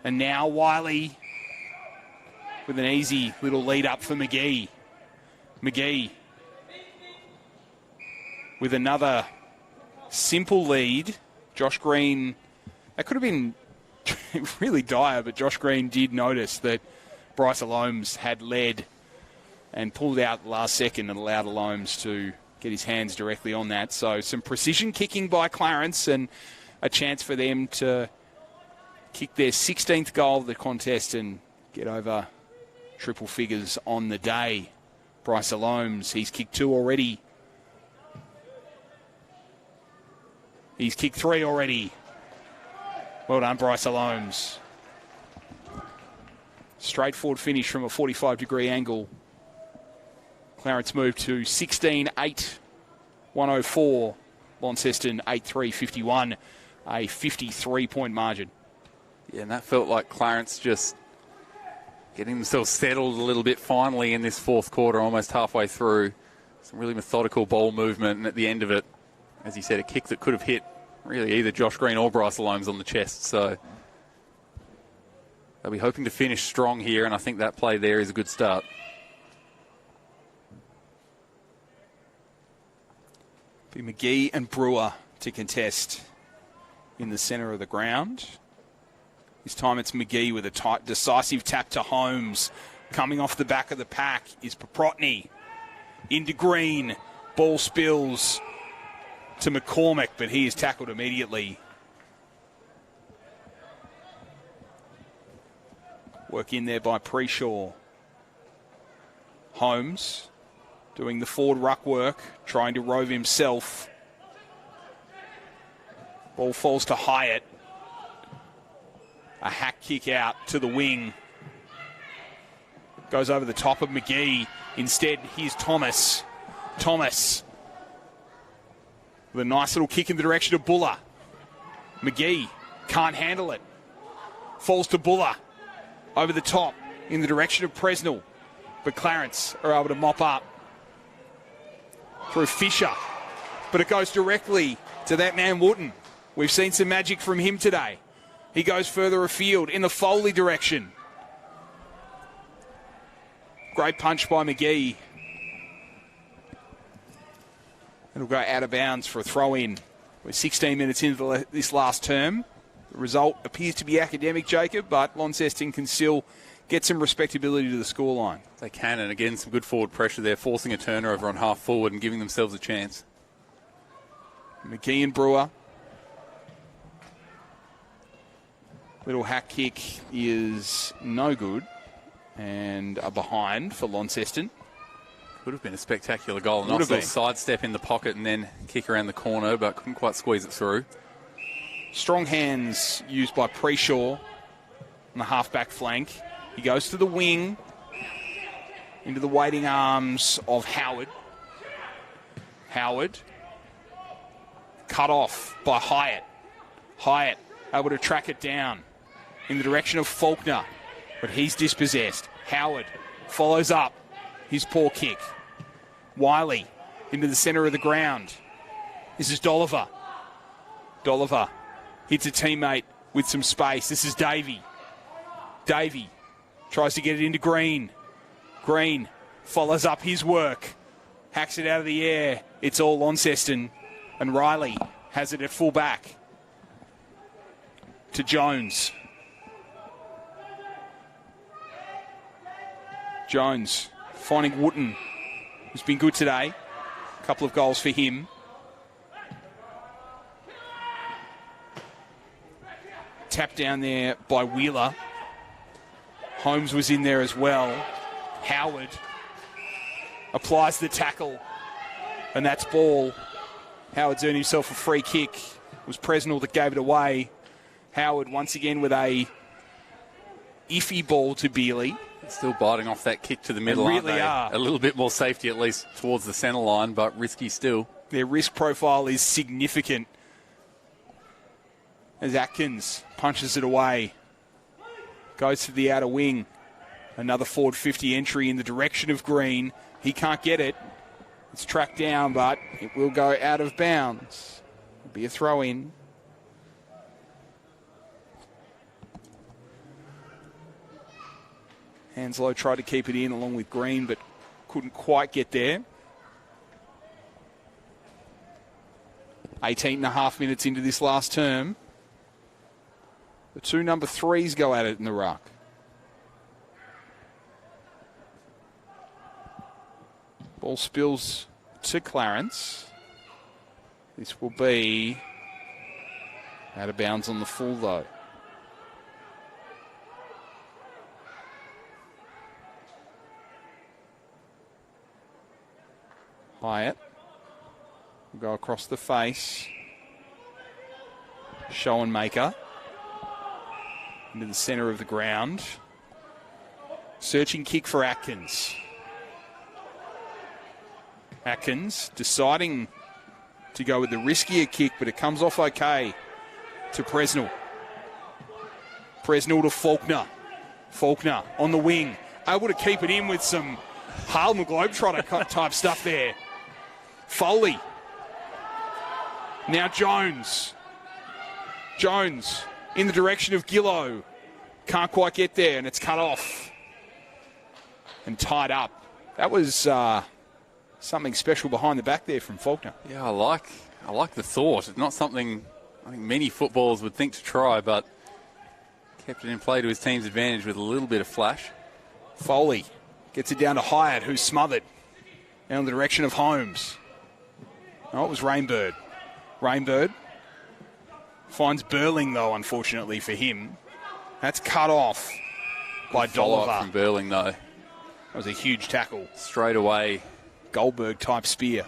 And now Wiley with an easy little lead up for McGee. McGee with another simple lead. Josh Green, that could have been really dire, but Josh Green did notice that Bryce Alomes had led and pulled out the last second and allowed Alomes to get his hands directly on that. So some precision kicking by Clarence and a chance for them to kick their 16th goal of the contest and get over triple figures on the day. Bryce Alomes, he's kicked 2 already. He's kicked 3 already. Well done, Bryce Alomes. Straightforward finish from a 45-degree angle. Clarence moved to 16-8, 104. Launceston 8-3, 51, a 53-point margin. Yeah, and that felt like Clarence just getting themselves settled a little bit finally in this fourth quarter, almost halfway through. Some really methodical ball movement, and at the end of it, as you said, a kick that could have hit really either Josh Green or Bryce Loams on the chest. So they'll be hoping to finish strong here, and I think that play there is a good start. Be McGee and Brewer to contest in the centre of the ground. This time it's McGee with a tight, decisive tap to Holmes. Coming off the back of the pack is Paprotny. Into Green. Ball spills to McCormick, but he is tackled immediately. Work in there by Preshaw. Holmes doing the forward ruck work, trying to rove himself. Ball falls to Hyatt. A hack kick out to the wing. Goes over the top of McGee. Instead, here's Thomas. Thomas with a nice little kick in the direction of Buller. McGee can't handle it. Falls to Buller. Over the top in the direction of Presnell. But Clarence are able to mop up through Fisher. But it goes directly to that man Wooten. We've seen some magic from him today. He goes further afield in the Foley direction. Great punch by McGee. It'll go out of bounds for a throw-in. We're 16 minutes into this last term. The result appears to be academic, Jacob, but Launceston can still get some respectability to the scoreline. They can, and again, some good forward pressure there, forcing a turnover on half forward and giving themselves a chance. McGee and Brewer. Little hack kick is no good, and a behind for Launceston. Could have been a spectacular goal. Nice little sidestep in the pocket and then kick around the corner, but couldn't quite squeeze it through. Strong hands used by Preshaw on the half-back flank. He goes to the wing, into the waiting arms of Howard. Howard, cut off by Hyatt. Hyatt able to track it down in the direction of Faulkner, but he's dispossessed. Howard follows up his poor kick. Wiley into the centre of the ground. This is Dolliver. Dolliver hits a teammate with some space. This is Davey. Davey tries to get it into Green. Green follows up his work. Hacks it out of the air. It's all Launceston. And Riley has it at full back. To Jones. Jones finding Wooten, who's been good today. A couple of goals for him. Tap down there by Wheeler. Holmes was in there as well. Howard applies the tackle, and that's ball. Howard's earned himself a free kick. It was Presnell that gave it away. Howard once again with a iffy ball to Bealey. Still biting off that kick to the middle, they really aren't they? A little bit more safety, at least towards the centre line, but risky still. Their risk profile is significant as Atkins punches it away. Goes to the outer wing. Another forward 50 entry in the direction of Green. He can't get it. It's tracked down, but it will go out of bounds. It'll be a throw-in. Hanslow tried to keep it in along with Green, but couldn't quite get there. 18.5 minutes into this last term. The two number threes go at it in the ruck. Ball spills to Clarence. This will be out of bounds on the full, though. Hyatt will go across the face. Schoenmaker into the centre of the ground. Searching kick for Atkins. Atkins deciding to go with the riskier kick, but it comes off okay to Presnell. Presnell to Faulkner. Faulkner on the wing, able to keep it in with some Harlem Globetrotter type stuff there. Foley. Now Jones. Jones in the direction of Gillow. Can't quite get there, and it's cut off and tied up. That was something special behind the back there from Faulkner. Yeah, I like the thought. It's not something I think many footballers would think to try, but kept it in play to his team's advantage with a little bit of flash. Foley gets it down to Hyatt, who's smothered. Now in the direction of Holmes. Oh, it was Rainbird. Rainbird finds Burling, though, unfortunately for him. That's cut off by Dolliver. From Burling, though. That was a huge tackle. Straight away. Goldberg-type spear.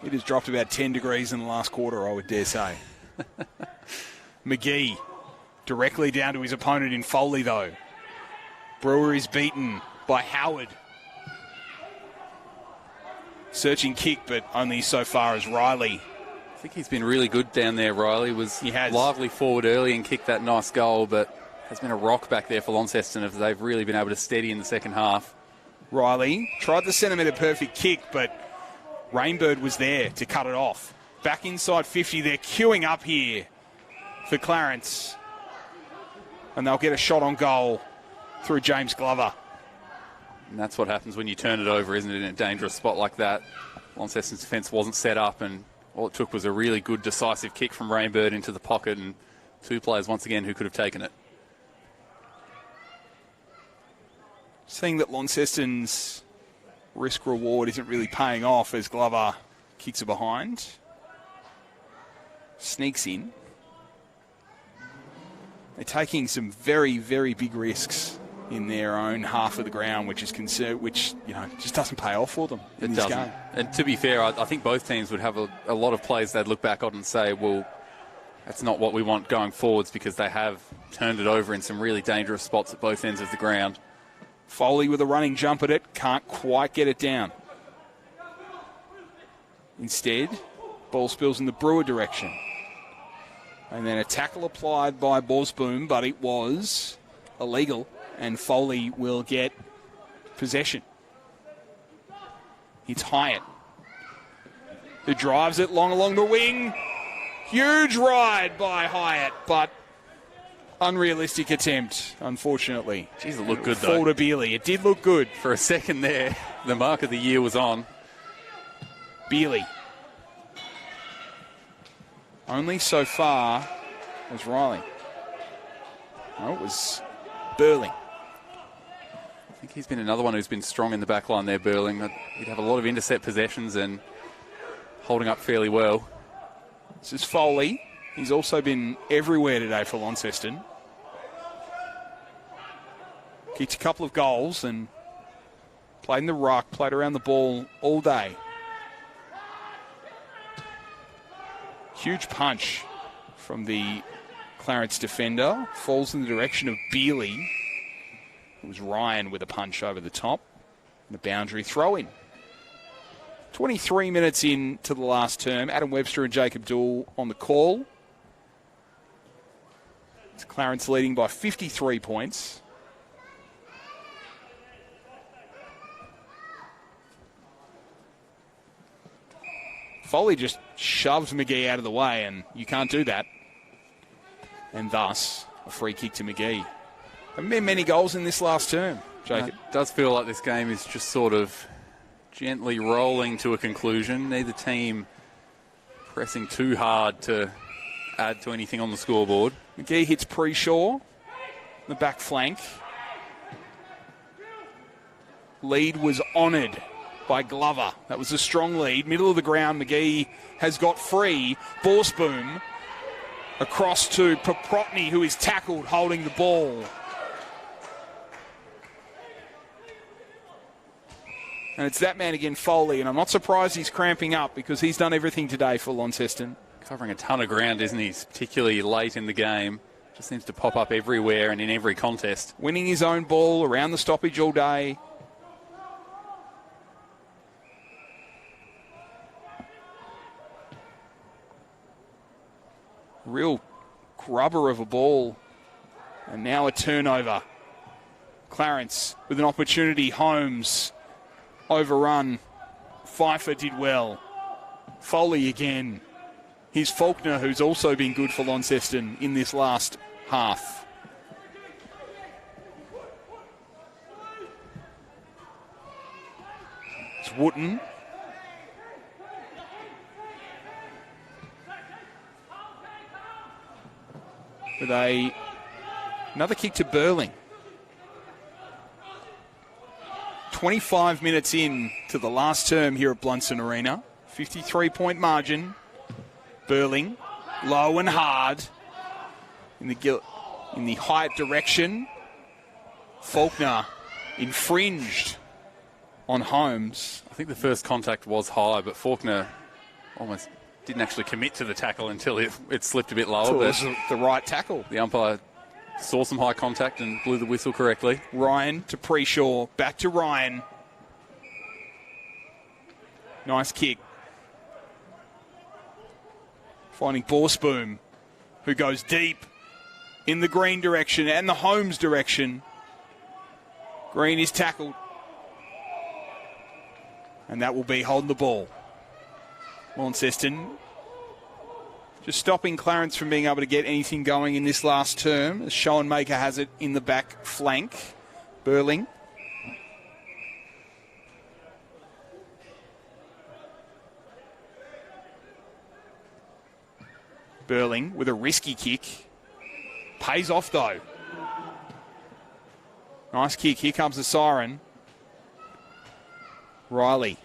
It has dropped about 10 degrees in the last quarter, I would dare say. McGee directly down to his opponent in Foley, though. Brewer is beaten by Howard. Searching kick, but only so far as Riley. I think he's been really good down there, Riley. He has lively forward early and kicked that nice goal, but has been a rock back there for Launceston if they've really been able to steady in the second half. Riley tried the centimetre perfect kick, but Rainbird was there to cut it off. Back inside 50, they're queuing up here for Clarence. And they'll get a shot on goal through James Glover. And that's what happens when you turn it over, isn't it, in a dangerous spot like that. Launceston's defence wasn't set up, and all it took was a really good decisive kick from Rainbird into the pocket, and two players once again who could have taken it. Seeing that Launceston's risk-reward isn't really paying off as Glover kicks it behind. Sneaks in. They're taking some very, very big risks in their own half of the ground, which just doesn't pay off for them in this game. And to be fair, I think both teams would have a lot of plays they'd look back on and say, well, that's not what we want going forwards, because they have turned it over in some really dangerous spots at both ends of the ground. Foley with a running jump at it, can't quite get it down. Instead, ball spills in the Brewer direction. And then a tackle applied by Bosboom, but it was illegal, and Foley will get possession. It's Hyatt, who drives it long along the wing. Huge ride by Hyatt, but unrealistic attempt, unfortunately. Jeez, it looked good, though. Fall to Bealey. It did look good. For a second there, the mark of the year was on. Bealey. Only so far as Riley. No, it was Burling. I think he's been another one who's been strong in the back line there, Burling. He'd have a lot of intercept possessions and holding up fairly well. This is Foley. He's also been everywhere today for Launceston. Kicked a couple of goals and played in the ruck, played around the ball all day. Huge punch from the Clarence defender. Falls in the direction of Bealey. It was Ryan with a punch over the top. And a boundary throw-in. 23 minutes into the last term. Adam Webster and Jacob Dool on the call. It's Clarence leading by 53 points. Foley just shoves McGee out of the way, and you can't do that. And thus, a free kick to McGee. Haven't been many goals in this last term, Jacob. It does feel like this game is just sort of gently rolling to a conclusion. Neither team pressing too hard to add to anything on the scoreboard. McGee hits Preshaw, the back flank. Lead was honoured by Glover. That was a strong lead. Middle of the ground, McGee has got free. Borsboom across to Poprotny, who is tackled holding the ball. And it's that man again, Foley, and I'm not surprised he's cramping up because he's done everything today for Launceston. Covering a ton of ground, isn't he? Particularly late in the game. Just seems to pop up everywhere and in every contest. Winning his own ball around the stoppage all day. Real scrubber of a ball. And now a turnover. Clarence with an opportunity. Holmes overrun. Pfeiffer did well. Foley again. Here's Faulkner, who's also been good for Launceston in this last half. It's Wooten. With another kick to Burling. 25 minutes in to the last term here at Blundstone Arena. 53-point margin. Burling, low and hard. In the height direction. Faulkner infringed on Holmes. I think the first contact was high, but Faulkner almost didn't actually commit to the tackle until it slipped a bit lower. So it was the right tackle. The umpire saw some high contact and blew the whistle correctly. Ryan to Preshaw. Back to Ryan. Nice kick. Finding Borsboom, who goes deep in the green direction and the Holmes direction. Green is tackled. And that will be holding the ball. Launceston just stopping Clarence from being able to get anything going in this last term. As Schoenmaker has it in the back flank. Burling. Burling with a risky kick. Pays off though. Nice kick. Here comes the siren. Riley.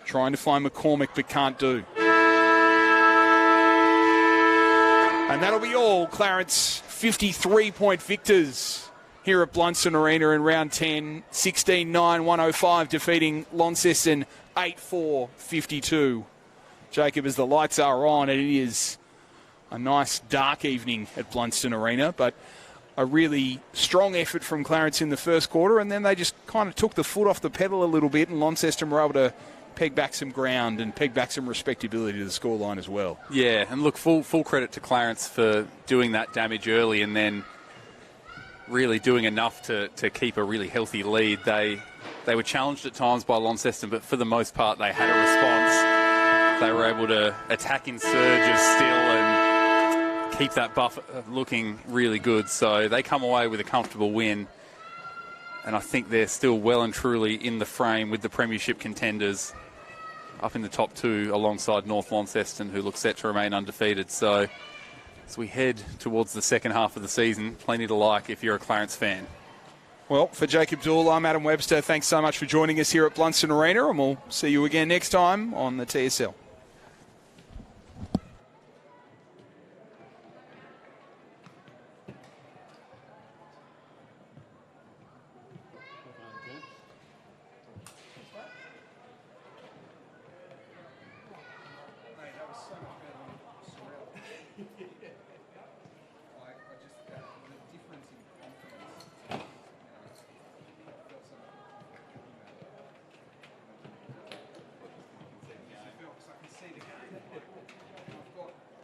Trying to find McCormick but can't do. And that'll be all. Clarence 53-point victors here at Blundstone Arena in round 10. 16-9-105 defeating Launceston 8-4-52. Jacob, as the lights are on, and it is a nice dark evening at Blundstone Arena, but a really strong effort from Clarence in the first quarter, and then they just kind of took the foot off the pedal a little bit, and Launceston were able to peg back some ground and peg back some respectability to the scoreline as well. Yeah, and look, full credit to Clarence for doing that damage early and then really doing enough to keep a really healthy lead. They were challenged at times by Launceston, but for the most part they had a response. They were able to attack in surges still and keep that buffer looking really good. So they come away with a comfortable win. And I think they're still well and truly in the frame with the premiership contenders up in the top two alongside North Launceston, who look set to remain undefeated. So as we head towards the second half of the season, plenty to like if you're a Clarence fan. Well, for Jacob Dool, I'm Adam Webster. Thanks so much for joining us here at Blundstone Arena, and we'll see you again next time on the TSL.